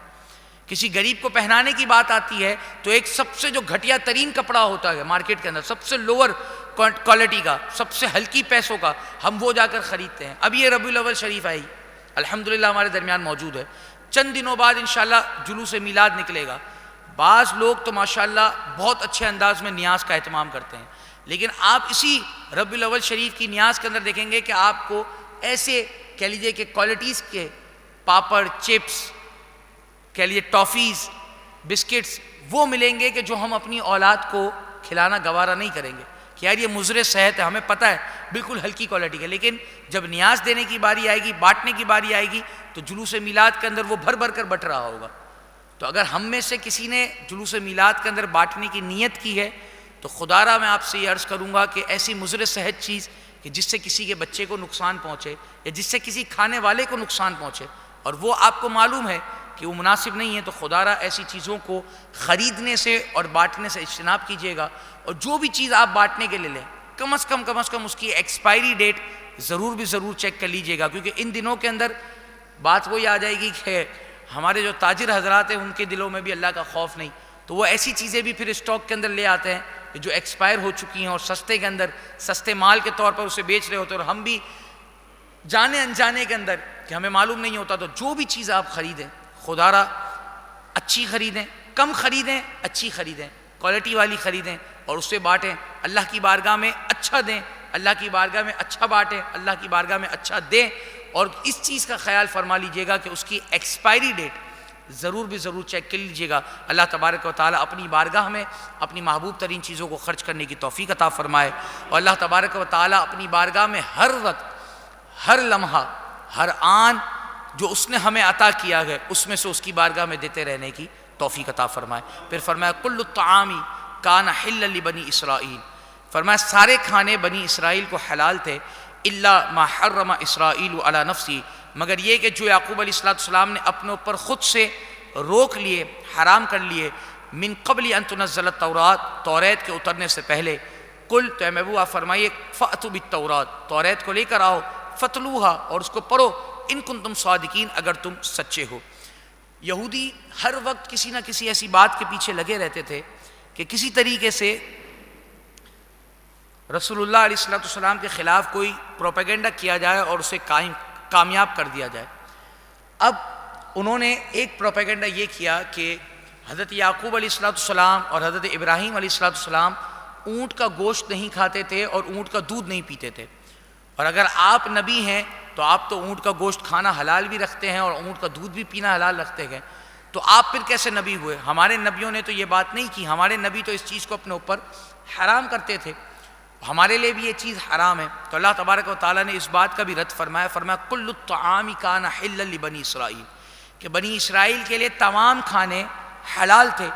کسی غریب کو پہنانے کی بات آتی ہے تو ایک سب سے جو گھٹیا ترین کپڑا ہوتا ہے مارکیٹ کے اندر، سب سے لوور کوالٹی کا، سب سے ہلکی پیسوں کا، ہم وہ جا کر خریدتے ہیں۔ اب یہ ربیع الاول شریف آئی، الحمدللہ ہمارے درمیان موجود ہے، چند دنوں بعد انشاءاللہ جلوس میلاد نکلے گا۔ بعض لوگ تو ماشاءاللہ بہت اچھے انداز میں نیاز کا اہتمام کرتے ہیں، لیکن آپ اسی ربیع الاول شریف کی نیاز کے اندر دیکھیں گے کہ آپ کو ایسے کہہ لیجئے کہ کوالٹیز کے پاپڑ، چپس، کہہ لیجئے ٹافیز، بسکٹس وہ ملیں گے کہ جو ہم اپنی اولاد کو کھلانا گوارا نہیں کریں گے کہ یار یہ مضر صحت ہے، ہمیں پتہ ہے بالکل ہلکی کوالٹی کا، لیکن جب نیاز دینے کی باری آئے گی، بانٹنے کی باری آئے گی تو جلوس میلاد کے اندر وہ بھر بھر کر بٹ رہا ہوگا۔ تو اگر ہم میں سے کسی نے جلوس میلاد کے اندر بانٹنے کی نیت کی ہے تو خدا را میں آپ سے یہ عرض کروں گا کہ ایسی مضر صحت چیز کہ جس سے کسی کے بچے کو نقصان پہنچے یا جس سے کسی کھانے والے کو نقصان پہنچے اور وہ آپ کو معلوم ہے کہ وہ مناسب نہیں ہے، تو خدا را ایسی چیزوں کو خریدنے سے اور بانٹنے سے اجتناب کیجیے گا۔ اور جو بھی چیز آپ بانٹنے کے لیے لیں کم از کم اس کی ایکسپائری ڈیٹ ضرور چیک کر لیجیے گا، کیونکہ ان دنوں کے اندر بات وہی آ جائے گی کہ ہمارے جو تاجر حضرات ہیں ان کے دلوں میں بھی اللہ کا خوف نہیں، تو وہ ایسی چیزیں بھی پھر اسٹاک کے اندر لے آتے ہیں جو ایکسپائر ہو چکی ہیں اور سستے کے اندر سستے مال کے طور پر اسے بیچ رہے ہوتے ہیں، اور ہم بھی جانے انجانے کے اندر کہ ہمیں معلوم نہیں ہوتا۔ تو جو بھی چیز آپ خریدیں خدا را اچھی خریدیں، کم خریدیں، اچھی خریدیں، کوالٹی والی خریدیں اور اس سے بانٹیں، اللہ کی بارگاہ میں اچھا دیں اللہ کی بارگاہ میں اچھا بانٹیں، اللہ کی بارگاہ میں اچھا دیں، اور اس چیز کا خیال فرما لیجئے گا کہ اس کی ایکسپائری ڈیٹ ضرور بھی ضرور چیک کر لیجئے گا۔ اللہ تبارک و تعالیٰ اپنی بارگاہ میں اپنی محبوب ترین چیزوں کو خرچ کرنے کی توفیق عطا فرمائے، اور اللہ تبارک و تعالیٰ اپنی بارگاہ میں ہر وقت، ہر لمحہ، ہر آن جو اس نے ہمیں عطا کیا ہے اس میں سے اس کی بارگاہ میں دیتے رہنے کی توفیق عطا فرمائے۔ پھر فرمایا کل الطعام کان حلا لبنی اسرائیل، فرمایا سارے کھانے بنی اسرائیل کو حلال تھے، الا ما حرم اسرائیل علی نفسی، مگر یہ کہ جو یعقوب علیہ السلام نے اپنے اوپر خود سے روک لیے، حرام کر لیے، من قبل ان تنزل التورات، توریت کے اترنے سے پہلے، قل تو اے محبوب آپ فرمائیے فأتوا بالتورات، توریت کو لے کر آؤ، فتلوہا اور اس کو پڑھو، ان کنتم صادقین اگر تم سچے ہو۔ یہودی ہر وقت کسی نہ کسی ایسی بات کے پیچھے لگے رہتے تھے کہ کسی طریقے سے رسول اللہ علیہ السلام کے خلاف کوئی پروپیگنڈا کیا جائے اور اسے کامیاب کر دیا جائے۔ اب انہوں نے ایک پروپیگنڈا یہ کیا کہ حضرت یعقوب علیہ السلام اور حضرت ابراہیم علیہ السلام اونٹ کا گوشت نہیں کھاتے تھے اور اونٹ کا دودھ نہیں پیتے تھے، اور اگر آپ نبی ہیں تو آپ تو اونٹ کا گوشت کھانا حلال بھی رکھتے ہیں اور اونٹ کا دودھ بھی پینا حلال رکھتے ہیں، تو آپ پھر کیسے نبی ہوئے؟ ہمارے نبیوں نے تو یہ بات نہیں کی، ہمارے نبی تو اس چیز کو اپنے اوپر حرام کرتے تھے، ہمارے لیے بھی یہ چیز حرام ہے۔ تو اللہ تبارک و تعالیٰ نے اس بات کا بھی رد فرمایا، فرمایا کل الطعام کان حلا لبنی اسرائیل، کہ بنی اسرائیل کے لیے تمام کھانے حلال تھے،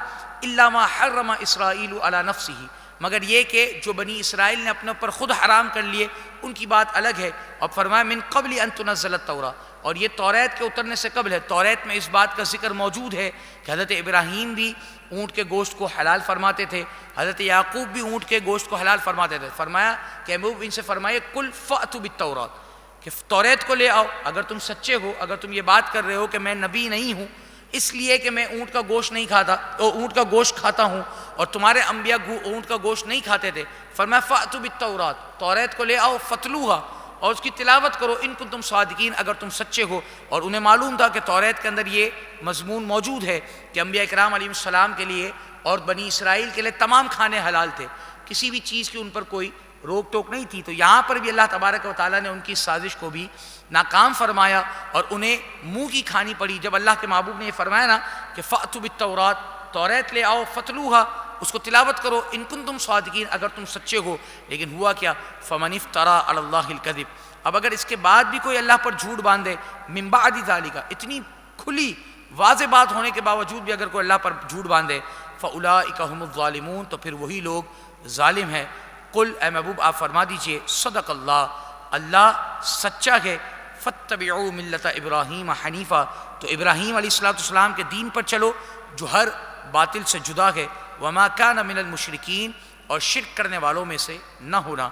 الا ما حرم اسرائیل علی نفسہ، مگر یہ کہ جو بنی اسرائیل نے اپنے اوپر خود حرام کر لیے ان کی بات الگ ہے۔ اور فرمایا من قبل ان تنزل التوراۃ، اور یہ توریت کے اترنے سے قبل ہے۔ توریت میں اس بات کا ذکر موجود ہے کہ حضرت ابراہیم بھی اونٹ کے گوشت کو حلال فرماتے تھے، حضرت یعقوب بھی اونٹ کے گوشت کو حلال فرماتے تھے۔ فرمایا کہ محبوب ان سے فرمائے کل فأتوا بالتوراۃ، کہ توریت کو لے آؤ اگر تم سچے ہو، اگر تم یہ بات کر رہے ہو کہ میں نبی نہیں ہوں اس لیے کہ میں اونٹ کا گوشت نہیں کھاتا، اونٹ کا گوشت کھاتا ہوں، اور تمہارے انبیاء اونٹ کا گوشت نہیں کھاتے تھے، فرمایا فأتوا بالتوراۃ، توریت کو لے آؤ، فتلوہا اور اس کی تلاوت کرو، ان کنتم صادقین اگر تم سچے ہو۔ اور انہیں معلوم تھا کہ توریت کے اندر یہ مضمون موجود ہے کہ انبیاء اکرام علیہ السلام کے لیے اور بنی اسرائیل کے لیے تمام کھانے حلال تھے، کسی بھی چیز کی ان پر کوئی روک ٹوک نہیں تھی۔ تو یہاں پر بھی اللہ تبارک و تعالیٰ نے ان کی سازش کو بھی ناکام فرمایا اور انہیں منہ کی کھانی پڑی۔ جب اللہ کے محبوب نے یہ فرمایا نا کہ فأتوا بالتوراۃ، توریت لے آؤ، فتلوہا اس کو تلاوت کرو، ان کنتم صادقین اگر تم سچے ہو، لیکن ہوا کیا؟ فمن افترى علی اللہ الکذب، اب اگر اس کے بعد بھی کوئی اللہ پر جھوٹ باندھے، من بعد ذالک، اتنی کھلی واضح بات ہونے کے باوجود بھی اگر کوئی اللہ پر جھوٹ باندھے، فاولئک هم الظالمون، تو پھر وہی لوگ ظالم ہیں۔ قل اے محبوب آپ فرما دیجئے صدق اللہ، اللہ سچا ہے، فاتبعوا ملت ابراہیم حنیفا، تو ابراہیم علیہ السلام کے دین پر چلو جو ہر باطل سے جدا ہے، وما کان من المشرکین، اور شرک کرنے والوں میں سے نہ ہونا۔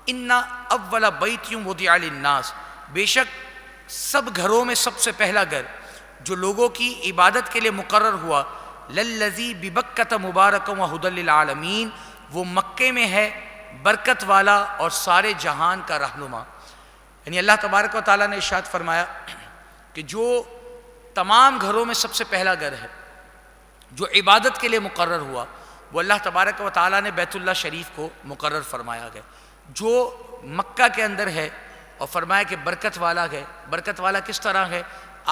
ان اول بیت وضع للناس، بے شک سب گھروں میں سب سے پہلا گھر جو لوگوں کی عبادت کے لیے مقرر ہوا، للذی ببکۃ مبارک وہدی للعالمین، وہ مکے میں ہے برکت والا اور سارے جہان کا رہنما۔ یعنی اللہ تبارک و تعالیٰ نے ارشاد فرمایا کہ جو تمام گھروں میں سب سے پہلا گھر ہے جو عبادت کے لیے مقرر ہوا، وہ اللہ تبارک و تعالیٰ نے بیت اللہ شریف کو مقرر فرمایا گیا، جو مکہ کے اندر ہے، اور فرمایا کہ برکت والا ہے۔ برکت والا کس طرح ہے؟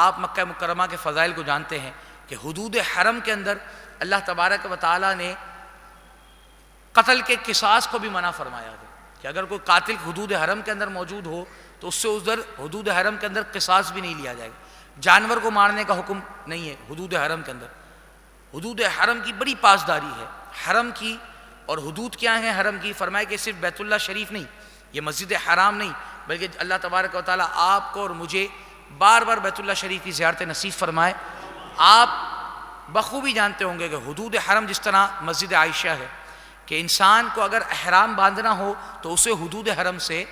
آپ مکہ مکرمہ کے فضائل کو جانتے ہیں کہ حدود حرم کے اندر اللہ تبارک و تعالیٰ نے قتل کے قصاص کو بھی منع فرمایا ہے کہ اگر کوئی قاتل حدود حرم کے اندر موجود ہو تو اس سے ادھر حدود حرم کے اندر قصاص بھی نہیں لیا جائے گا۔ جانور کو مارنے کا حکم نہیں ہے حدود حرم کے اندر۔ حدود حرم کی بڑی پاسداری ہے حرم کی، اور حدود کیا ہیں حرم کی؟ فرمایا کہ صرف بیت اللہ شریف نہیں، یہ مسجد حرام نہیں، بلکہ اللہ تبارک و تعالیٰ آپ کو اور مجھے بار بار بیت اللہ شریف کی زیارت نصیب فرمائے۔ آپ بخوبی جانتے ہوں گے کہ حدود حرم جس طرح مسجد عائشہ ہے کہ انسان کو اگر احرام باندھنا ہو تو اسے حدود حرم سے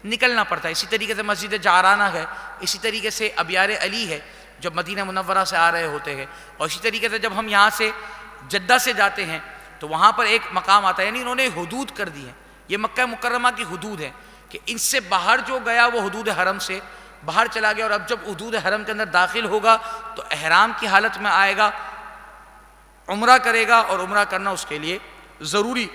نکلنا پڑتا ہے، اسی طریقے سے مسجد جعرانہ ہے، اسی طریقے سے ابیار علی ہے جب مدینہ منورہ سے آ رہے ہوتے ہیں، اور اسی طریقے سے جب ہم یہاں سے جدہ سے جاتے ہیں تو وہاں پر ایک مقام آتا ہے، یعنی انہوں نے حدود کر دی ہیں، یہ مکہ مکرمہ کی حدود ہیں کہ ان سے باہر جو گیا وہ حدود حرم سے باہر چلا گیا، اور اب جب حدود حرم کے اندر داخل ہوگا تو احرام کی حالت میں آئے گا، عمرہ کرے گا، اور عمرہ کرنا اس کے لیے ضروری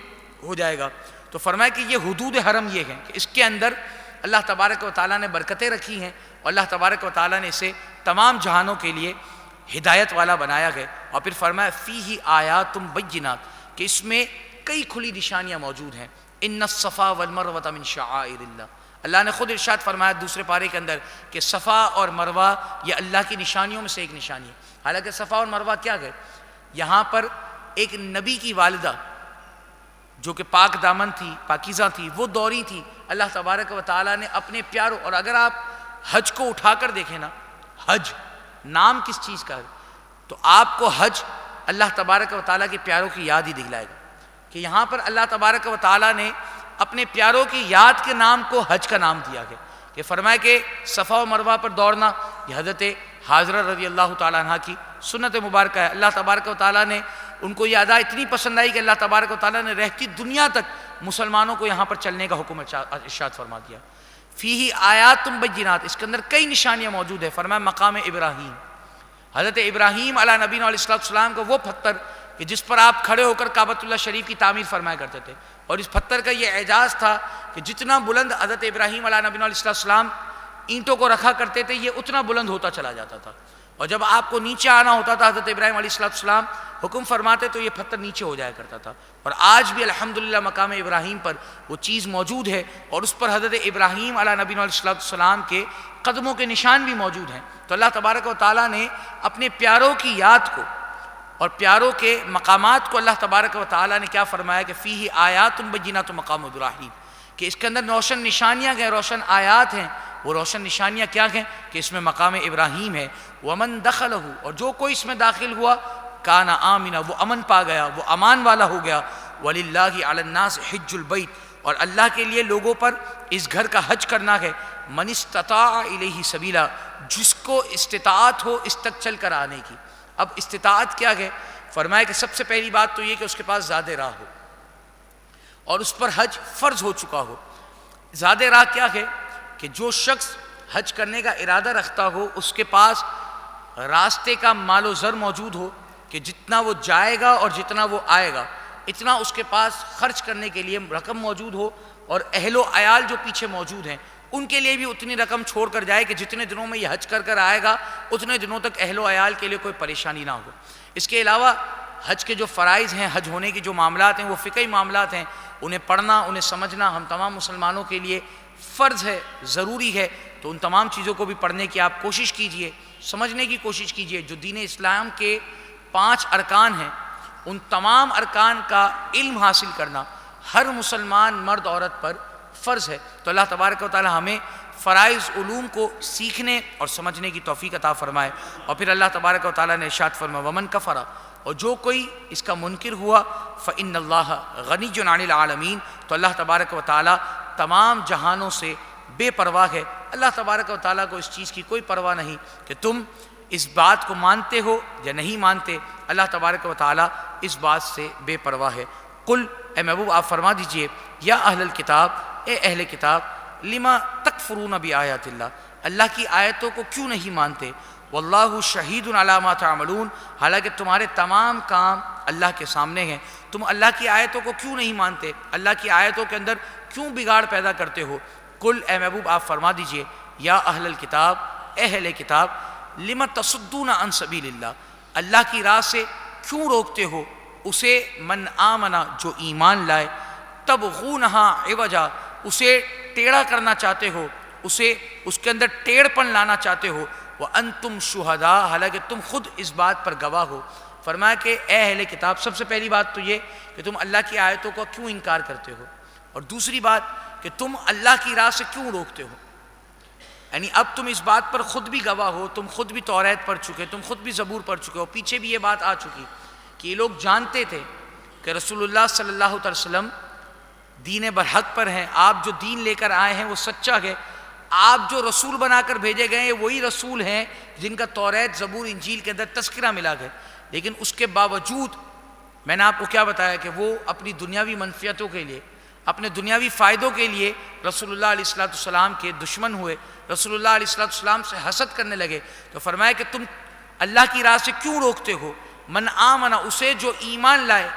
ہو جائے گا۔ تو فرمایا کہ یہ حدود حرم یہ ہیں کہ اس کے اندر اللہ تبارک و تعالیٰ نے برکتیں رکھی ہیں اور اللہ تبارک و تعالیٰ نے اسے تمام جہانوں کے لیے ہدایت والا بنایا گیا. اور پھر فرمایا فیہ آیات بینات کہ اس میں کئی کھلی نشانیاں موجود ہیں. ان الصفا والمروۃ من شعائر اللہ. اللہ نے خود ارشاد فرمایا دوسرے پارے کے اندر کہ صفا اور مروہ یہ اللہ کی نشانیوں میں سے ایک نشانی ہے. حالانکہ صفا اور مروہ کیا گئے؟ یہاں پر ایک نبی کی والدہ جو کہ پاک دامن تھی، پاکیزہ تھی، وہ دوری تھی. اللہ تبارک و تعالیٰ نے اپنے پیاروں، اور اگر آپ حج کو اٹھا کر دیکھیں نا، حج نام کس چیز کا ہے تو آپ کو حج اللہ تبارک و تعالیٰ کے پیاروں کی یاد ہی دلائے گا کہ یہاں پر اللہ تبارک و تعالیٰ نے اپنے پیاروں کی یاد کے نام کو حج کا نام دیا گیا کہ فرمایا کہ صفا و مروہ پر دوڑنا یہ حضرت حاضرہ رضی اللہ تعالیٰ عنہ کی سنت مبارکہ ہے. اللہ تبارک و تعالیٰ نے ان کو یہ ادا اتنی پسند آئی کہ اللہ تبارک و تعالیٰ نے رہتی دنیا تک مسلمانوں کو یہاں پر چلنے کا حکم ارشاد فرما دیا. فیہ آیات بینات، اس کے اندر کئی نشانیاں موجود ہیں. فرمایا مقام ابراہیم، حضرت ابراہیم علیہ نبینا علیہ السلام کا وہ پتھر کہ جس پر آپ کھڑے ہو کر کعبۃ اللہ شریف کی تعمیر فرمایا کرتے تھے، اور اس پتھر کا یہ اعجاز تھا کہ جتنا بلند حضرت ابراہیم علیہ نبینا علیہ السلام اینٹوں کو رکھا کرتے تھے یہ اتنا بلند ہوتا چلا جاتا تھا، اور جب آپ کو نیچے آنا ہوتا تھا حضرت ابراہیم علیہ السلام حکم فرماتے تو یہ پتھر نیچے ہو جایا کرتا تھا. اور آج بھی الحمدللہ مقام ابراہیم پر وہ چیز موجود ہے، اور اس پر حضرت ابراہیم علیہ نبینا علیہ السلام کے قدموں کے نشان بھی موجود ہیں. تو اللہ تبارک و تعالیٰ نے اپنے پیاروں کی یاد کو اور پیاروں کے مقامات کو اللہ تبارک و تعالیٰ نے کیا فرمایا کہ فیہ آیات بینات مقام ابراہیم، کہ اس کے اندر روشن نشانیاں ہیں، روشن آیات ہیں. وہ روشن نشانیاں کیا ہیں کہ اس میں مقام ابراہیم ہے. ومن دخلہ، اور جو کوئی اس میں داخل ہوا کان آمنا، وہ امن پا گیا، وہ امان والا ہو گیا. وللہ علی الناس حج البیت، اور اللہ کے لیے لوگوں پر اس گھر کا حج کرنا ہے. من استطاع الیہ سبیلا، جس کو استطاعت ہو اس تک چل کر آنے کی. اب استطاعت کیا ہے؟ فرمایا کہ سب سے پہلی بات تو یہ کہ اس کے پاس زاد راہ ہو اور اس پر حج فرض ہو چکا ہو. زاد راہ کیا ہے؟ کہ جو شخص حج کرنے کا ارادہ رکھتا ہو اس کے پاس راستے کا مال و زر موجود ہو کہ جتنا وہ جائے گا اور جتنا وہ آئے گا اتنا اس کے پاس خرچ کرنے کے لیے رقم موجود ہو، اور اہل و عیال جو پیچھے موجود ہیں ان کے لیے بھی اتنی رقم چھوڑ کر جائے کہ جتنے دنوں میں یہ حج کر کر آئے گا اتنے دنوں تک اہل و عیال کے لیے کوئی پریشانی نہ ہو. اس کے علاوہ حج کے جو فرائض ہیں، حج ہونے کے جو معاملات ہیں وہ فقہی معاملات ہیں، انہیں پڑھنا، انہیں سمجھنا ہم تمام مسلمانوں کے لیے فرض ہے، ضروری ہے. تو ان تمام چیزوں کو بھی پڑھنے کی آپ کوشش کیجئے، سمجھنے کی کوشش کیجئے. جو دین اسلام کے 5 ارکان ہیں ان تمام ارکان کا علم حاصل کرنا ہر مسلمان مرد عورت پر فرض ہے. تو اللہ تبارک و تعالی ہمیں فرائض علوم کو سیکھنے اور سمجھنے کی توفیق عطا فرمائے. اور پھر اللہ تبارک و تعالی نے ارشاد فرمایا ومن کفر، اور جو کوئی اس کا منکر ہوا فإن اللہ غنی عن العالمین، تو اللہ تبارک و تعالی تمام جہانوں سے بے پرواہ ہے. اللہ تبارک و تعالیٰ کو اس چیز کی کوئی پرواہ نہیں کہ تم اس بات کو مانتے ہو یا نہیں مانتے. اللہ تبارک و تعالیٰ اس بات سے بے پرواہ ہے. قل، اے محبوب آپ فرما دیجئے، یا اہل الکتاب، اے اہل کتاب، لما تکفرون بآیات اللہ، اللہ کی آیتوں کو کیوں نہیں مانتے. واللہ شہید علی ما تعملون، حالانکہ تمہارے تمام کام اللہ کے سامنے ہیں. تم اللہ کی آیتوں کو کیوں نہیں مانتے، اللہ کی آیتوں کے اندر کیوں بگاڑ پیدا کرتے ہو. قل، اے محبوب آپ فرما دیجئے، یا اہل الکتاب، اے اہل کتاب، لما تصدون عن سبیل اللہ، اللہ کی راہ سے کیوں روکتے ہو اسے من آمنا، جو ایمان لائے، تبغونہا عوجا، اسے ٹیڑھا کرنا چاہتے ہو، اسے اس کے اندر ٹیڑھ پن لانا چاہتے ہو. وانتم شہداء، حالانکہ تم خود اس بات پر گواہ ہو. فرمایا کہ اے اہل کتاب، سب سے پہلی بات تو یہ کہ تم اللہ کی آیتوں کو کیوں انکار کرتے ہو، اور دوسری بات کہ تم اللہ کی راہ سے کیوں روکتے ہو. یعنی اب تم اس بات پر خود بھی گواہ ہو، تم خود بھی توریت پڑھ چکے، تم خود بھی زبور پڑھ چکے ہو. پیچھے بھی یہ بات آ چکی کہ یہ لوگ جانتے تھے کہ رسول اللہ صلی اللہ علیہ وسلم دین برحق پر ہیں، آپ جو دین لے کر آئے ہیں وہ سچا ہے، آپ جو رسول بنا کر بھیجے گئے ہیں وہی رسول ہیں جن کا توریت، زبور، انجیل کے اندر تذکرہ ملا ہے. لیکن اس کے باوجود میں نے آپ کو کیا بتایا کہ وہ اپنی دنیاوی منفیتوں کے لیے، اپنے دنیاوی فائدوں کے لیے رسول اللہ علیہ السلام کے دشمن ہوئے، رسول اللہ علیہ السلام سے حسد کرنے لگے. تو فرمایا کہ تم اللہ کی راہ سے کیوں روکتے ہو. من آمنا، اسے جو ایمان لائے،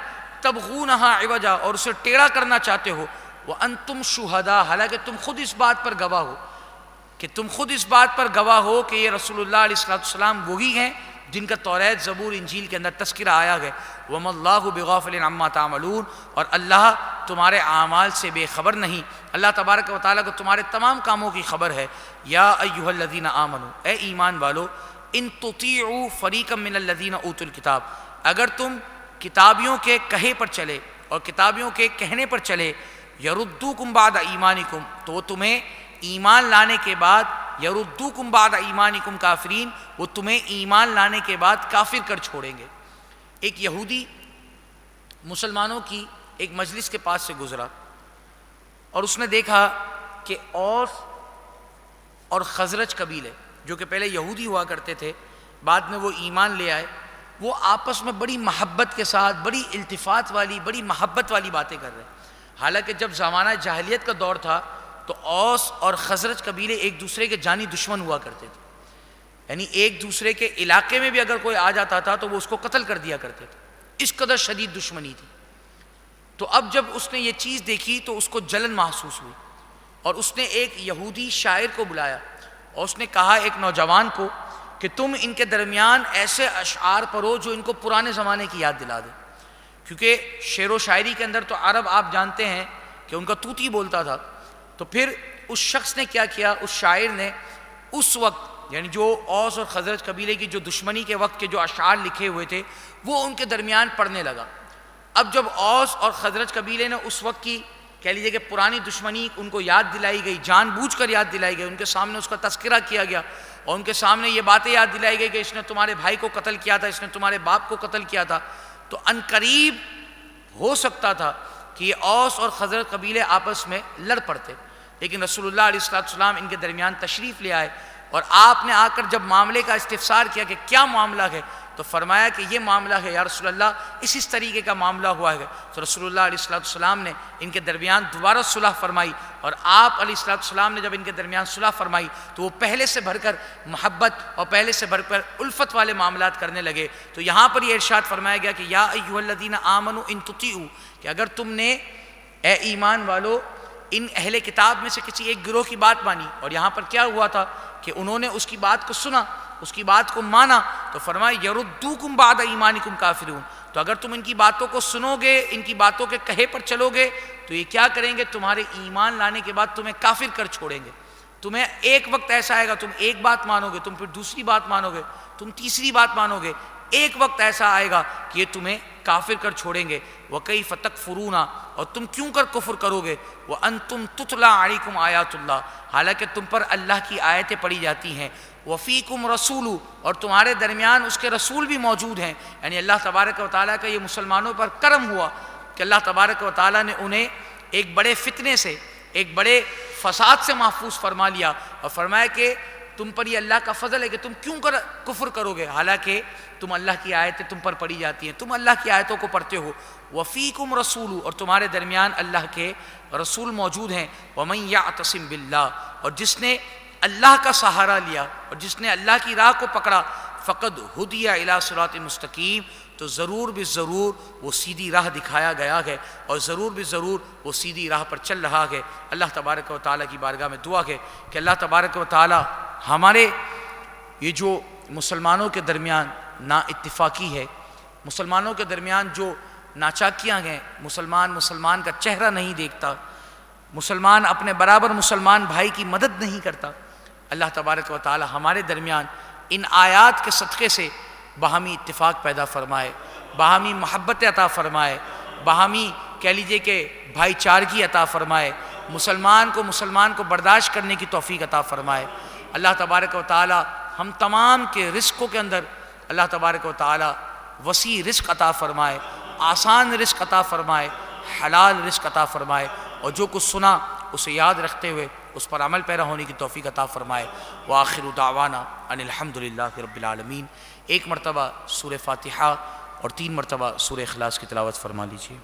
تبغونہا عوجا، اور اسے ٹیڑھا کرنا چاہتے ہو، وانتم شہداء، حالانکہ تم خود اس بات پر گواہ ہو، کہ تم خود اس بات پر گواہ ہو کہ یہ رسول اللہ علیہ السلام وہی ہیں جن کا توریت، زبور، انجیل کے اندر تذکرہ آیا ہے۔ وَمَا اللَّهُ بِغَافِلٍ عَمَّا تَعْمَلُونَ، اور اللہ تمہارے اعمال سے بے خبر نہیں، اللہ تبارک و تعالیٰ کو تمہارے تمام کاموں کی خبر ہے۔ یا ایھا الذین آمنوا، اے ایمان والو، ان تطیعوا فریقا من الذین اوتوا الکتاب، اگر تم کتابیوں کے کہے پر چلے اور کتابیوں کے کہنے پر چلے، یردوکم بعد ایمانکم، تو وہ تمہیں ایمان لانے کے بعد، یردوکم بعد ایمانکم کافرین، وہ تمہیں ایمان لانے کے بعد کافر کر چھوڑیں گے۔ ایک یہودی مسلمانوں کی ایک مجلس کے پاس سے گزرا اور اس نے دیکھا کہ اوس اور خزرج قبیلے، جو کہ پہلے یہودی ہوا کرتے تھے، بعد میں وہ ایمان لے آئے، وہ آپس میں بڑی محبت کے ساتھ، بڑی التفات والی، بڑی محبت والی باتیں کر رہے ہیں۔ حالانکہ جب زمانہ جاہلیت کا دور تھا تو اوس اور خزرج قبیلے ایک دوسرے کے جانی دشمن ہوا کرتے تھے، یعنی ایک دوسرے کے علاقے میں بھی اگر کوئی آ جاتا تھا تو وہ اس کو قتل کر دیا کرتے تھے، اس قدر شدید دشمنی تھی۔ تو اب جب اس نے یہ چیز دیکھی تو اس کو جلن محسوس ہوئی، اور اس نے ایک یہودی شاعر کو بلایا اور اس نے کہا ایک نوجوان کو کہ تم ان کے درمیان ایسے اشعار پڑھو جو ان کو پرانے زمانے کی یاد دلا دے، کیونکہ شعر و شاعری کے اندر تو عرب آپ جانتے ہیں کہ ان کا طوطی بولتا تھا۔ تو پھر اس شخص نے کیا کیا، اس شاعر نے اس وقت، یعنی جو اوس اور خزرج قبیلے کی جو دشمنی کے وقت کے جو اشعار لکھے ہوئے تھے وہ ان کے درمیان پڑھنے لگا۔ اب جب اوس اور خزرج قبیلے نے اس وقت کی کہہ لیجیے کہ پرانی دشمنی ان کو یاد دلائی گئی، جان بوجھ کر یاد دلائی گئی، ان کے سامنے اس کا تذکرہ کیا گیا اور ان کے سامنے یہ باتیں یاد دلائی گئی کہ اس نے تمہارے بھائی کو قتل کیا تھا، اس نے تمہارے باپ کو قتل کیا تھا، تو عنقریب ہو سکتا تھا کہ یہ اوس اور خزرج قبیلے آپس میں لڑ پڑتے، لیکن رسول اللہ علیہ السلام ان کے درمیان تشریف لے آئے اور آپ نے آ کر جب معاملے کا استفسار کیا کہ کیا معاملہ ہے، تو فرمایا کہ یہ معاملہ ہے یا رسول اللہ، اس طریقے کا معاملہ ہوا ہے۔ تو رسول اللہ علیہ السلام نے ان کے درمیان دوبارہ صلح فرمائی، اور آپ علیہ السلام نے جب ان کے درمیان صلح فرمائی تو وہ پہلے سے بڑھ کر محبت اور پہلے سے بڑھ کر الفت والے معاملات کرنے لگے۔ تو یہاں پر یہ ارشاد فرمایا گیا کہ یا ایھا الذین آمنوا ان تطیعوا، کہ اگر تم نے اے ایمان والو ان اہل کتاب میں سے کسی ایک گروہ کی بات مانی، اور یہاں پر کیا ہوا تھا کہ انہوں نے اس کی بات کو سنا، اس کی بات کو مانا، تو فرمایا یردوکم بعد ایمانکم کافرون، تو اگر تم ان کی باتوں کو سنو گے، ان کی باتوں کے کہے پر چلو گے تو یہ کیا کریں گے، تمہارے ایمان لانے کے بعد تمہیں کافر کر چھوڑیں گے۔ تمہیں ایک وقت ایسا آئے گا تم ایک بات مانو گے، تم پھر دوسری بات مانو گے، تم تیسری بات مانو گے، ایک وقت ایسا آئے گا کہ یہ تمہیں کافر کر چھوڑیں گے۔ وَكَيْفَ تَكْفُرُونَ، اور تم کیوں کر کفر کرو گے، وَأَنْتُمْ تُتْلَى عَلَيْكُمْ آیاتُ اللَّهِ، حالانکہ تم پر اللہ کی آیتیں پڑھی جاتی ہیں، وَفِيكُمْ رَسُولُ، اور تمہارے درمیان اس کے رسول بھی موجود ہیں۔ یعنی اللہ تبارک و تعالیٰ کا یہ مسلمانوں پر کرم ہوا کہ اللہ تبارک و تعالیٰ نے انہیں ایک بڑے فتنے سے، ایک بڑے فساد سے محفوظ فرما لیا، اور فرمایا کہ تم پر یہ اللہ کا فضل ہے کہ تم کیوں کر کفر کرو گے، حالانکہ تم اللہ کی آیتیں تم پر پڑھی جاتی ہیں، تم اللہ کی آیتوں کو پڑھتے ہو۔ وَفِيكُمْ رَسُولُ، اور تمہارے درمیان اللہ کے رسول موجود ہیں۔ وَمَن يَعْتَصِم بِاللَّهِ، اور جس نے اللہ کا سہارا لیا اور جس نے اللہ کی راہ کو پکڑا، فقد ہدی الی صراط مستقیم، تو ضرور بھی ضرور وہ سیدھی راہ دکھایا گیا ہے، اور ضرور بھی ضرور وہ سیدھی راہ پر چل رہا ہے۔ اللہ تبارک و تعالیٰ کی بارگاہ میں دعا ہے کہ اللہ تبارک و تعالیٰ ہمارے یہ جو مسلمانوں کے درمیان نا اتفاقی ہے، مسلمانوں کے درمیان جو ناچاکیاں ہیں، مسلمان کا چہرہ نہیں دیکھتا، مسلمان اپنے برابر مسلمان بھائی کی مدد نہیں کرتا، اللہ تبارک و تعالی ہمارے درمیان ان آیات کے صدقے سے باہمی اتفاق پیدا فرمائے، باہمی محبت عطا فرمائے، باہمی کہہ لیجئے کہ بھائی چارگی عطا فرمائے، مسلمان کو برداشت کرنے کی توفیق عطا فرمائے۔ اللہ تبارک و تعالی ہم تمام کے رزقوں کے اندر اللہ تبارک و تعالی وسیع رزق عطا فرمائے، آسان رزق عطا فرمائے، حلال رزق عطا فرمائے، اور جو کچھ سنا اسے یاد رکھتے ہوئے اس پر عمل پیرا ہونے کی توفیق عطا فرمائے۔ وآخر دعوانا ان الحمدللہ رب العالمین۔ ایک مرتبہ سورہ فاتحہ اور 3 مرتبہ سورہ اخلاص کی تلاوت فرما لیجیے۔